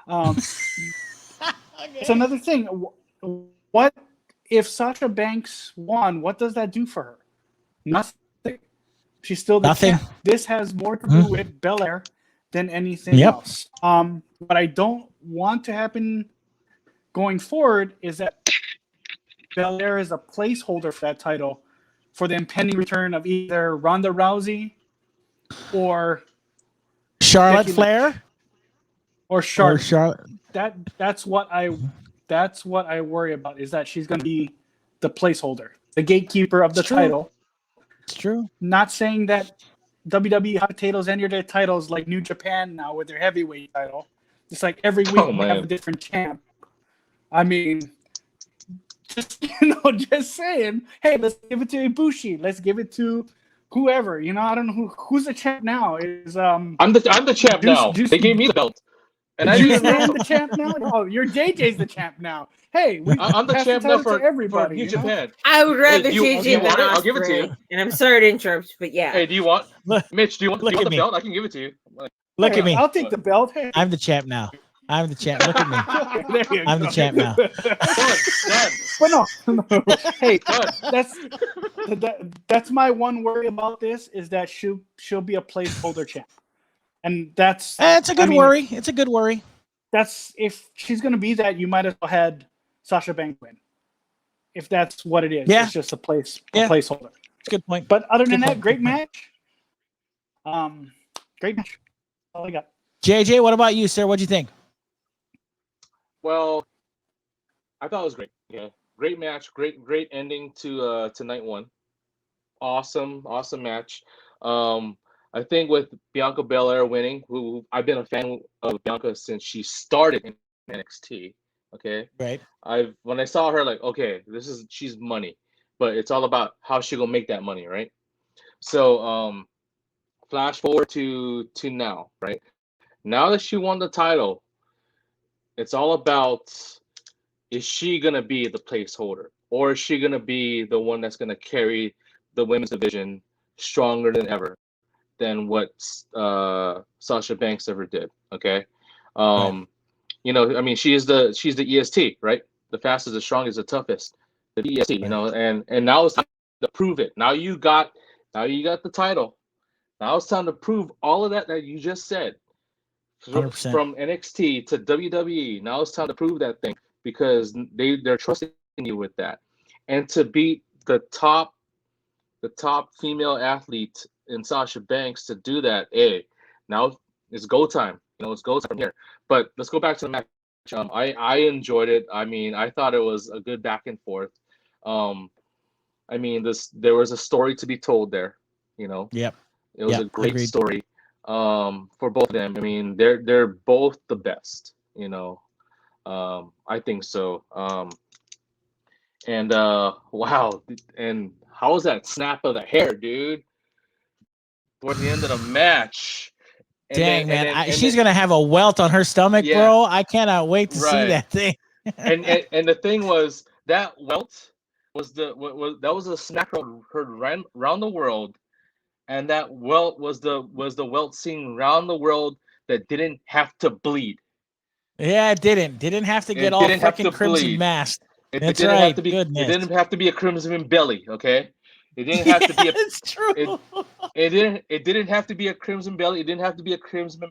it's another thing. What if Sasha Banks won? What does that do for her? Nothing. She's still the Nothing. champ. This has more to do with Bel-Air than anything else. What I don't want to happen going forward is that Bel-Air is a placeholder for that title for the impending return of either Ronda Rousey or Charlotte Becky Flair Lynch. Or Charlotte. or Charlotte. That's what I worry about, is that she's going to be the placeholder, the gatekeeper of the title. It's true. Not saying that WWE hot potatoes enter their titles like New Japan now with their heavyweight title. It's like every week we have a different champ. I mean, just saying. Hey, let's give it to Ibushi. Let's give it to whoever. I don't know who's the champ now. I'm the champ now. They gave me the belt, and I didn't know. The champ now. Oh, your JJ's the champ now. Hey, I'm the champ now for everybody. New Japan. I would rather Hey, you JJ want than it? I'll give it to Ospreay. you. And I'm sorry to interrupt, but yeah. Hey, do you want Mitch? Do you want the me. belt? I can give it to you. Look at me. I'll take the belt. Hey. I'm the champ now. I'm the champ. Look at me. I'm the champ now. Done. But no. Hey, that's my one worry about this, is that she'll be a placeholder champ, and that's It's a good worry. It's a good worry. That's, if she's gonna be that, you might as well had Sasha Banks win. If that's what it is, it's just a placeholder. It's a good point. But other than that, great match. Great match. All I got. JJ, what about you, sir? What'd you think? Well, I thought it was great. Yeah, great match. Great ending to night one. Awesome match. I think with Bianca Belair winning, who I've been a fan of Bianca since she started in NXT. Okay. Right. When I saw her, like, okay, she's money, but it's all about how she gonna make that money, right? So flash forward to now, right? Now that she won the title, it's all about, is she gonna be the placeholder, or is she gonna be the one that's gonna carry the women's division stronger than ever than what Sasha Banks ever did? Okay. Right. I mean, she's the EST, right? The fastest, the strongest, the toughest, the EST. Right. And now it's time to prove it. Now you got the title. Now it's time to prove all of that you just said. 100%. From NXT to WWE, now it's time to prove that thing, because they're trusting you with that, and to beat the top female athlete in Sasha Banks, to do that. Now it's go time. It's go time from here. But let's go back to the match. I enjoyed it. I mean, I thought it was a good back and forth. I mean, there was a story to be told there. Yep. It was a great story. For both of them. I mean, they're both the best. I think so. And wow, and how was that snap of the hair, dude? Towards the end of the match. Dang, man, she's gonna have a welt on her stomach, bro. I cannot wait to see that thing. and the thing was, that welt was that was a smack heard around the world, and that welt was the welt seen around the world that didn't have to bleed. Yeah, it didn't have to get all freaking crimson masked. That's right. It didn't have to be a crimson belly. Okay, it didn't have to be. It's true. It didn't have to be a crimson belly. It didn't have to be a crimson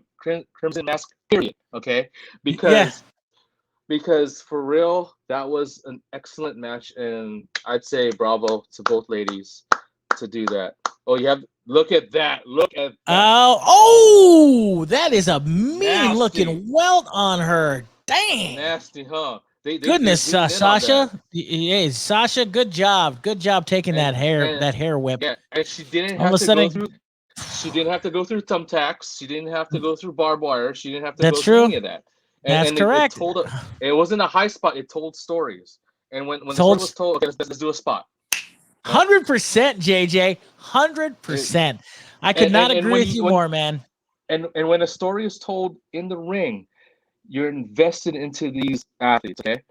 mask. Period. Okay, because for real, that was an excellent match, and I'd say bravo to both ladies to do that. Oh, look at that. Look at that. Oh, that is a mean looking welt on her. Dang. Nasty, huh? Goodness, Sasha. Hey, Sasha, good job. Good job taking that hair whip. Yeah, and she didn't have to go through. She didn't have to go through thumbtacks. She didn't have to go through barbed wire. She didn't have to go through any of that. That's correct. It wasn't a high spot. It told stories. And when the story was told, okay, let's do a spot. 100%, JJ. 100%. I could not agree with you more, man. And when a story is told in the ring, you're invested into these athletes, okay?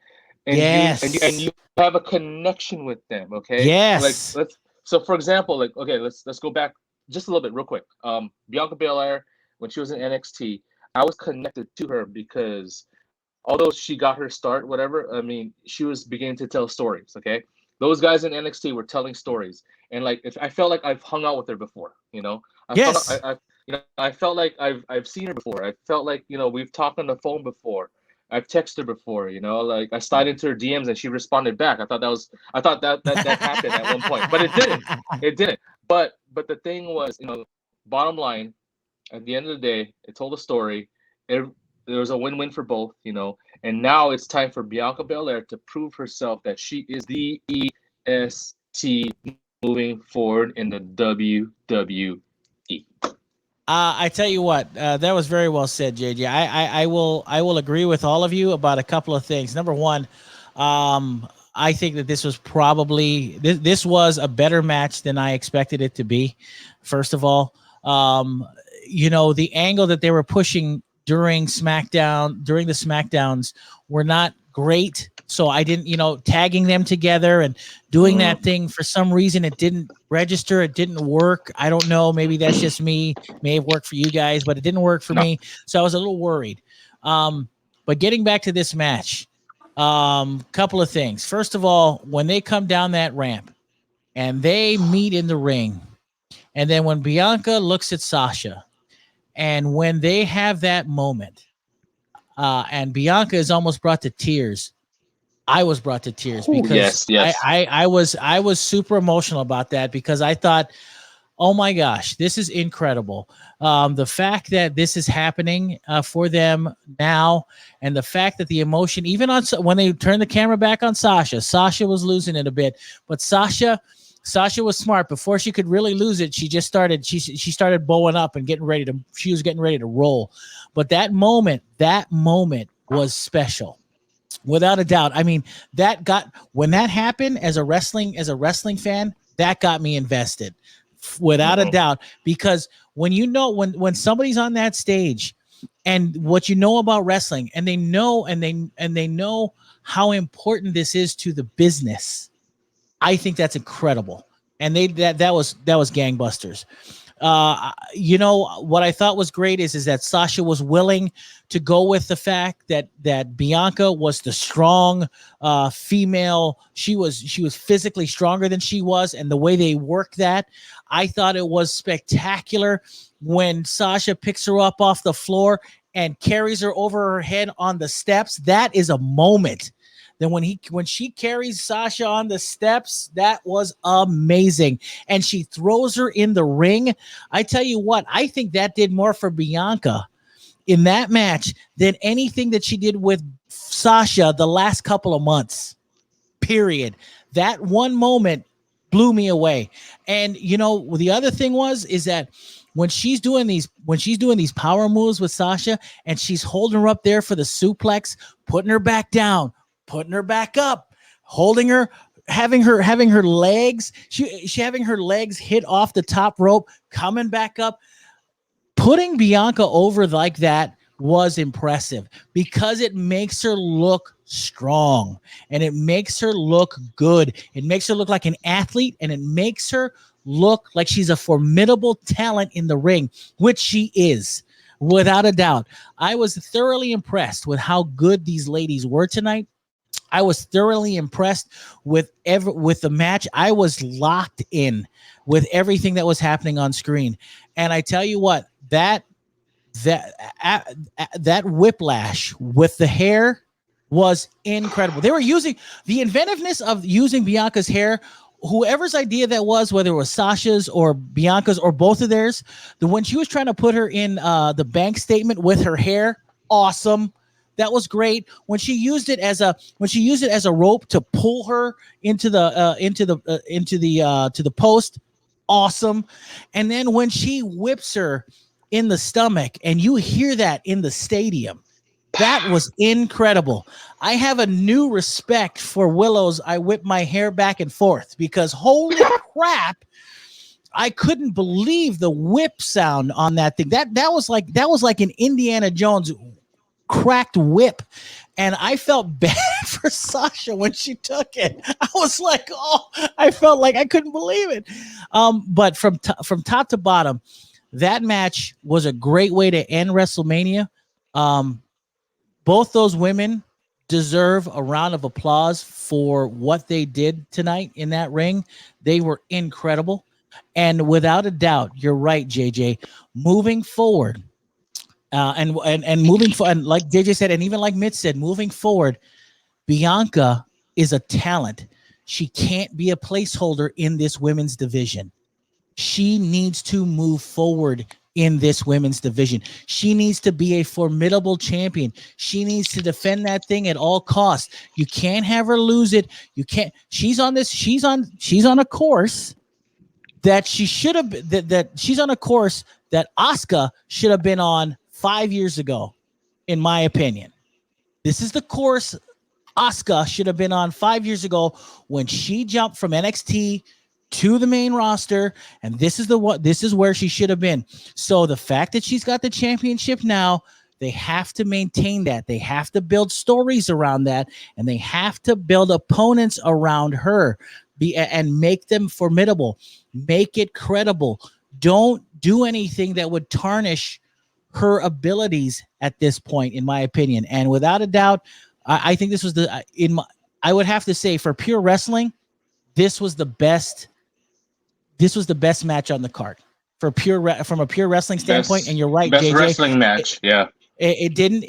and Yes. you have a connection with them. Okay, like Yes. so for example, like okay, let's go back just a little bit real quick. Bianca Belair, when she was in NXT, I was connected to her because although she got her start, whatever, I mean, she was beginning to tell stories. Okay, those guys in NXT were telling stories, and like if I felt like I've hung out with her before, you know, Yes. I felt like I've seen her before. I felt like we've talked on the phone before. I've texted her before, like I slid into her DMs and she responded back. I thought that happened at one point, but it didn't. It didn't. But the thing was, bottom line, at the end of the day, it told a story. There was a win-win for both, and now it's time for Bianca Belair to prove herself that she is the EST moving forward in the WWE. I tell you what, that was very well said, JJ. I will agree with all of you about a couple of things. Number one, I think that this was probably this was a better match than I expected it to be. First of all, the angle that they were pushing during the SmackDowns were not great. So I didn't, tagging them together and doing that thing, for some reason, it didn't register. It didn't work. I don't know. Maybe that's just me. May have worked for you guys, but it didn't work for me. So I was a little worried. But getting back to this match, couple of things. First of all, when they come down that ramp and they meet in the ring, and then when Bianca looks at Sasha, and when they have that moment, and Bianca is almost brought to tears, I was brought to tears because yes. I was super emotional about that, because I thought, oh my gosh, this is incredible. The fact that this is happening for them now, and the fact that the emotion, even when they turned the camera back on Sasha was losing it a bit, but Sasha was smart. Before she could really lose it, she just started. She started bowing up and she was getting ready to roll. But that moment was special. Without a doubt. I mean, when that happened, as a wrestling fan, that got me invested, without a doubt. Because when somebody's on that stage, and what you know about wrestling, and they know how important this is to the business, I think that's incredible. And that was gangbusters. What I thought was great is that Sasha was willing to go with the fact that Bianca was the strong female. She was physically stronger than she was, and the way they worked that, I thought it was spectacular. When Sasha picks her up off the floor and carries her over her head on the steps, that is a moment. Then when she carries Sasha on the steps, that was amazing. And she throws her in the ring. I tell you what, I think that did more for Bianca in that match than anything that she did with Sasha the last couple of months. Period. That one moment blew me away. And the other thing is that when she's doing these power moves with Sasha, and she's holding her up there for the suplex, putting her back down, putting her back up, holding her, having her legs, she having her legs hit off the top rope, coming back up, putting Bianca over like that was impressive, because it makes her look strong, and it makes her look good. It makes her look like an athlete, and it makes her look like she's a formidable talent in the ring, which she is, without a doubt. I was thoroughly impressed with how good these ladies were tonight. I was thoroughly impressed with the match. I was locked in with everything that was happening on screen. And I tell you what, that whiplash with the hair was incredible. They were using the inventiveness of using Bianca's hair. Whoever's idea that was, whether it was Sasha's or Bianca's or both of theirs, when she was trying to put her in the bank statement with her hair, awesome. That was great. When she used it as a rope to pull her into the post, awesome. And then when she whips her in the stomach, and you hear that in the stadium, that was incredible. I have a new respect for Willow's "I whip my hair back and forth," because holy crap, I couldn't believe the whip sound on that thing. That was like an Indiana Jones cracked whip, and I felt bad for Sasha when she took it. I was like, oh, I felt like I couldn't believe it. But from top to bottom, that match was a great way to end WrestleMania. Both those women deserve a round of applause for what they did tonight in that ring. They were incredible. And without a doubt, you're right, JJ. Moving forward, and moving forward, and like JJ said, and even like Mitch said, moving forward, Bianca is a talent. She can't be a placeholder in this women's division. She needs to move forward in this women's division. She needs to be a formidable champion. She needs to defend that thing at all costs. You can't have her lose it. You can't. She's on a course that she should have that she's on a course that Asuka should have been on 5 years ago, in my opinion. This is the course Asuka should have been on 5 years ago when she jumped from NXT to the main roster, and this is where she should have been. So the fact that she's got the championship now, they have to maintain that. They have to build stories around that, and they have to build opponents around her, and make them formidable. Make it credible. Don't do anything that would tarnish her abilities at this point, in my opinion. And without a doubt, I think this was I would have to say, for pure wrestling, this was the best match on the card from a pure wrestling standpoint. And you're right, best JJ. wrestling match. It didn't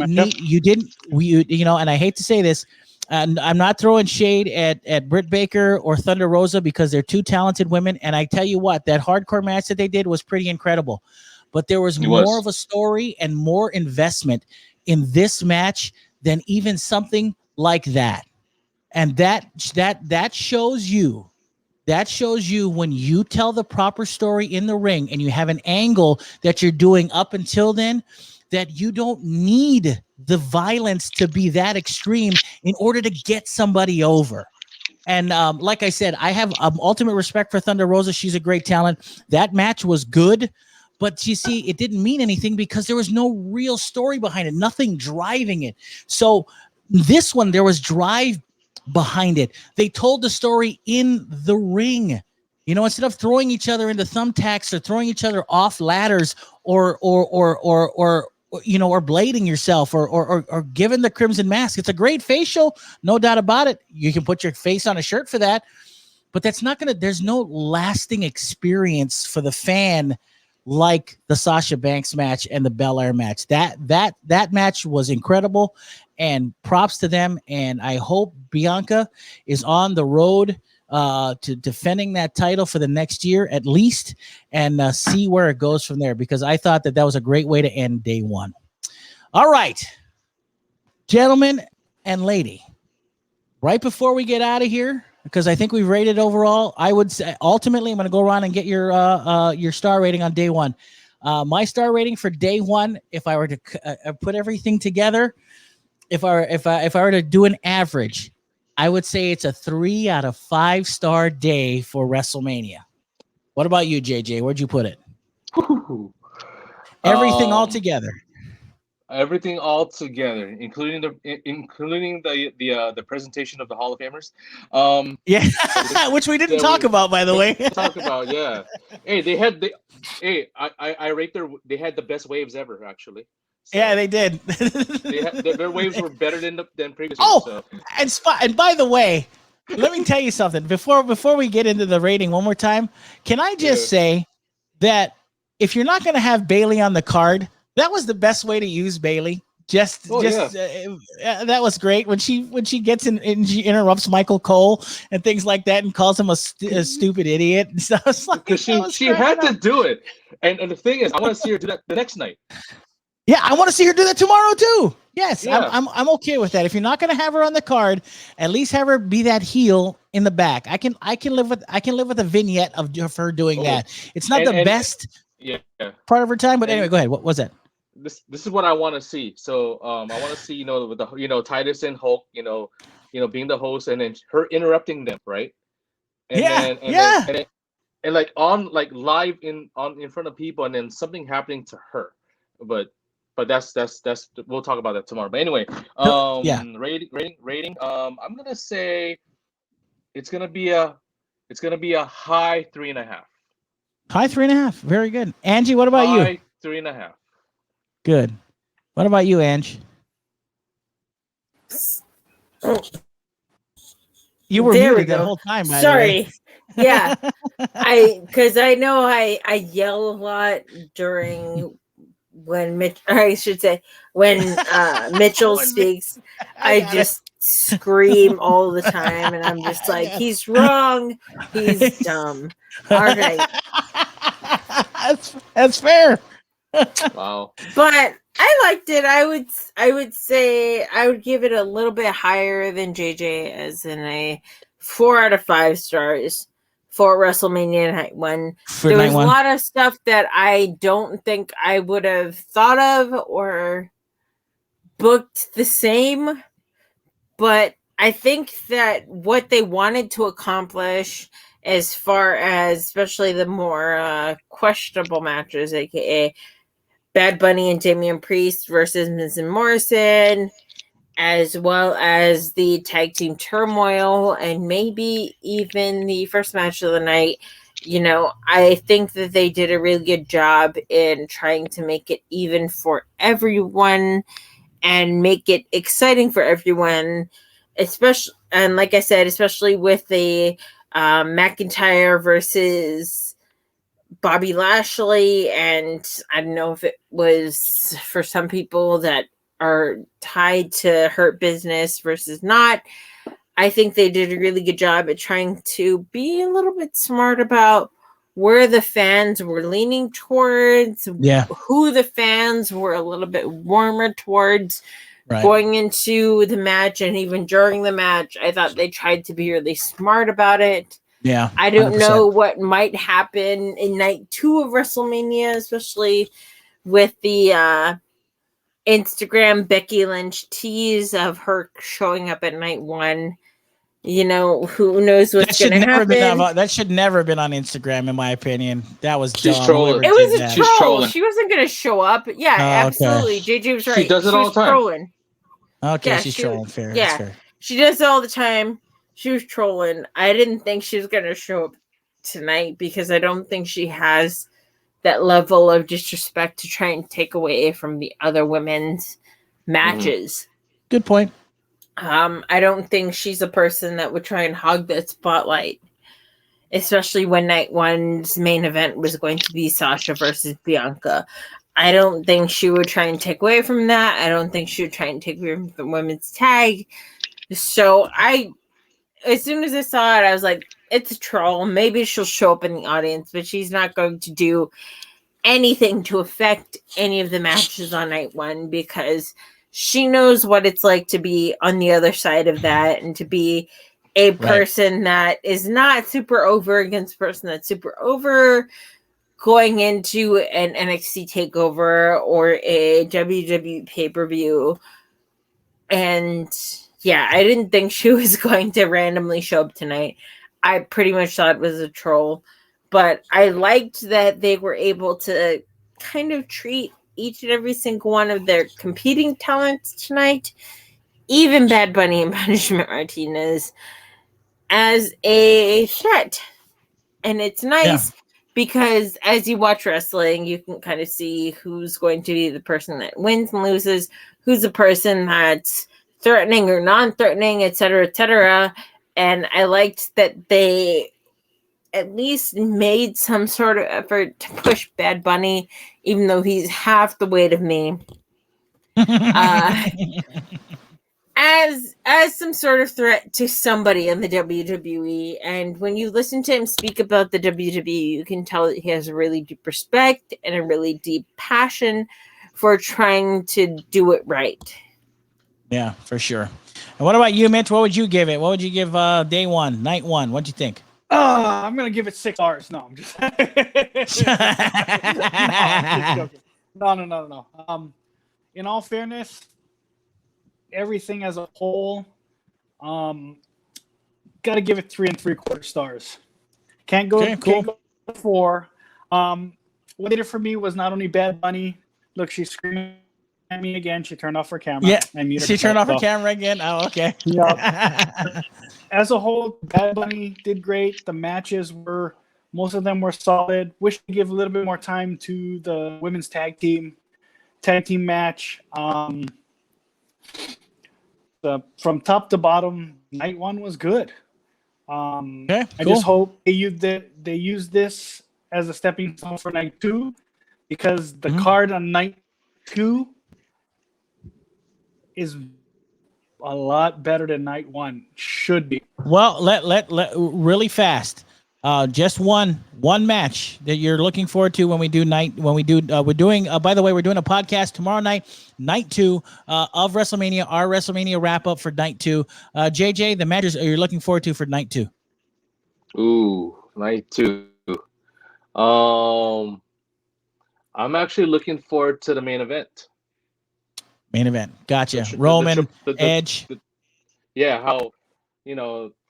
need, you didn't, and I hate to say this, and I'm not throwing shade at Britt Baker or Thunder Rosa, because they're two talented women. And I tell you what, that hardcore match that they did was pretty incredible, but there was more of a story and more investment in this match than even something like that. And that shows you, when you tell the proper story in the ring and you have an angle that you're doing up until then, that you don't need the violence to be that extreme in order to get somebody over. And like I said, I have ultimate respect for Thunder Rosa. She's a great talent. That match was good, but you see, it didn't mean anything because there was no real story behind it, nothing driving it. So this one, there was drive behind it. They told the story in the ring. Instead of throwing each other into thumbtacks or throwing each other off ladders or blading yourself or giving the crimson mask. It's a great facial, no doubt about it. You can put your face on a shirt for that, but there's no lasting experience for the fan like the Sasha Banks match and the Bel-Air match. That match was incredible, and props to them. And I hope Bianca is on the road to defending that title for the next year at least, and see where it goes from there, because I thought that was a great way to end day one. All right, gentlemen and lady, right before we get out of here, because I think we've rated overall, I would say ultimately I'm going to go around and get your star rating on day one. My star rating for day one, if I were to put everything together, if I were to do an average, I would say it's a 3 out of 5 star day for WrestleMania. What about you, JJ? Where'd you put it? Everything all together. Everything all together, including the presentation of the Hall of Famers. Which we didn't talk about, by the way. Yeah. Hey, I rate they had the best waves ever, actually. So yeah, they did. Their waves were better than previous. Oh, and by the way, let me tell you something. Before we get into the rating one more time, can I just say that if you're not going to have Bayley on the card, that was the best way to use Bayley. That was great when she gets in and she interrupts Michael Cole and things like that and calls him a stupid idiot and stuff. Because she had to do it, and the thing is, I want to see her do that the next night. Yeah, I want to see her do that tomorrow too. Yes, yeah. I'm okay with that. If you're not going to have her on the card, at least have her be that heel in the back. I can live with a vignette of her doing that. It's not the best part of her time, but anyway, go ahead. What was that? This is what I want to see. So I want to see with the Titus and Hulk being the host, and then her interrupting them, right? And like on like live in front of people, and then something happening to her, but but that's we'll talk about that tomorrow. But anyway, Yeah. rating. I'm gonna say it's gonna be a high 3.5. High 3.5. Very good. Angie, what about you? High 3.5. Good. What about you, Ange? You were There we muted that go. whole time, by Sorry. the way. Yeah. Because I know I yell a lot during when I should say when Mitchell speaks. I just scream all the time, and I'm just like, he's wrong, he's dumb. All right, that's fair. Wow. but I liked it. I would say I would give it a little bit higher than JJ, as in a 4 out of 5 stars for WrestleMania Night 1. For There night was a one. lot of stuff that I don't think I would have thought of or booked the same, but I think that what they wanted to accomplish, as far as especially the more questionable matches, aka Bad Bunny and Damian Priest versus Miz and Morrison, as well as the tag team turmoil, and maybe even the first match of the night. You know, I think that they did a really good job in trying to make it even for everyone and make it exciting for everyone, especially, and like I said, especially with the McIntyre versus Bobby Lashley. And I don't know if it was for some people that are tied to Hurt Business versus not. I think they did a really good job at trying to be a little bit smart about where the fans were leaning towards, who the fans were a little bit warmer towards going into the match, and even during the match. I thought they tried to be really smart about it. Yeah. I don't 100%. know what might happen in night 2 of WrestleMania, especially with the Instagram Becky Lynch tease of her showing up at night 1. You know, who knows what's going to happen. That should never have been on Instagram, in my opinion. That was She's dumb. trolling. It was a She's troll. trolling. She wasn't going to show up. Yeah, absolutely. JJ was right. She does it all the time. Trolling. Okay, Yeah, she's trolling. Fair. Yeah, That's fair. she does it all the time. She was trolling. I didn't think she was going to show up tonight because I don't think she has that level of disrespect to try and take away from the other women's matches. Good point. I don't think she's a person that would try and hog that spotlight, especially when night 1's main event was going to be Sasha versus Bianca. I don't think she would try and take away from that. I don't think she would try and take away from the women's tag. So as soon as I saw it, I was like, it's a troll. Maybe she'll show up in the audience, but she's not going to do anything to affect any of the matches on night 1, because she knows what it's like to be on the other side of that, and to be a person that is not super over against a person that's super over, going into an NXT takeover or a WWE pay-per-view. And yeah, I didn't think she was going to randomly show up tonight. I pretty much thought it was a troll, but I liked that they were able to kind of treat each and every single one of their competing talents tonight, even Bad Bunny and Punishment Martinez, as a threat. And it's nice because as you watch wrestling, you can kind of see who's going to be the person that wins and loses, who's the person that's threatening or non-threatening, etc., etc. And I liked that they at least made some sort of effort to push Bad Bunny, even though he's half the weight of me, as some sort of threat to somebody in the WWE. And when you listen to him speak about the WWE, you can tell that he has a really deep respect and a really deep passion for trying to do it right. Yeah, for sure. And what about you, Mitch? What would you give it? What would you give day 1, night 1? What'd you think? I'm gonna give it 6 stars. No, I'm just No. In all fairness, everything as a whole, gotta give it 3 3/4 stars. Can't go 4. What did it for me was not only Bad Bunny. Look, she's screaming Me again. She turned off her camera. Yeah, I muted she turned off her so. camera again. Oh, okay. Yeah. As a whole, Bad Bunny did great. The matches were, most of them were solid. Wish to give a little bit more time to the women's tag team match. From top to bottom, night one was good. Okay, I cool. just hope they use this as a stepping stone for night two, because the card on night two is a lot better than night one. Should be. Well, let really fast. Just one match that you're looking forward to when we do we're doing by the way, we're doing a podcast tomorrow night 2 of WrestleMania, our WrestleMania wrap up for night 2. JJ, the matches you're looking forward to for night 2. Ooh, night 2. I'm actually looking forward to the main event. Main event. Gotcha. Roman, Edge. Yeah, how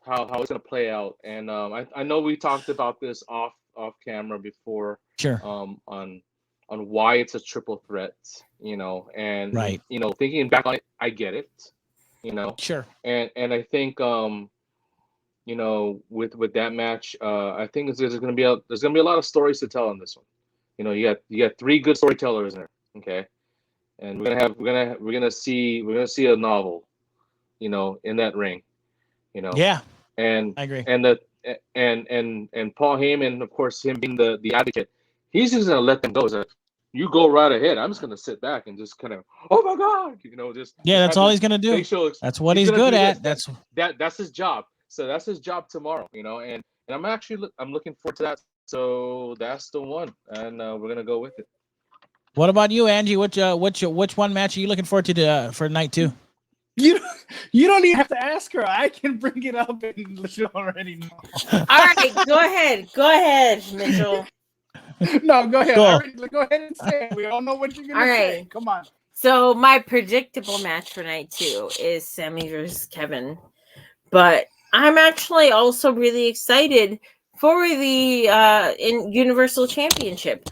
how it's gonna play out, and I know we talked about this off camera before. Sure. On why it's a triple threat, and right. Thinking back on it, I get it, Sure. And I think with that match, I think there's gonna be a lot of stories to tell on this one. You got 3 good storytellers in there, okay, and we're gonna see a novel, in that ring. Yeah, and I agree. And Paul Heyman, of course, him being the advocate, he's just gonna let them go. He's like, you go right ahead. I'm just gonna sit back and just kind of, oh my god, that's all he's gonna do. That's what he's good at. That's his job. So that's his job tomorrow. And I'm looking forward to that. So that's the one, and we're gonna go with it. What about you, Angie? Which one match are you looking forward to for night 2? You don't even have to ask her. I can bring it up and she already know. All right, go ahead, Mitchell. No, go ahead. Go ahead and say it. We all know what you're gonna say. Come on. So my predictable match for night 2 is Sami versus Kevin, but I'm actually also really excited for the Universal Championship.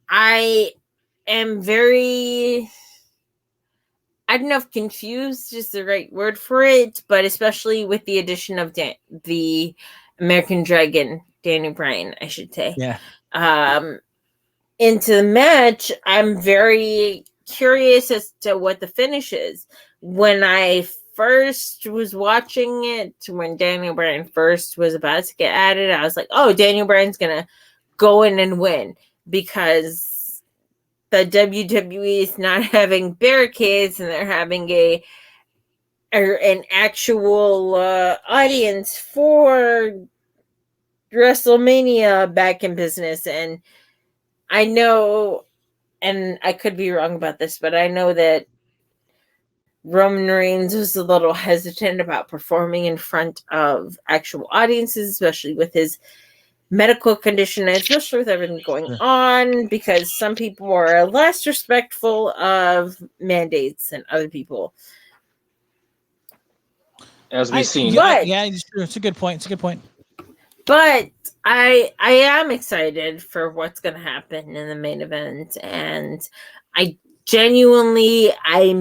I am very, I don't know if confused is the right word for it, but especially with the addition of the American Dragon, Daniel Bryan, I should say. Yeah. Into the match, I'm very curious as to what the finish is. When I first was watching it, when Daniel Bryan first was about to get added, I was like, oh, Daniel Bryan's going to go in and win, because the WWE is not having barricades and they're having an actual audience for WrestleMania back in business. And I know, and I could be wrong about this, but I know that Roman Reigns was a little hesitant about performing in front of actual audiences, especially with his medical condition, especially with everything going on, because some people are less respectful of mandates than other people. As we've seen. Yeah, it's a good point. But I am excited for what's going to happen in the main event, and I'm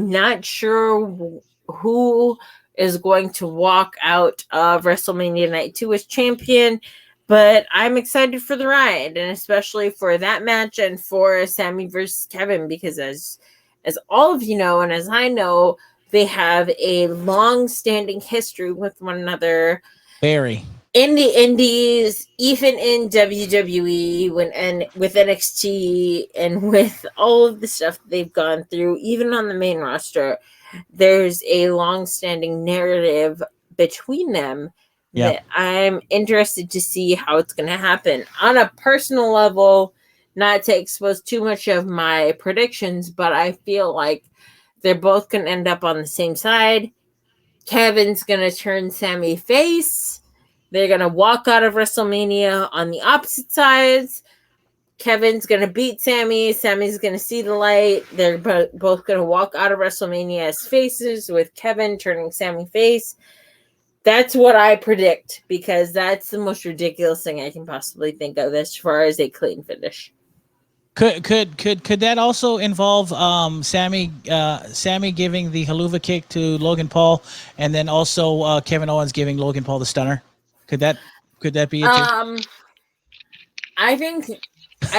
not sure who is going to walk out of WrestleMania Night 2 as champion, but I'm excited for the ride, and especially for that match and for Sami versus Kevin, because as all of you know, and as I know, they have a long-standing history with one another. Very. In the Indies, even in WWE, with NXT, and with all of the stuff they've gone through, even on the main roster, there's a long-standing narrative between them that I'm interested to see how it's going to happen. On a personal level, not to expose too much of my predictions, but I feel like they're both going to end up on the same side. Kevin's going to turn Sami face. They're going to walk out of WrestleMania on the opposite sides. Kevin's going to beat Sami. Sami's going to see the light. They're both going to walk out of WrestleMania as faces, with Kevin turning Sami face. That's what I predict, because that's the most ridiculous thing I can possibly think of as far as a clean finish. Could that also involve Sammy giving the haluva kick to Logan Paul, and then also Kevin Owens giving Logan Paul the stunner? Could that be it too? I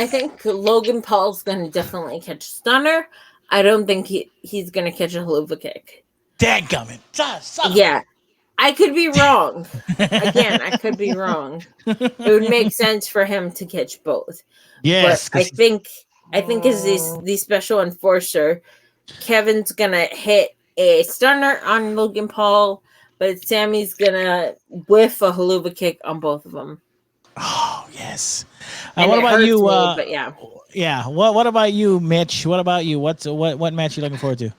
think Logan Paul's gonna definitely catch stunner. I don't think he's gonna catch a haluva kick. Dadgummit. Yeah. I could be wrong. Again, I could be wrong. It would make sense for him to catch both. Yes, but I think as the special enforcer, Kevin's gonna hit a stunner on Logan Paul, but Sammy's gonna whiff a haluva kick on both of them. Oh yes. And what about you? But yeah. Yeah. What about you, Mitch? What about you? What match you looking forward to?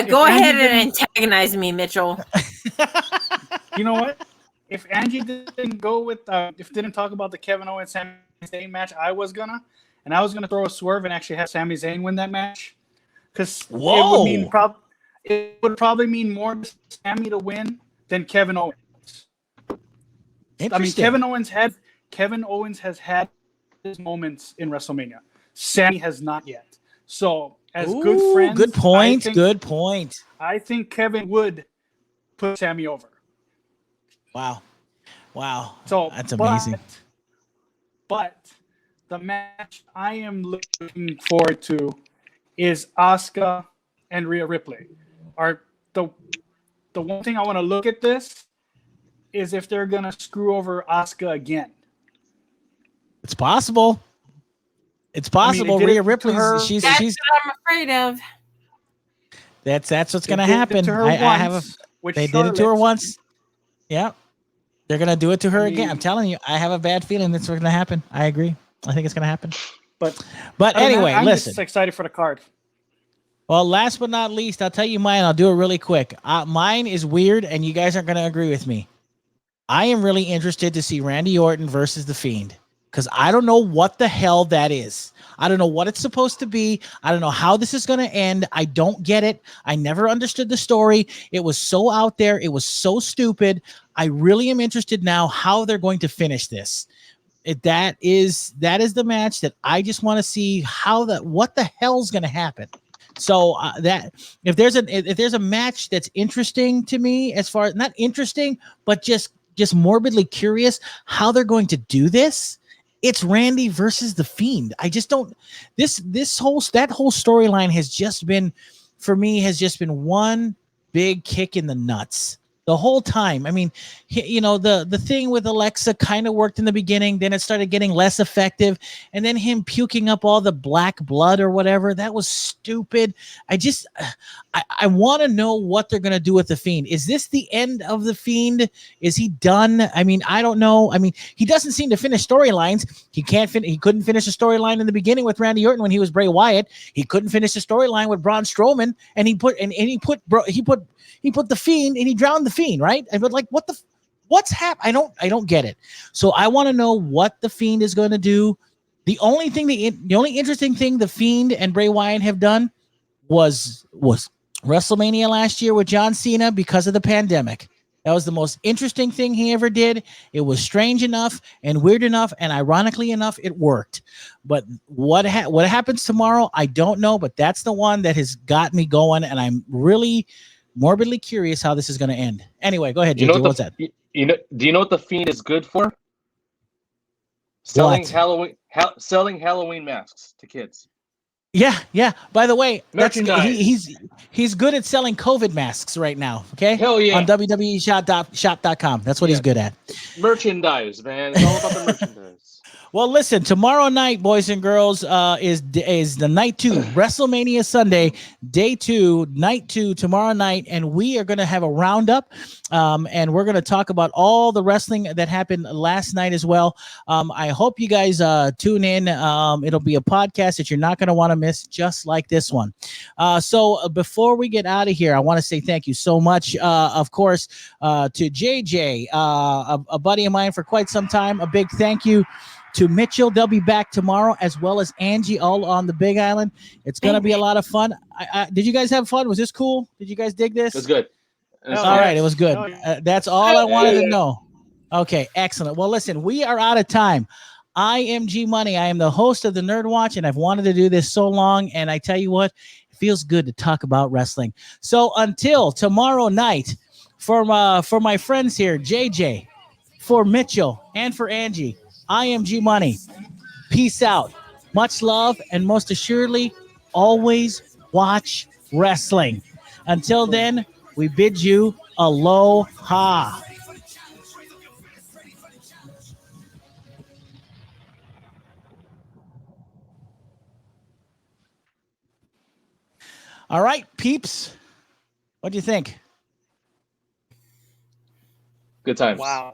Go ahead and antagonize me, Mitchell. You know what? If Angie didn't go with, didn't talk about the Kevin Owens Sami Zayn match, I was gonna throw a swerve and actually have Sami Zayn win that match, because it would probably mean more to Sami to win than Kevin Owens. I mean, Kevin Owens has had his moments in WrestleMania. Sami has not yet. So, as good friends, good point. I think Kevin would put Sami over. Wow. So that's amazing. But the match I am looking forward to is Asuka and Rhea Ripley. The one thing I want to look at this is if they're gonna screw over Asuka again. It's possible. Rhea Ripley, she's what I'm afraid of. That's what's gonna happen. They did it to her once. Yeah. They're gonna do it to her again. I'm telling you, I have a bad feeling that's what's gonna happen. I agree. I think it's gonna happen. But anyway, I'm listen. just excited for the card. Well, last but not least, I'll tell you mine. I'll do it really quick. Mine is weird, and you guys aren't gonna agree with me. I am really interested to see Randy Orton versus The Fiend, because I don't know what the hell that is. I don't know what it's supposed to be. I don't know how this is going to end. I don't get it. I never understood the story. It was so out there. It was so stupid. I really am interested now how they're going to finish this. That is the match that I just want to see what the hell's going to happen. So that if there's a match that's interesting to me, as far as not interesting, but just morbidly curious how they're going to do this, it's Randy versus The Fiend. I just don't. That whole storyline has just been one big kick in the nuts the whole time. I mean, the thing with Alexa kind of worked in the beginning, then it started getting less effective, and then him puking up all the black blood or whatever, that was stupid. I want to know what they're going to do with The Fiend. Is this the end of The Fiend? Is he done? I mean, I don't know. I mean, he doesn't seem to finish storylines. He couldn't finish a storyline in the beginning with Randy Orton when he was Bray Wyatt. He couldn't finish a storyline with Braun Strowman, and he put The Fiend and he drowned The Fiend, right? But like, what's happened? I don't get it. So I want to know what The Fiend is going to do. The only interesting thing The Fiend and Bray Wyatt have done was WrestleMania last year with John Cena because of the pandemic. That was the most interesting thing he ever did. It was strange enough and weird enough, and ironically enough, it worked. But what happens tomorrow, I don't know. But that's the one that has got me going, and I'm really morbidly curious how this is going to end. Anyway, go ahead, JJ. What's that? Do you know what The Fiend is good for? Selling Halloween masks to kids. Yeah. By the way, merchandise. He's good at selling COVID masks right now. Okay. Hell yeah. On WWEshop.com. That's what he's good at. Merchandise, man. It's all about the merchandise. Well, listen, tomorrow night, boys and girls, is the night 2, WrestleMania Sunday, day 2, night 2, tomorrow night, and we are going to have a roundup, and we're going to talk about all the wrestling that happened last night as well. I hope you guys tune in. It'll be a podcast that you're not going to want to miss, just like this one. So before we get out of here, I want to say thank you so much, of course, to JJ, a buddy of mine for quite some time. A big thank you to Mitchell. They'll be back tomorrow, as well as Angie, all on the Big Island. It's going to be a lot of fun. Did you guys have fun? Was this cool? Did you guys dig this? It was good. All right, it was good. That's all I wanted to know. Okay, excellent. Well, listen, we are out of time. I am G Money. I am the host of the Nerd Watch, and I've wanted to do this so long. And I tell you what, it feels good to talk about wrestling. So until tomorrow night, for my friends here, JJ, for Mitchell, and for Angie, I am G Money. Peace out. Much love, and most assuredly, always watch wrestling. Until then, we bid you aloha. All right, peeps. What do you think? Good times. Wow.